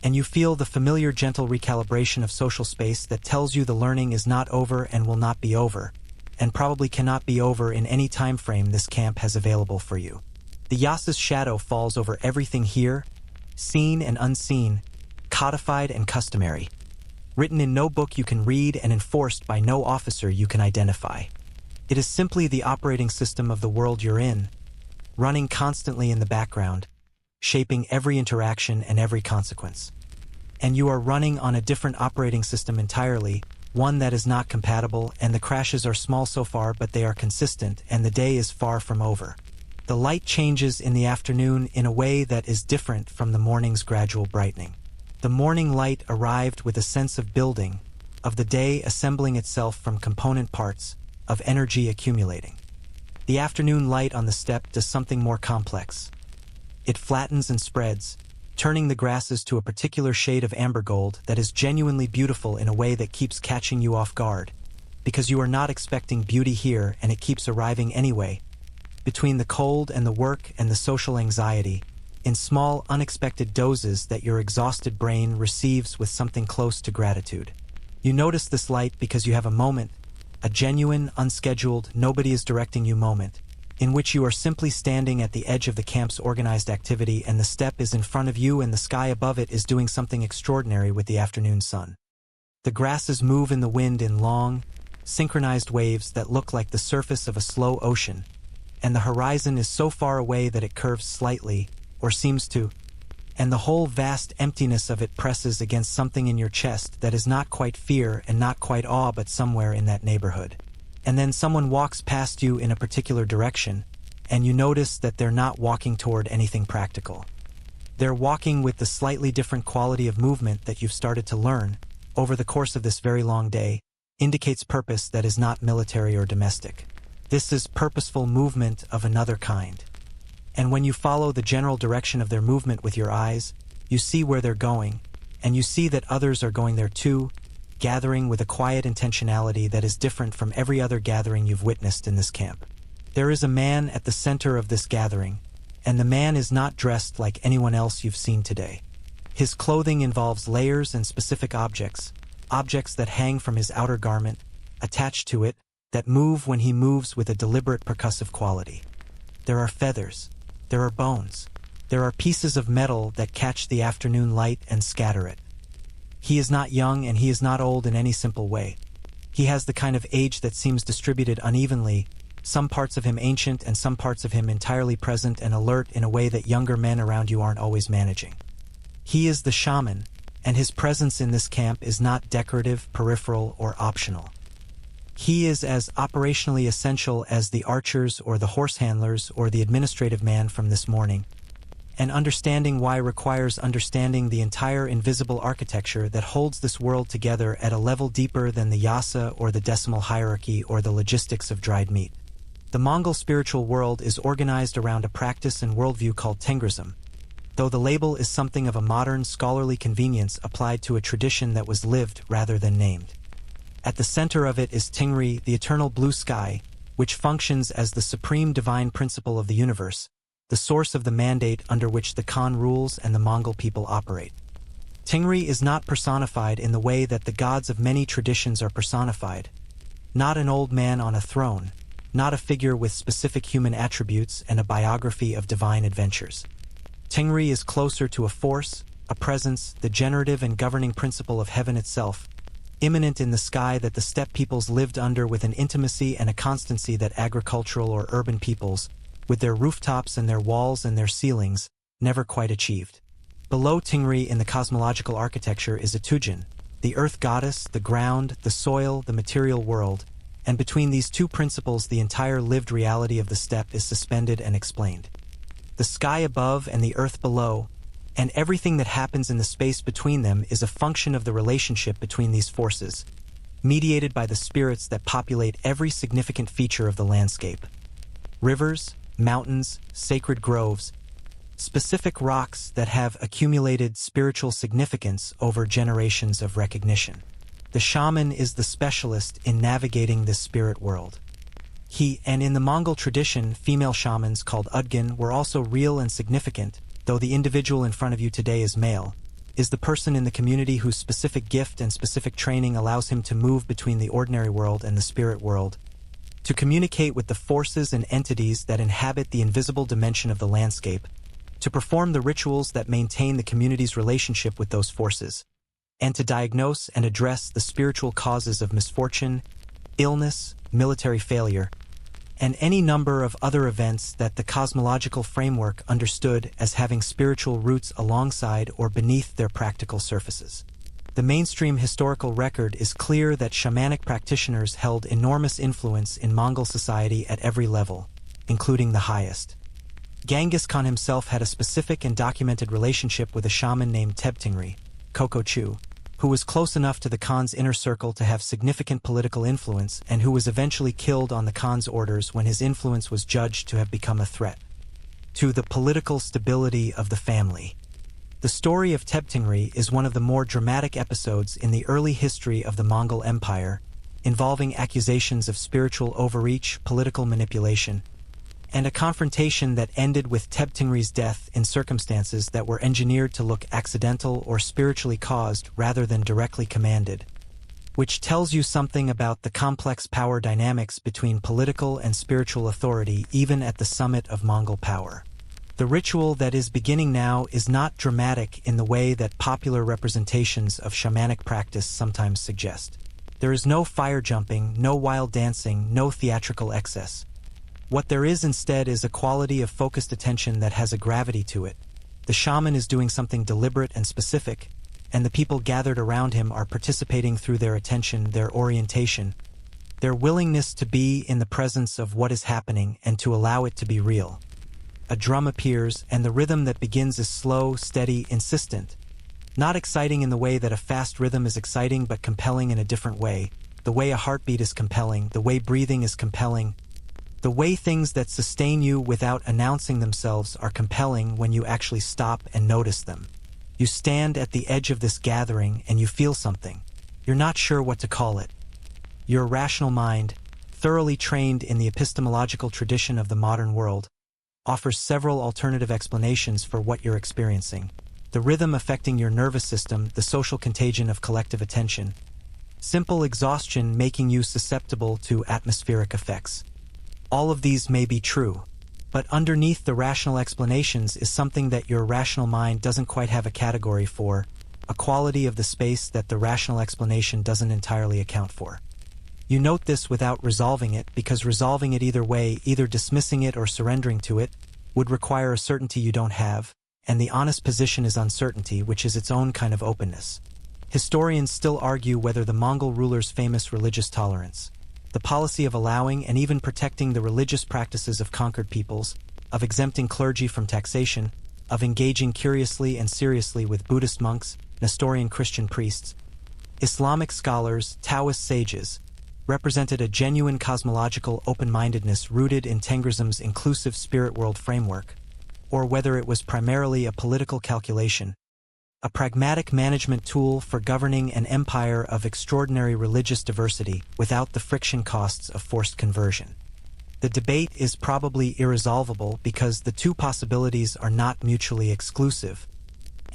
and you feel the familiar gentle recalibration of social space that tells you the learning is not over and will not be over, and probably cannot be over in any time frame this camp has available for you. The Yasa's shadow falls over everything here, seen and unseen, codified and customary, written in no book you can read and enforced by no officer you can identify. It is simply the operating system of the world you're in, running constantly in the background, shaping every interaction and every consequence. And you are running on a different operating system entirely, one that is not compatible, and the crashes are small so far but they are consistent, and the day is far from over. The light changes in the afternoon in a way that is different from the morning's gradual brightening. The morning light arrived with a sense of building, of the day assembling itself from component parts, of energy accumulating. The afternoon light on the steppe does something more complex. It flattens and spreads, turning the grasses to a particular shade of amber gold that is genuinely beautiful in a way that keeps catching you off guard, because you are not expecting beauty here and it keeps arriving anyway, between the cold and the work and the social anxiety, in small, unexpected doses that your exhausted brain receives with something close to gratitude. You notice this light because you have a moment, a genuine, unscheduled, nobody is directing you moment, in which you are simply standing at the edge of the camp's organized activity and the steppe is in front of you and the sky above it is doing something extraordinary with the afternoon sun. The grasses move in the wind in long, synchronized waves that look like the surface of a slow ocean, and the horizon is so far away that it curves slightly, or seems to, and the whole vast emptiness of it presses against something in your chest that is not quite fear and not quite awe but somewhere in that neighborhood. And then someone walks past you in a particular direction, and you notice that they're not walking toward anything practical. They're walking with the slightly different quality of movement that you've started to learn, over the course of this very long day, indicates purpose that is not military or domestic. This is purposeful movement of another kind. And when you follow the general direction of their movement with your eyes, you see where they're going, and you see that others are going there too, gathering with a quiet intentionality that is different from every other gathering you've witnessed in this camp. There is a man at the center of this gathering, and the man is not dressed like anyone else you've seen today. His clothing involves layers and specific objects that hang from his outer garment, attached to it, that move when he moves with a deliberate percussive quality. There are feathers, there are bones, there are pieces of metal that catch the afternoon light and scatter it. He is not young and he is not old in any simple way. He has the kind of age that seems distributed unevenly, some parts of him ancient and some parts of him entirely present and alert in a way that younger men around you aren't always managing. He is the shaman, and his presence in this camp is not decorative, peripheral, or optional. He is as operationally essential as the archers or the horse handlers or the administrative man from this morning. And understanding why requires understanding the entire invisible architecture that holds this world together at a level deeper than the yasa or the decimal hierarchy or the logistics of dried meat. The Mongol spiritual world is organized around a practice and worldview called Tengrism, though the label is something of a modern scholarly convenience applied to a tradition that was lived rather than named. At the center of it is Tingri, the eternal blue sky, which functions as the supreme divine principle of the universe, the source of the mandate under which the Khan rules and the Mongol people operate. Tingri is not personified in the way that the gods of many traditions are personified. Not an old man on a throne, not a figure with specific human attributes and a biography of divine adventures. Tingri is closer to a force, a presence, the generative and governing principle of heaven itself, immanent in the sky that the steppe peoples lived under with an intimacy and a constancy that agricultural or urban peoples, with their rooftops and their walls and their ceilings, never quite achieved. Below Tingri in the cosmological architecture is Atujin, the earth goddess, the ground, the soil, the material world, and between these two principles the entire lived reality of the steppe is suspended and explained. The sky above and the earth below, and everything that happens in the space between them is a function of the relationship between these forces, mediated by the spirits that populate every significant feature of the landscape. Rivers, mountains, sacred groves, specific rocks that have accumulated spiritual significance over generations of recognition. The shaman is the specialist in navigating this spirit world. And in the Mongol tradition, female shamans called Udgin were also real and significant, though the individual in front of you today is male, is the person in the community whose specific gift and specific training allows him to move between the ordinary world and the spirit world, to communicate with the forces and entities that inhabit the invisible dimension of the landscape, to perform the rituals that maintain the community's relationship with those forces, and to diagnose and address the spiritual causes of misfortune, illness, military failure, and any number of other events that the cosmological framework understood as having spiritual roots alongside or beneath their practical surfaces. The mainstream historical record is clear that shamanic practitioners held enormous influence in Mongol society at every level, including the highest. Genghis Khan himself had a specific and documented relationship with a shaman named Tebtingri, Kokochu, who was close enough to the Khan's inner circle to have significant political influence and who was eventually killed on the Khan's orders when his influence was judged to have become a threat to the political stability of the family. The story of Tebtingri is one of the more dramatic episodes in the early history of the Mongol Empire, involving accusations of spiritual overreach, political manipulation, and a confrontation that ended with Tebtingri's death in circumstances that were engineered to look accidental or spiritually caused rather than directly commanded, which tells you something about the complex power dynamics between political and spiritual authority even at the summit of Mongol power. The ritual that is beginning now is not dramatic in the way that popular representations of shamanic practice sometimes suggest. There is no fire jumping, no wild dancing, no theatrical excess. What there is instead is a quality of focused attention that has a gravity to it. The shaman is doing something deliberate and specific, and the people gathered around him are participating through their attention, their orientation, their willingness to be in the presence of what is happening and to allow it to be real. A drum appears, and the rhythm that begins is slow, steady, insistent, Not exciting in the way that a fast rhythm is exciting, but compelling in a different way. The way a heartbeat is compelling, the way breathing is compelling, the way things that sustain you without announcing themselves are compelling when you actually stop and notice them. You stand at the edge of this gathering and you feel something. You're not sure what to call it. Your rational mind, thoroughly trained in the epistemological tradition of the modern world, offers several alternative explanations for what you're experiencing. The rhythm affecting your nervous system, the social contagion of collective attention, simple exhaustion making you susceptible to atmospheric effects. All of these may be true, but underneath the rational explanations is something that your rational mind doesn't quite have a category for, a quality of the space that the rational explanation doesn't entirely account for. You note this without resolving it, because resolving it either way, either dismissing it or surrendering to it, would require a certainty you don't have, and the honest position is uncertainty, which is its own kind of openness. Historians still argue whether the Mongol rulers' famous religious tolerance, the policy of allowing and even protecting the religious practices of conquered peoples, of exempting clergy from taxation, of engaging curiously and seriously with Buddhist monks, Nestorian Christian priests, Islamic scholars, Taoist sages, represented a genuine cosmological open-mindedness rooted in Tengrism's inclusive spirit world framework, or whether it was primarily a political calculation, a pragmatic management tool for governing an empire of extraordinary religious diversity without the friction costs of forced conversion. The debate is probably irresolvable because the two possibilities are not mutually exclusive,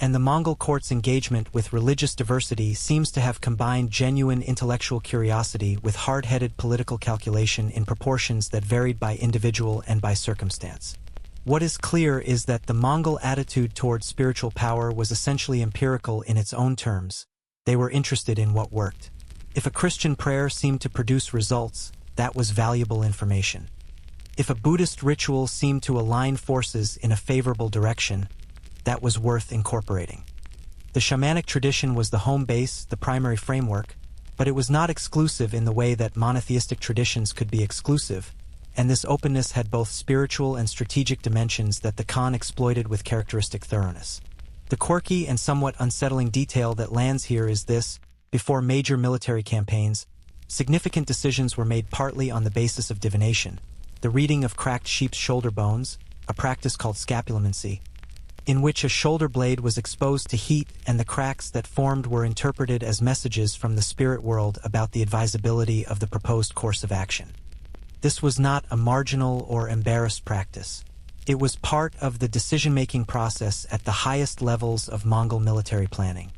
and the Mongol court's engagement with religious diversity seems to have combined genuine intellectual curiosity with hard-headed political calculation in proportions that varied by individual and by circumstance. What is clear is that the Mongol attitude toward spiritual power was essentially empirical in its own terms. They were interested in what worked. If a Christian prayer seemed to produce results, that was valuable information. If a Buddhist ritual seemed to align forces in a favorable direction, that was worth incorporating. The shamanic tradition was the home base, the primary framework, but it was not exclusive in the way that monotheistic traditions could be exclusive, and this openness had both spiritual and strategic dimensions that the Khan exploited with characteristic thoroughness. The quirky and somewhat unsettling detail that lands here is this: before major military campaigns, significant decisions were made partly on the basis of divination, the reading of cracked sheep's shoulder bones, a practice called scapulomancy, in which a shoulder blade was exposed to heat and the cracks that formed were interpreted as messages from the spirit world about the advisability of the proposed course of action. This was not a marginal or embarrassed practice. It was part of the decision-making process at the highest levels of Mongol military planning.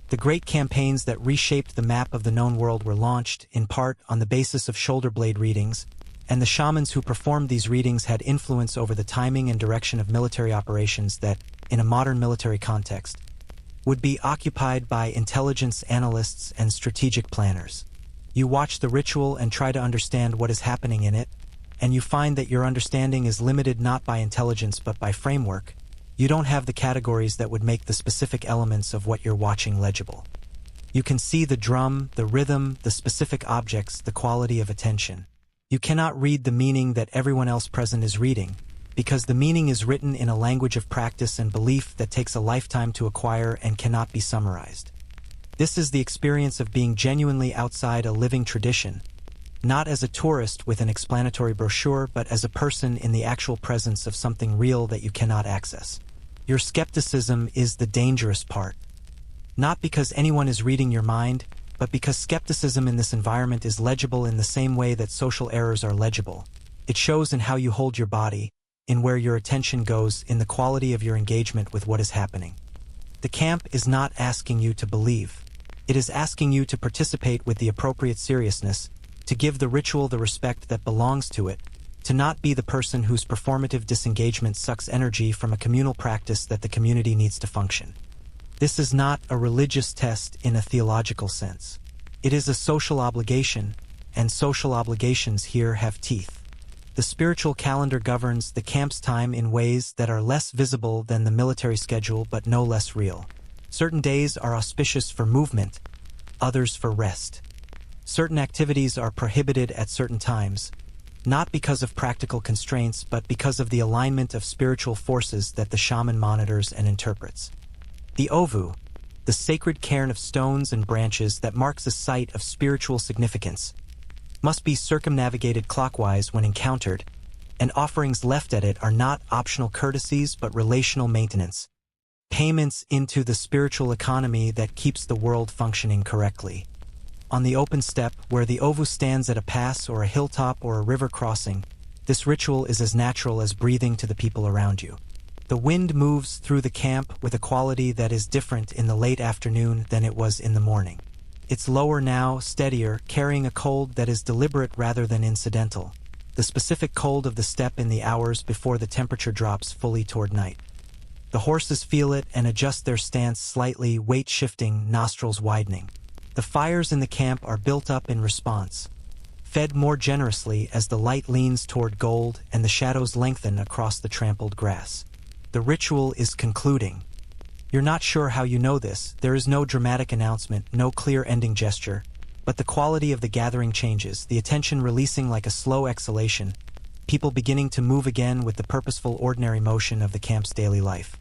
The great campaigns that reshaped the map of the known world were launched, in part, on the basis of shoulder blade readings, and the shamans who performed these readings had influence over the timing and direction of military operations that, in a modern military context, would be occupied by intelligence analysts and strategic planners. You watch the ritual and try to understand what is happening in it, and you find that your understanding is limited not by intelligence but by framework. You don't have the categories that would make the specific elements of what you're watching legible. You can see the drum, the rhythm, the specific objects, the quality of attention. You cannot read the meaning that everyone else present is reading, because the meaning is written in a language of practice and belief that takes a lifetime to acquire and cannot be summarized. This is the experience of being genuinely outside a living tradition, not as a tourist with an explanatory brochure, but as a person in the actual presence of something real that you cannot access. Your skepticism is the dangerous part. Not because anyone is reading your mind, but because skepticism in this environment is legible in the same way that social errors are legible. It shows in how you hold your body, in where your attention goes, in the quality of your engagement with what is happening. The camp is not asking you to believe. It is asking you to participate with the appropriate seriousness, to give the ritual the respect that belongs to it, to not be the person whose performative disengagement sucks energy from a communal practice that the community needs to function. This is not a religious test in a theological sense. It is a social obligation, and social obligations here have teeth. The spiritual calendar governs the camp's time in ways that are less visible than the military schedule but no less real. Certain days are auspicious for movement, others for rest. Certain activities are prohibited at certain times, not because of practical constraints but because of the alignment of spiritual forces that the shaman monitors and interprets. The ovu, the sacred cairn of stones and branches that marks a site of spiritual significance, must be circumnavigated clockwise when encountered, and offerings left at it are not optional courtesies but relational maintenance, payments into the spiritual economy that keeps the world functioning correctly. On the open steppe, where the ovu stands at a pass or a hilltop or a river crossing, this ritual is as natural as breathing to the people around you. The wind moves through the camp with a quality that is different in the late afternoon than it was in the morning. It's lower now, steadier, carrying a cold that is deliberate rather than incidental, the specific cold of the steppe in the hours before the temperature drops fully toward night. The horses feel it and adjust their stance slightly, weight shifting, nostrils widening. The fires in the camp are built up in response, fed more generously as the light leans toward gold and the shadows lengthen across the trampled grass. The ritual is concluding. You're not sure how you know this. There is no dramatic announcement, no clear ending gesture, but the quality of the gathering changes, the attention releasing like a slow exhalation, people beginning to move again with the purposeful ordinary motion of the camp's daily life.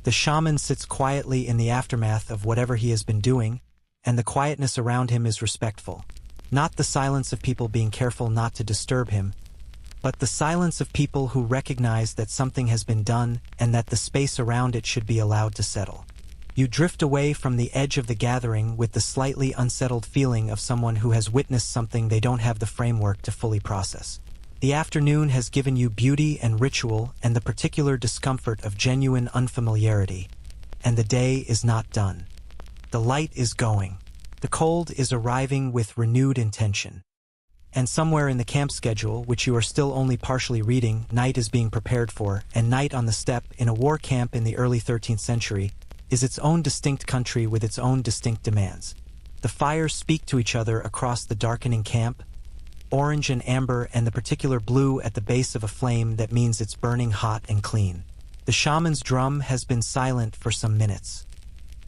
The shaman sits quietly in the aftermath of whatever he has been doing, and the quietness around him is respectful. Not the silence of people being careful not to disturb him, but the silence of people who recognize that something has been done and that the space around it should be allowed to settle. You drift away from the edge of the gathering with the slightly unsettled feeling of someone who has witnessed something they don't have the framework to fully process. The afternoon has given you beauty and ritual and the particular discomfort of genuine unfamiliarity, and the day is not done. The light is going. The cold is arriving with renewed intention. And somewhere in the camp schedule, which you are still only partially reading, night is being prepared for, and night on the steppe, in a war camp in the early 13th century, is its own distinct country with its own distinct demands. The fires speak to each other across the darkening camp, orange and amber and the particular blue at the base of a flame that means it's burning hot and clean. The shaman's drum has been silent for some minutes.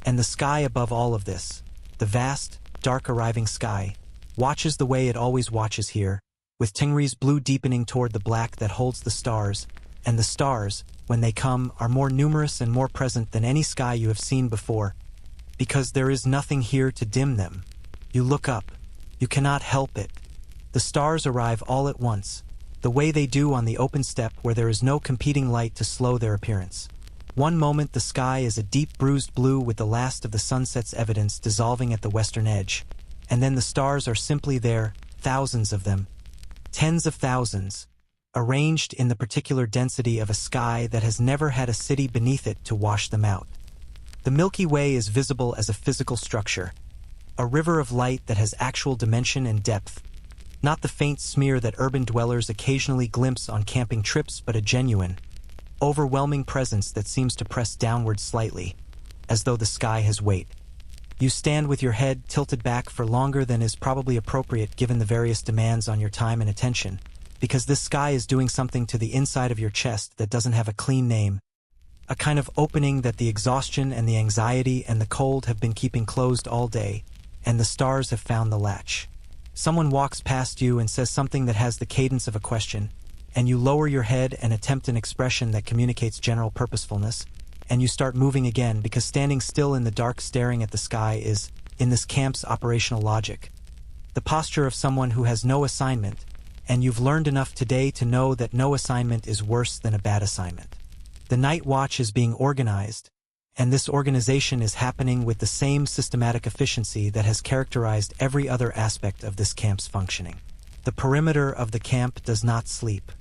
And the sky above all of this, the vast, dark arriving sky, watches the way it always watches here, with Tingri's blue deepening toward the black that holds the stars, and the stars, when they come, are more numerous and more present than any sky you have seen before, because there is nothing here to dim them. You look up. You cannot help it. The stars arrive all at once, the way they do on the open steppe where there is no competing light to slow their appearance. One moment the sky is a deep bruised blue with the last of the sunset's evidence dissolving at the western edge, and then the stars are simply there, thousands of them, tens of thousands, arranged in the particular density of a sky that has never had a city beneath it to wash them out. The Milky Way is visible as a physical structure, a river of light that has actual dimension and depth, not the faint smear that urban dwellers occasionally glimpse on camping trips, but a genuine, overwhelming presence that seems to press downward slightly, as though the sky has weight. You stand with your head tilted back for longer than is probably appropriate given the various demands on your time and attention, because this sky is doing something to the inside of your chest that doesn't have a clean name, a kind of opening that the exhaustion and the anxiety and the cold have been keeping closed all day, and the stars have found the latch. Someone walks past you and says something that has the cadence of a question, and you lower your head and attempt an expression that communicates general purposefulness, and you start moving again because standing still in the dark staring at the sky is, in this camp's operational logic, the posture of someone who has no assignment, and you've learned enough today to know that no assignment is worse than a bad assignment. The night watch is being organized, and this organization is happening with the same systematic efficiency that has characterized every other aspect of this camp's functioning. The perimeter of the camp does not sleep.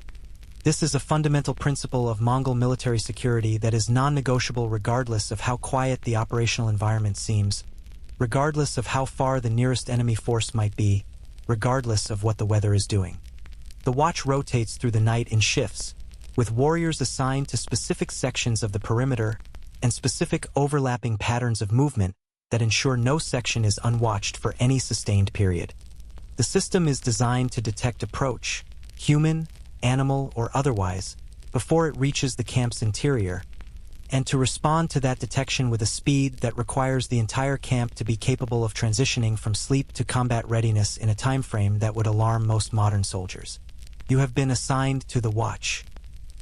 This is a fundamental principle of Mongol military security that is non-negotiable regardless of how quiet the operational environment seems, regardless of how far the nearest enemy force might be, regardless of what the weather is doing. The watch rotates through the night in shifts, with warriors assigned to specific sections of the perimeter and specific overlapping patterns of movement that ensure no section is unwatched for any sustained period. The system is designed to detect approach, human, animal, or otherwise, before it reaches the camp's interior, and to respond to that detection with a speed that requires the entire camp to be capable of transitioning from sleep to combat readiness in a time frame that would alarm most modern soldiers. You have been assigned to the watch.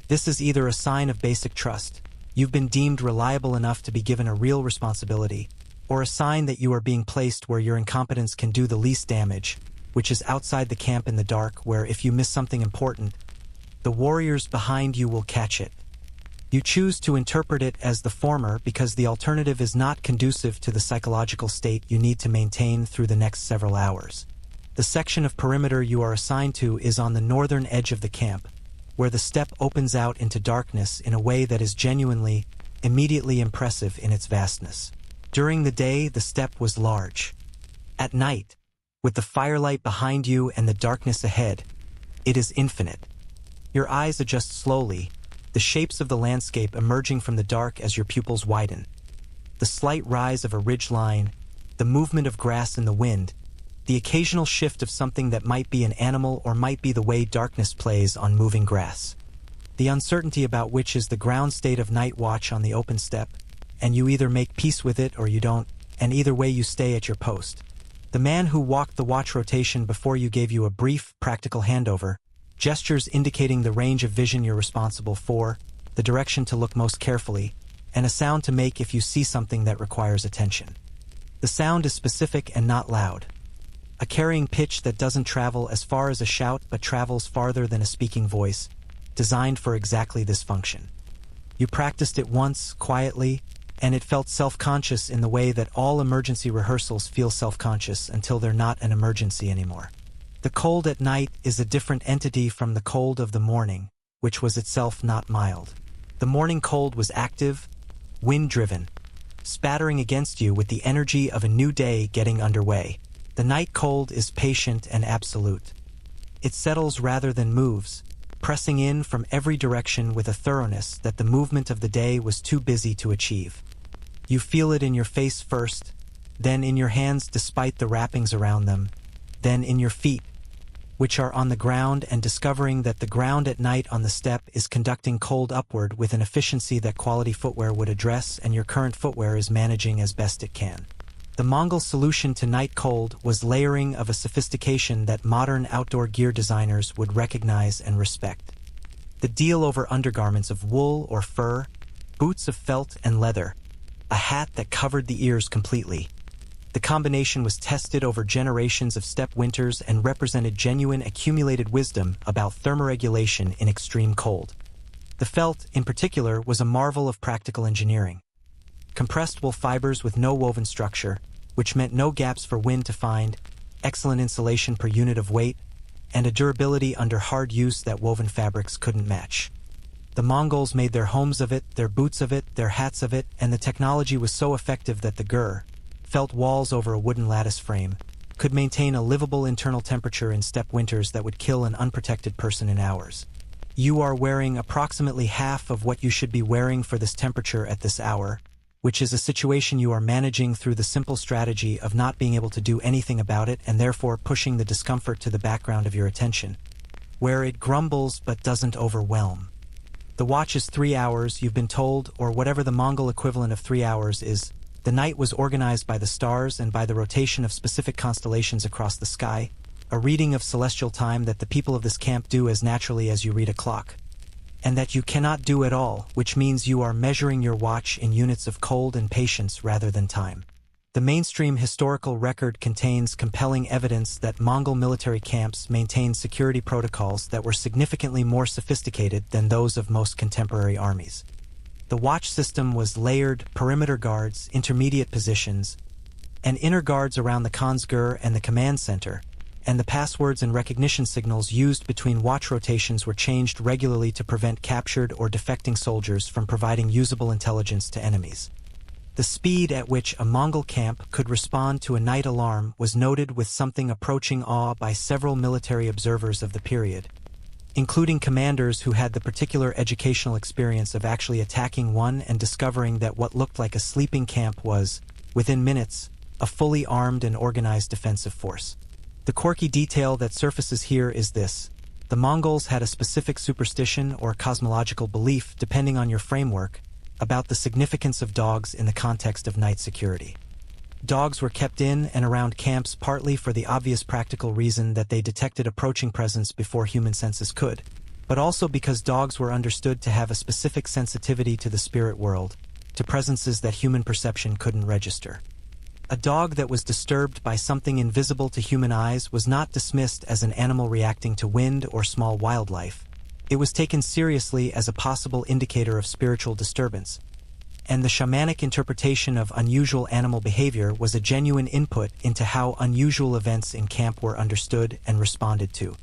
This is either a sign of basic trust, you've been deemed reliable enough to be given a real responsibility, or a sign that you are being placed where your incompetence can do the least damage, which is outside the camp in the dark, where if you miss something important, the warriors behind you will catch it. You choose to interpret it as the former because the alternative is not conducive to the psychological state you need to maintain through the next several hours. The section of perimeter you are assigned to is on the northern edge of the camp, where the steppe opens out into darkness in a way that is genuinely, immediately impressive in its vastness. During the day, the steppe was large. At night, with the firelight behind you and the darkness ahead, it is infinite. Your eyes adjust slowly, the shapes of the landscape emerging from the dark as your pupils widen. The slight rise of a ridge line, the movement of grass in the wind, the occasional shift of something that might be an animal or might be the way darkness plays on moving grass. The uncertainty about which is the ground state of night watch on the open steppe, and you either make peace with it or you don't, and either way you stay at your post. The man who walked the watch rotation before you gave you a brief, practical handover, gestures indicating the range of vision you're responsible for, the direction to look most carefully, and a sound to make if you see something that requires attention. The sound is specific and not loud. A carrying pitch that doesn't travel as far as a shout but travels farther than a speaking voice, designed for exactly this function. You practiced it once, quietly, and it felt self-conscious in the way that all emergency rehearsals feel self-conscious until they're not an emergency anymore. The cold at night is a different entity from the cold of the morning, which was itself not mild. The morning cold was active, wind-driven, spattering against you with the energy of a new day getting underway. The night cold is patient and absolute. It settles rather than moves, pressing in from every direction with a thoroughness that the movement of the day was too busy to achieve. You feel it in your face first, then in your hands despite the wrappings around them, then in your feet, which are on the ground, and discovering that the ground at night on the steppe is conducting cold upward with an efficiency that quality footwear would address, and your current footwear is managing as best it can. The Mongol solution to night cold was layering of a sophistication that modern outdoor gear designers would recognize and respect. The deal over undergarments of wool or fur, boots of felt and leather, a hat that covered the ears completely. The combination was tested over generations of steppe winters and represented genuine accumulated wisdom about thermoregulation in extreme cold. The felt, in particular, was a marvel of practical engineering. Compressed wool fibers with no woven structure, which meant no gaps for wind to find, excellent insulation per unit of weight, and a durability under hard use that woven fabrics couldn't match. The Mongols made their homes of it, their boots of it, their hats of it, and the technology was so effective that the felt walls over a wooden lattice frame could maintain a livable internal temperature in steppe winters that would kill an unprotected person in hours. You are wearing approximately half of what you should be wearing for this temperature at this hour, which is a situation you are managing through the simple strategy of not being able to do anything about it and therefore pushing the discomfort to the background of your attention, where it grumbles but doesn't overwhelm. The watch is 3 hours, you've been told, or whatever the Mongol equivalent of 3 hours is. The night was organized by the stars and by the rotation of specific constellations across the sky, a reading of celestial time that the people of this camp do as naturally as you read a clock, and that you cannot do at all, which means you are measuring your watch in units of cold and patience rather than time. The mainstream historical record contains compelling evidence that Mongol military camps maintained security protocols that were significantly more sophisticated than those of most contemporary armies. The watch system was layered perimeter guards, intermediate positions, and inner guards around the Khan's-gur and the command center, and the passwords and recognition signals used between watch rotations were changed regularly to prevent captured or defecting soldiers from providing usable intelligence to enemies. The speed at which a Mongol camp could respond to a night alarm was noted with something approaching awe by several military observers of the period, including commanders who had the particular educational experience of actually attacking one and discovering that what looked like a sleeping camp was, within minutes, a fully armed and organized defensive force. The quirky detail that surfaces here is this: the Mongols had a specific superstition or cosmological belief, depending on your framework, about the significance of dogs in the context of night security. Dogs were kept in and around camps partly for the obvious practical reason that they detected approaching presence before human senses could, but also because dogs were understood to have a specific sensitivity to the spirit world, to presences that human perception couldn't register. A dog that was disturbed by something invisible to human eyes was not dismissed as an animal reacting to wind or small wildlife. It was taken seriously as a possible indicator of spiritual disturbance. And the shamanic interpretation of unusual animal behavior was a genuine input into how unusual events in camp were understood and responded to.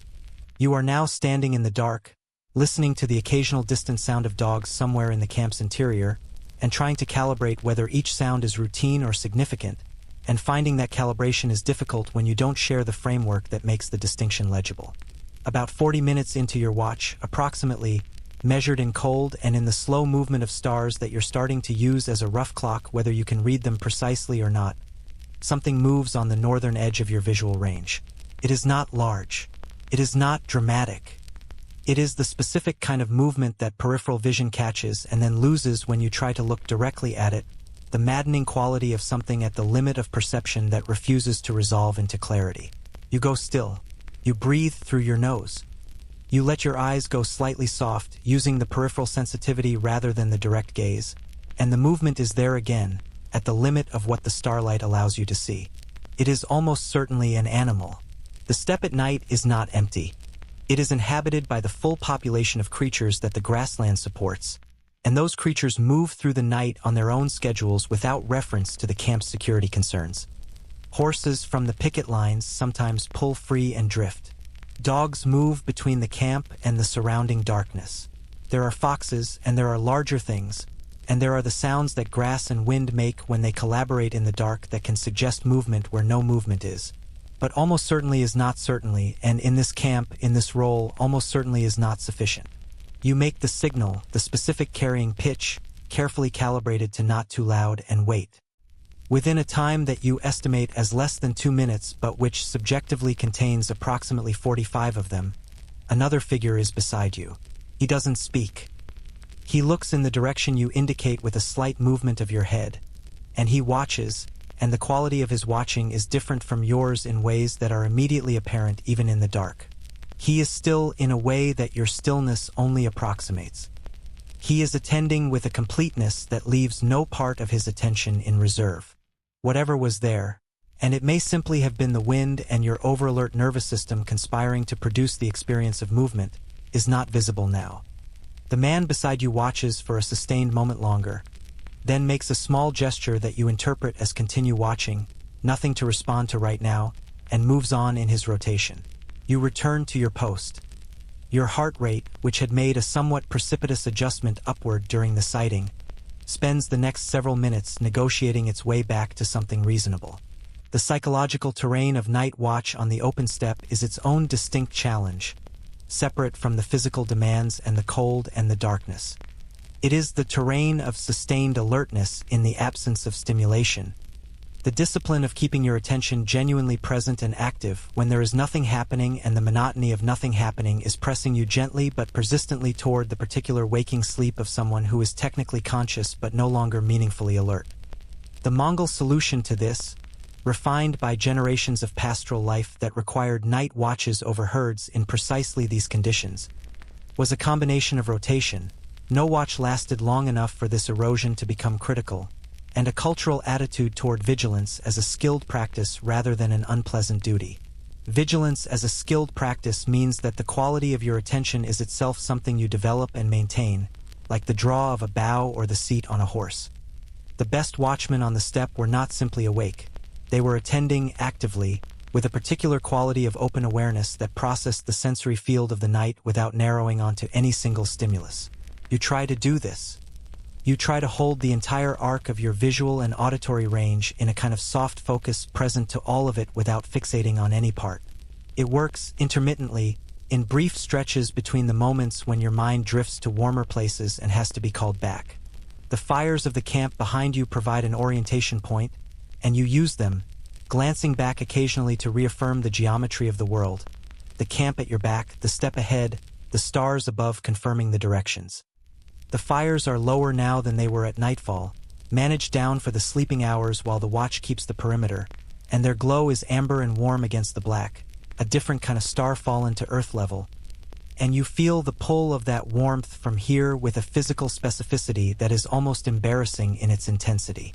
You are now standing in the dark, listening to the occasional distant sound of dogs somewhere in the camp's interior, and trying to calibrate whether each sound is routine or significant, and finding that calibration is difficult when you don't share the framework that makes the distinction legible. About 40 minutes into your watch, approximately, measured in cold and in the slow movement of stars that you're starting to use as a rough clock whether you can read them precisely or not, something moves on the northern edge of your visual range. It is not large. It is not dramatic. It is the specific kind of movement that peripheral vision catches and then loses when you try to look directly at it, the maddening quality of something at the limit of perception that refuses to resolve into clarity. You go still. You breathe through your nose. You let your eyes go slightly soft, using the peripheral sensitivity rather than the direct gaze, and the movement is there again, at the limit of what the starlight allows you to see. It is almost certainly an animal. The steppe at night is not empty. It is inhabited by the full population of creatures that the grassland supports, and those creatures move through the night on their own schedules without reference to the camp's security concerns. Horses from the picket lines sometimes pull free and drift. Dogs move between the camp and the surrounding darkness. There are foxes, and there are larger things, and there are the sounds that grass and wind make when they collaborate in the dark that can suggest movement where no movement is. But almost certainly is not certainly, and in this camp, in this role, almost certainly is not sufficient. You make the signal, the specific carrying pitch, carefully calibrated to not too loud, and wait. Within a time that you estimate as less than 2 minutes but which subjectively contains approximately 45 of them, another figure is beside you. He doesn't speak. He looks in the direction you indicate with a slight movement of your head, and he watches, and the quality of his watching is different from yours in ways that are immediately apparent even in the dark. He is still in a way that your stillness only approximates. He is attending with a completeness that leaves no part of his attention in reserve. Whatever was there, and it may simply have been the wind and your over-alert nervous system conspiring to produce the experience of movement, is not visible now. The man beside you watches for a sustained moment longer, then makes a small gesture that you interpret as continue watching, nothing to respond to right now, and moves on in his rotation. You return to your post. Your heart rate, which had made a somewhat precipitous adjustment upward during the sighting, spends the next several minutes negotiating its way back to something reasonable. The psychological terrain of night watch on the open steppe is its own distinct challenge, separate from the physical demands and the cold and the darkness. It is the terrain of sustained alertness in the absence of stimulation, the discipline of keeping your attention genuinely present and active when there is nothing happening and the monotony of nothing happening is pressing you gently but persistently toward the particular waking sleep of someone who is technically conscious but no longer meaningfully alert. The Mongol solution to this, refined by generations of pastoral life that required night watches over herds in precisely these conditions, was a combination of rotation. No watch lasted long enough for this erosion to become critical, and a cultural attitude toward vigilance as a skilled practice rather than an unpleasant duty. Vigilance as a skilled practice means that the quality of your attention is itself something you develop and maintain, like the draw of a bow or the seat on a horse. The best watchmen on the steppe were not simply awake. They were attending actively, with a particular quality of open awareness that processed the sensory field of the night without narrowing onto any single stimulus. You try to do this. You try to hold the entire arc of your visual and auditory range in a kind of soft focus present to all of it without fixating on any part. It works intermittently, in brief stretches between the moments when your mind drifts to warmer places and has to be called back. The fires of the camp behind you provide an orientation point, and you use them, glancing back occasionally to reaffirm the geometry of the world. The camp at your back, the steppe ahead, the stars above confirming the directions. The fires are lower now than they were at nightfall, managed down for the sleeping hours while the watch keeps the perimeter, and their glow is amber and warm against the black, a different kind of star fallen to earth level, and you feel the pull of that warmth from here with a physical specificity that is almost embarrassing in its intensity.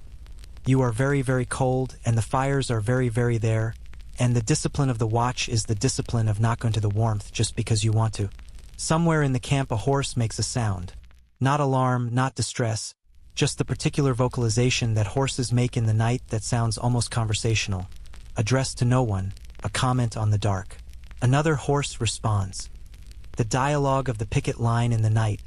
You are very, very cold, and the fires are very, very there, and the discipline of the watch is the discipline of not going to the warmth just because you want to. Somewhere in the camp a horse makes a sound. Not alarm, not distress, just the particular vocalization that horses make in the night that sounds almost conversational. Addressed to no one, a comment on the dark. Another horse responds. The dialogue of the picket line in the night,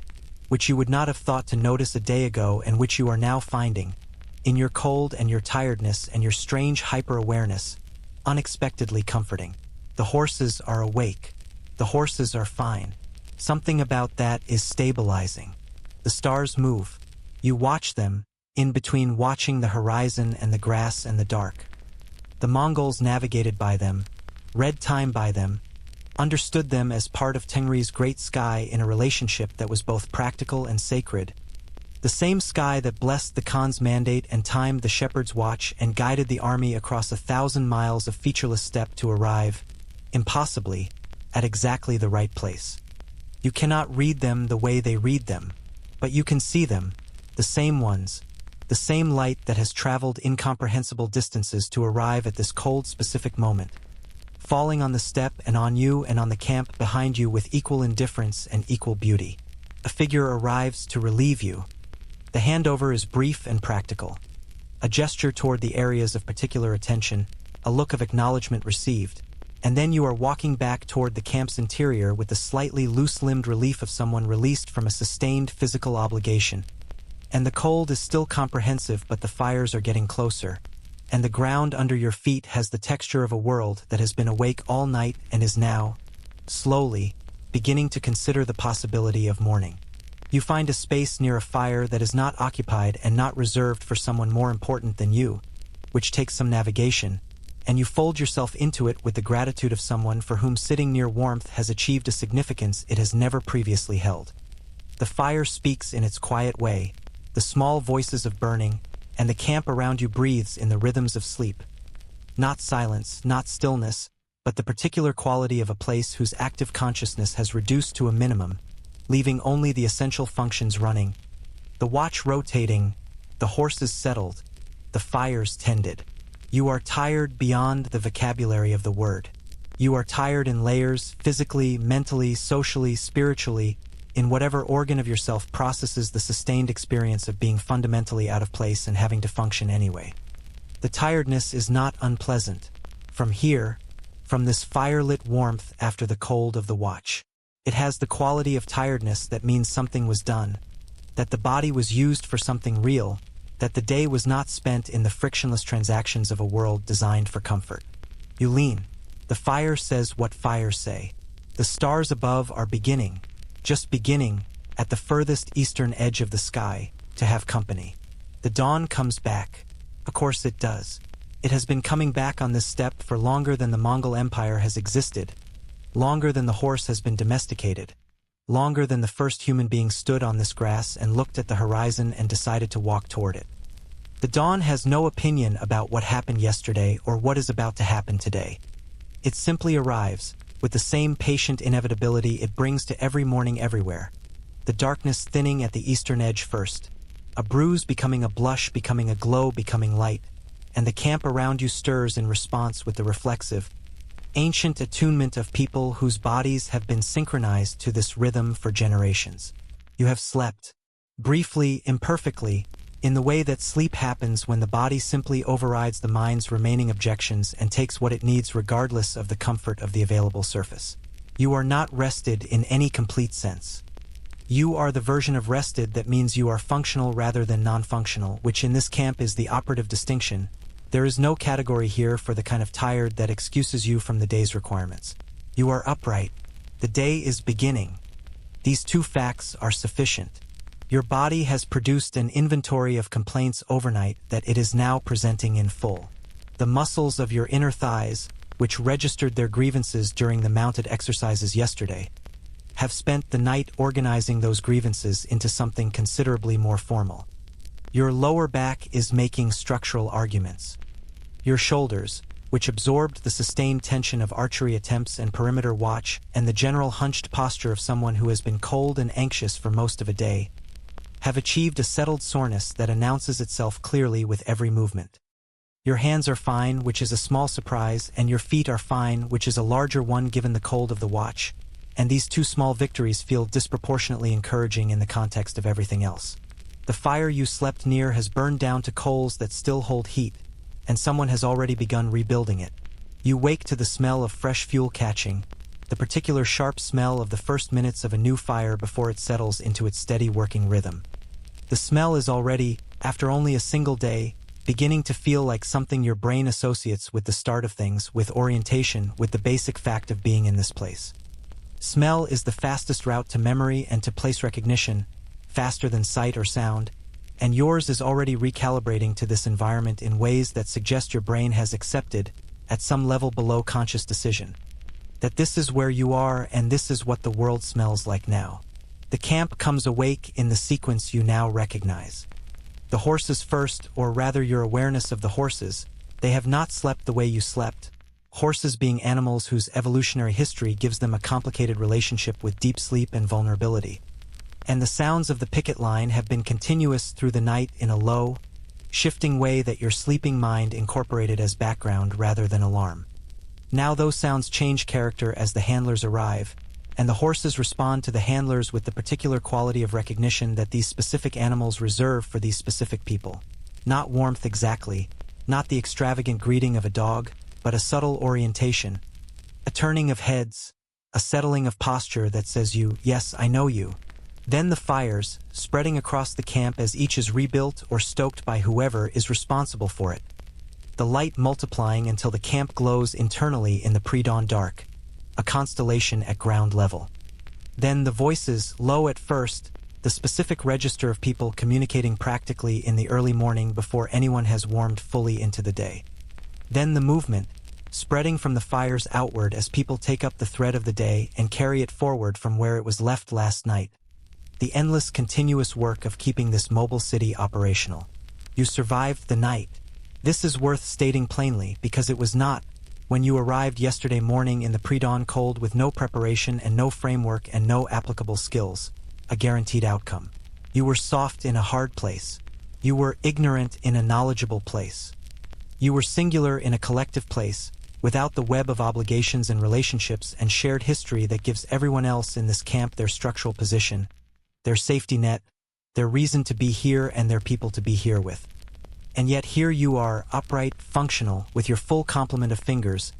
which you would not have thought to notice a day ago and which you are now finding, in your cold and your tiredness and your strange hyper-awareness, unexpectedly comforting. The horses are awake. The horses are fine. Something about that is stabilizing. The stars move. You watch them, in between watching the horizon and the grass and the dark. The Mongols navigated by them, read time by them, understood them as part of Tengri's great sky in a relationship that was both practical and sacred. The same sky that blessed the Khan's mandate and timed the shepherd's watch and guided the army across 1,000 miles of featureless steppe to arrive, impossibly, at exactly the right place. You cannot read them the way they read them, but you can see them, the same ones, the same light that has traveled incomprehensible distances to arrive at this cold specific moment, falling on the steppe and on you and on the camp behind you with equal indifference and equal beauty. A figure arrives to relieve you. The handover is brief and practical. A gesture toward the areas of particular attention, a look of acknowledgement received, and then you are walking back toward the camp's interior with the slightly loose-limbed relief of someone released from a sustained physical obligation. And the cold is still comprehensive, but the fires are getting closer, and the ground under your feet has the texture of a world that has been awake all night and is now, slowly, beginning to consider the possibility of morning. You find a space near a fire that is not occupied and not reserved for someone more important than you, which takes some navigation, and you fold yourself into it with the gratitude of someone for whom sitting near warmth has achieved a significance it has never previously held. The fire speaks in its quiet way, the small voices of burning, and the camp around you breathes in the rhythms of sleep. Not silence, not stillness, but the particular quality of a place whose active consciousness has reduced to a minimum, leaving only the essential functions running. The watch rotating, the horses settled, the fires tended. You are tired beyond the vocabulary of the word. You are tired in layers, physically, mentally, socially, spiritually, in whatever organ of yourself processes the sustained experience of being fundamentally out of place and having to function anyway. The tiredness is not unpleasant. From here, from this fire-lit warmth after the cold of the watch. It has the quality of tiredness that means something was done, that the body was used for something real, that the day was not spent in the frictionless transactions of a world designed for comfort. You lean. The fire says what fires say. The stars above are beginning, just beginning, at the furthest eastern edge of the sky, to have company. The dawn comes back. Of course it does. It has been coming back on this steppe for longer than the Mongol Empire has existed, longer than the horse has been domesticated, longer than the first human being stood on this grass and looked at the horizon and decided to walk toward it. The dawn has no opinion about what happened yesterday or what is about to happen today. It simply arrives, with the same patient inevitability it brings to every morning everywhere. The darkness thinning at the eastern edge first, a bruise becoming a blush, becoming a glow, becoming light, and the camp around you stirs in response with the reflexive, ancient attunement of people whose bodies have been synchronized to this rhythm for generations. You have slept, briefly, imperfectly, in the way that sleep happens when the body simply overrides the mind's remaining objections and takes what it needs regardless of the comfort of the available surface. You are not rested in any complete sense. You are the version of rested that means you are functional rather than non-functional, which in this camp is the operative distinction. There is no category here for the kind of tired that excuses you from the day's requirements. You are upright. The day is beginning. These two facts are sufficient. Your body has produced an inventory of complaints overnight that it is now presenting in full. The muscles of your inner thighs, which registered their grievances during the mounted exercises yesterday, have spent the night organizing those grievances into something considerably more formal. Your lower back is making structural arguments. Your shoulders, which absorbed the sustained tension of archery attempts and perimeter watch and the general hunched posture of someone who has been cold and anxious for most of a day, have achieved a settled soreness that announces itself clearly with every movement. Your hands are fine, which is a small surprise, and your feet are fine, which is a larger one given the cold of the watch, and these two small victories feel disproportionately encouraging in the context of everything else. The fire you slept near has burned down to coals that still hold heat, and someone has already begun rebuilding it. You wake to the smell of fresh fuel catching, the particular sharp smell of the first minutes of a new fire before it settles into its steady working rhythm. The smell is already, after only a single day, beginning to feel like something your brain associates with the start of things, with orientation, with the basic fact of being in this place. Smell is the fastest route to memory and to place recognition, faster than sight or sound, and yours is already recalibrating to this environment in ways that suggest your brain has accepted, at some level below conscious decision, that this is where you are and this is what the world smells like now. The camp comes awake in the sequence you now recognize. The horses first, or rather your awareness of the horses. They have not slept the way you slept, horses being animals whose evolutionary history gives them a complicated relationship with deep sleep and vulnerability. And the sounds of the picket line have been continuous through the night in a low, shifting way that your sleeping mind incorporated as background rather than alarm. Now those sounds change character as the handlers arrive, and the horses respond to the handlers with the particular quality of recognition that these specific animals reserve for these specific people. Not warmth exactly, not the extravagant greeting of a dog, but a subtle orientation, a turning of heads, a settling of posture that says yes, I know you. Then the fires, spreading across the camp as each is rebuilt or stoked by whoever is responsible for it. The light multiplying until the camp glows internally in the pre-dawn dark, a constellation at ground level. Then the voices, low at first, the specific register of people communicating practically in the early morning before anyone has warmed fully into the day. Then the movement, spreading from the fires outward as people take up the thread of the day and carry it forward from where it was left last night. The endless continuous work of keeping this mobile city operational. You survived the night. This is worth stating plainly because it was not, when you arrived yesterday morning in the pre-dawn cold with no preparation and no framework and no applicable skills, a guaranteed outcome. You were soft in a hard place. You were ignorant in a knowledgeable place. You were singular in a collective place, without the web of obligations and relationships and shared history that gives everyone else in this camp their structural position, their safety net, their reason to be here and their people to be here with. And yet here you are, upright, functional, with your full complement of fingers,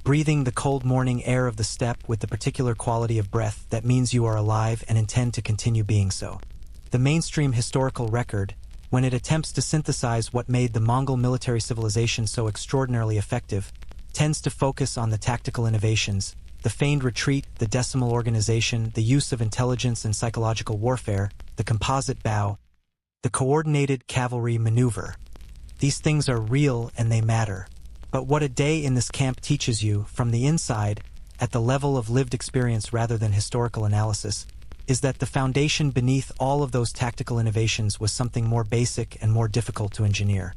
breathing the cold morning air of the steppe with the particular quality of breath that means you are alive and intend to continue being so. The mainstream historical record, when it attempts to synthesize what made the Mongol military civilization so extraordinarily effective, tends to focus on the tactical innovations, the feigned retreat, the decimal organization, the use of intelligence and psychological warfare, the composite bow, the coordinated cavalry maneuver. These things are real and they matter. But what a day in this camp teaches you, from the inside, at the level of lived experience rather than historical analysis, is that the foundation beneath all of those tactical innovations was something more basic and more difficult to engineer.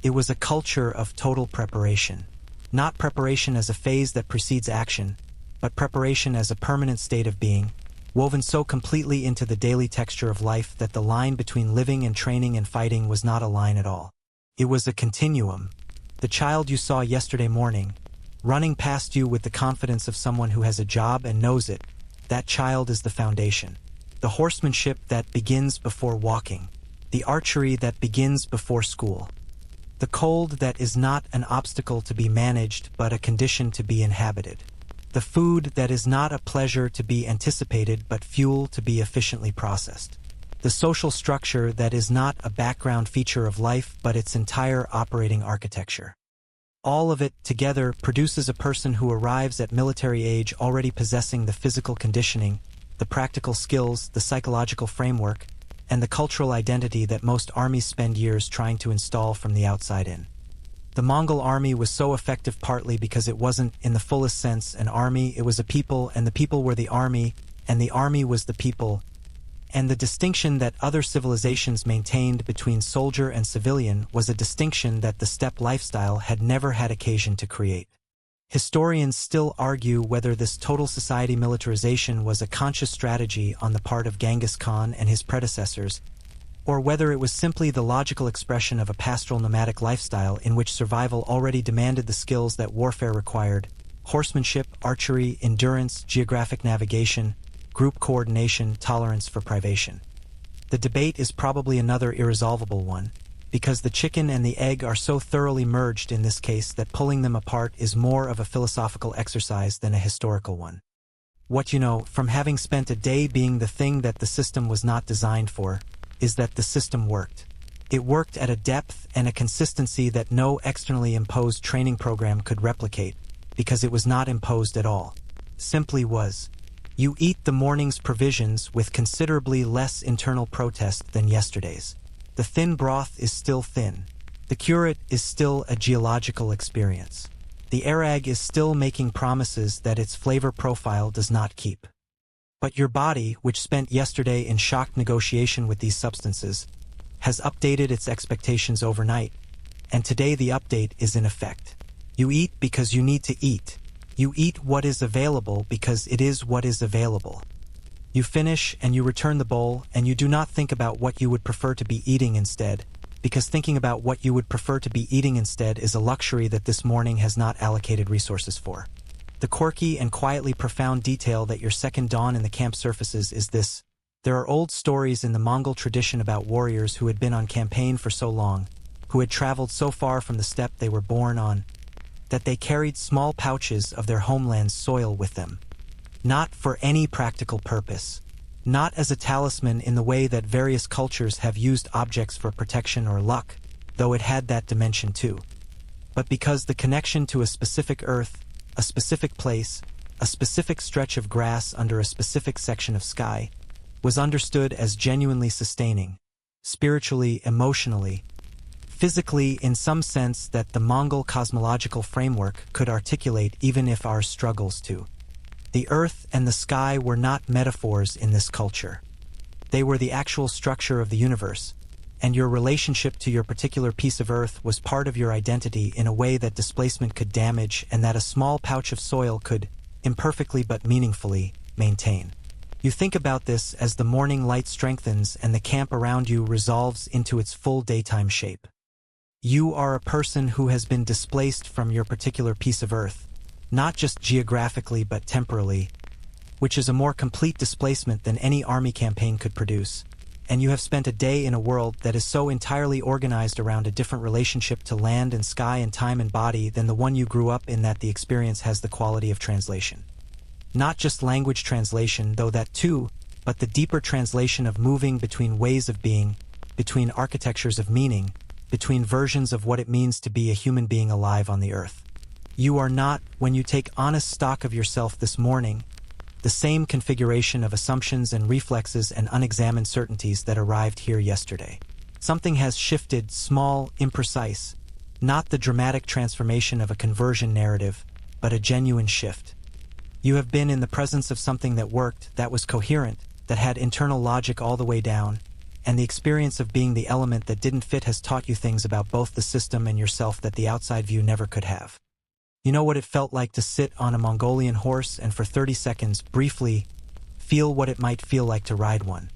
It was a culture of total preparation. Not preparation as a phase that precedes action, but preparation as a permanent state of being, woven so completely into the daily texture of life that the line between living and training and fighting was not a line at all. It was a continuum. The child you saw yesterday morning, running past you with the confidence of someone who has a job and knows it, that child is the foundation. The horsemanship that begins before walking. The archery that begins before school. The cold that is not an obstacle to be managed but a condition to be inhabited. The food that is not a pleasure to be anticipated but fuel to be efficiently processed. The social structure that is not a background feature of life but its entire operating architecture. All of it together produces a person who arrives at military age already possessing the physical conditioning, the practical skills, the psychological framework, and the cultural identity that most armies spend years trying to install from the outside in. The Mongol army was so effective partly because it wasn't, in the fullest sense, an army, it was a people, and the people were the army, and the army was the people. And the distinction that other civilizations maintained between soldier and civilian was a distinction that the steppe lifestyle had never had occasion to create. Historians still argue whether this total society militarization was a conscious strategy on the part of Genghis Khan and his predecessors, or whether it was simply the logical expression of a pastoral nomadic lifestyle in which survival already demanded the skills that warfare required: horsemanship, archery, endurance, geographic navigation, group coordination, tolerance for privation. The debate is probably another irresolvable one, because the chicken and the egg are so thoroughly merged in this case that pulling them apart is more of a philosophical exercise than a historical one. What you know, from having spent a day being the thing that the system was not designed for, is that the system worked. It worked at a depth and a consistency that no externally imposed training program could replicate, because it was not imposed at all. Simply was. You eat the morning's provisions with considerably less internal protest than yesterday's. The thin broth is still thin. The curate is still a geological experience. The arag is still making promises that its flavor profile does not keep. But your body, which spent yesterday in shocked negotiation with these substances, has updated its expectations overnight, and today the update is in effect. You eat because you need to eat. You eat what is available because it is what is available. You finish and you return the bowl, and you do not think about what you would prefer to be eating instead, because thinking about what you would prefer to be eating instead is a luxury that this morning has not allocated resources for. The quirky and quietly profound detail that your second dawn in the camp surfaces is this: there are old stories in the Mongol tradition about warriors who had been on campaign for so long, who had traveled so far from the steppe they were born on, that they carried small pouches of their homeland's soil with them. Not for any practical purpose, not as a talisman in the way that various cultures have used objects for protection or luck, though it had that dimension too, but because the connection to a specific earth, a specific place, a specific stretch of grass under a specific section of sky, was understood as genuinely sustaining, spiritually, emotionally, physically, in some sense that the Mongol cosmological framework could articulate, even if our struggles to. The earth and the sky were not metaphors in this culture. They were the actual structure of the universe, and your relationship to your particular piece of earth was part of your identity in a way that displacement could damage and that a small pouch of soil could, imperfectly but meaningfully, maintain. You think about this as the morning light strengthens and the camp around you resolves into its full daytime shape. You are a person who has been displaced from your particular piece of earth, not just geographically but temporally, which is a more complete displacement than any army campaign could produce, and you have spent a day in a world that is so entirely organized around a different relationship to land and sky and time and body than the one you grew up in, that the experience has the quality of translation. Not just language translation, though that too, but the deeper translation of moving between ways of being, between architectures of meaning, between versions of what it means to be a human being alive on the earth. You are not, when you take honest stock of yourself this morning, the same configuration of assumptions and reflexes and unexamined certainties that arrived here yesterday. Something has shifted, small, imprecise, not the dramatic transformation of a conversion narrative, but a genuine shift. You have been in the presence of something that worked, that was coherent, that had internal logic all the way down, and the experience of being the element that didn't fit has taught you things about both the system and yourself that the outside view never could have. You know what it felt like to sit on a Mongolian horse and for 30 seconds, briefly, feel what it might feel like to ride one.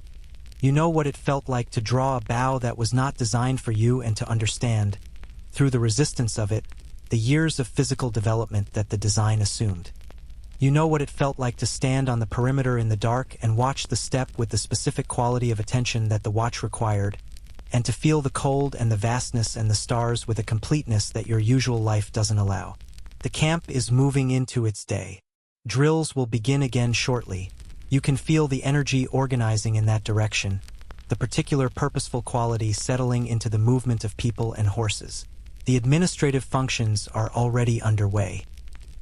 You know what it felt like to draw a bow that was not designed for you and to understand, through the resistance of it, the years of physical development that the design assumed. You know what it felt like to stand on the perimeter in the dark and watch the steppe with the specific quality of attention that the watch required, and to feel the cold and the vastness and the stars with a completeness that your usual life doesn't allow. The camp is moving into its day. Drills will begin again shortly. You can feel the energy organizing in that direction, the particular purposeful quality settling into the movement of people and horses. The administrative functions are already underway.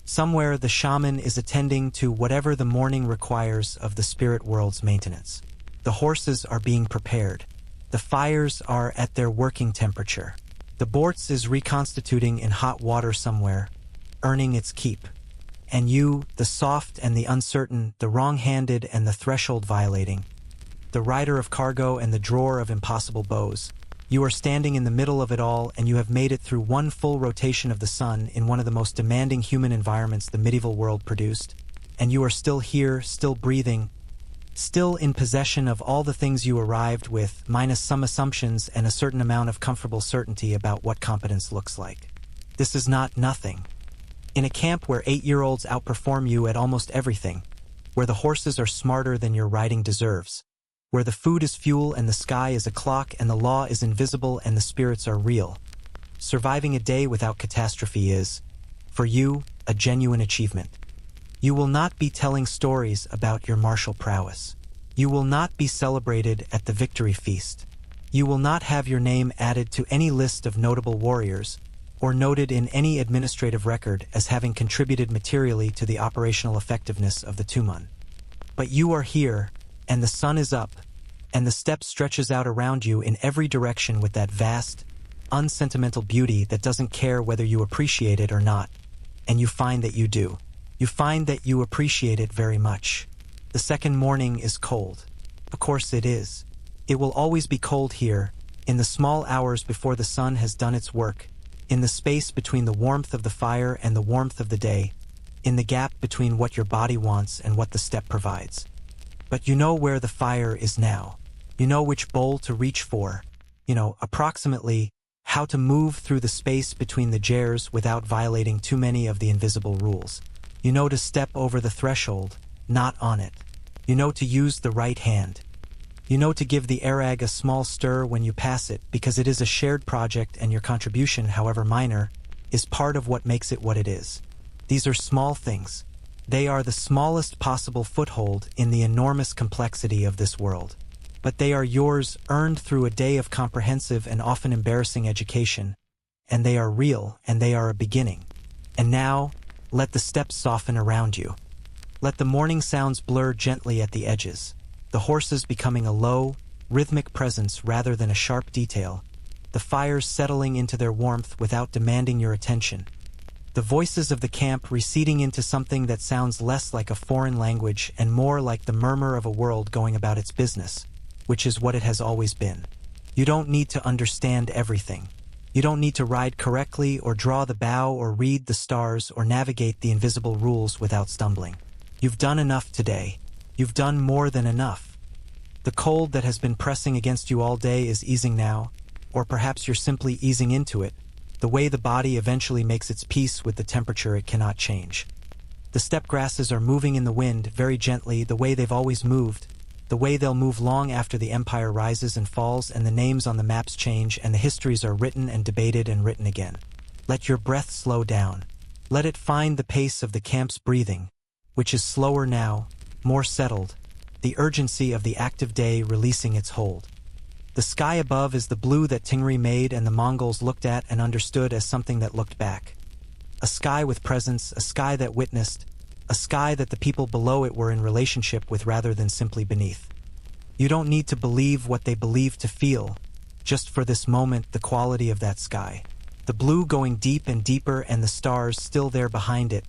Somewhere the shaman is attending to whatever the morning requires of the spirit world's maintenance. The horses are being prepared. The fires are at their working temperature. The bortz is reconstituting in hot water somewhere, earning its keep. And you, the soft and the uncertain, the wrong-handed and the threshold violating, the rider of cargo and the drawer of impossible bows, you are standing in the middle of it all, and you have made it through one full rotation of the sun in one of the most demanding human environments the medieval world produced, and you are still here, still breathing, still in possession of all the things you arrived with, minus some assumptions and a certain amount of comfortable certainty about what competence looks like. This is not nothing. In a camp where 8-year-olds outperform you at almost everything, where the horses are smarter than your riding deserves, where the food is fuel and the sky is a clock and the law is invisible and the spirits are real, surviving a day without catastrophe is, for you, a genuine achievement. You will not be telling stories about your martial prowess. You will not be celebrated at the victory feast. You will not have your name added to any list of notable warriors, or noted in any administrative record as having contributed materially to the operational effectiveness of the Tumen. But you are here, and the sun is up, and the steppe stretches out around you in every direction with that vast, unsentimental beauty that doesn't care whether you appreciate it or not. And you find that you do. You find that you appreciate it very much. The second morning is cold. Of course it is. It will always be cold here, in the small hours before the sun has done its work, in the space between the warmth of the fire and the warmth of the day, in the gap between what your body wants and what the steppe provides. But you know where the fire is now. You know which bowl to reach for. You know, approximately, how to move through the space between the jars without violating too many of the invisible rules. You know to step over the threshold, not on it. You know to use the right hand. You know to give the arag a small stir when you pass it because it is a shared project and your contribution, however minor, is part of what makes it what it is. These are small things. They are the smallest possible foothold in the enormous complexity of this world. But they are yours, earned through a day of comprehensive and often embarrassing education, and they are real, and they are a beginning. And now, let the steppes soften around you. Let the morning sounds blur gently at the edges, the horses becoming a low, rhythmic presence rather than a sharp detail, the fires settling into their warmth without demanding your attention, the voices of the camp receding into something that sounds less like a foreign language and more like the murmur of a world going about its business, which is what it has always been. You don't need to understand everything. You don't need to ride correctly or draw the bow or read the stars or navigate the invisible rules without stumbling. You've done enough today. You've done more than enough. The cold that has been pressing against you all day is easing now, or perhaps you're simply easing into it, the way the body eventually makes its peace with the temperature it cannot change. The steppe grasses are moving in the wind very gently, the way they've always moved, the way they'll move long after the empire rises and falls and the names on the maps change and the histories are written and debated and written again. Let your breath slow down. Let it find the pace of the camp's breathing, which is slower now, more settled, the urgency of the active day releasing its hold. The sky above is the blue that Tingri made and the Mongols looked at and understood as something that looked back. A sky with presence, a sky that witnessed, a sky that the people below it were in relationship with rather than simply beneath. You don't need to believe what they believe to feel, just for this moment the quality of that sky. The blue going deep and deeper and the stars still there behind it,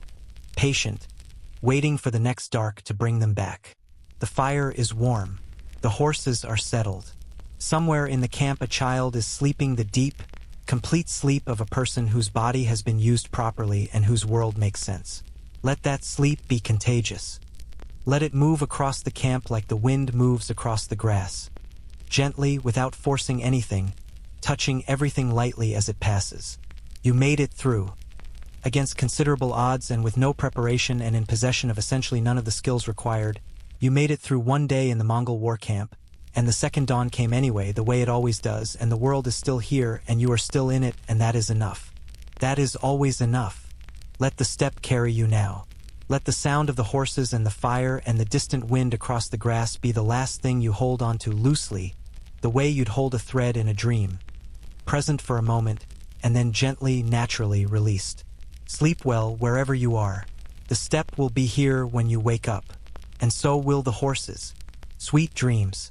patient, waiting for the next dark to bring them back. The fire is warm. The horses are settled. Somewhere in the camp a child is sleeping the deep, complete sleep of a person whose body has been used properly and whose world makes sense. Let that sleep be contagious. Let it move across the camp like the wind moves across the grass. Gently, without forcing anything, touching everything lightly as it passes. You made it through. Against considerable odds and with no preparation and in possession of essentially none of the skills required, you made it through one day in the Mongol war camp, and the second dawn came anyway, the way it always does, and the world is still here, and you are still in it, and that is enough. That is always enough. Let the steppe carry you now. Let the sound of the horses and the fire and the distant wind across the grass be the last thing you hold onto loosely, the way you'd hold a thread in a dream, present for a moment, and then gently, naturally released. Sleep well wherever you are. The steppe will be here when you wake up, and so will the horses. Sweet dreams.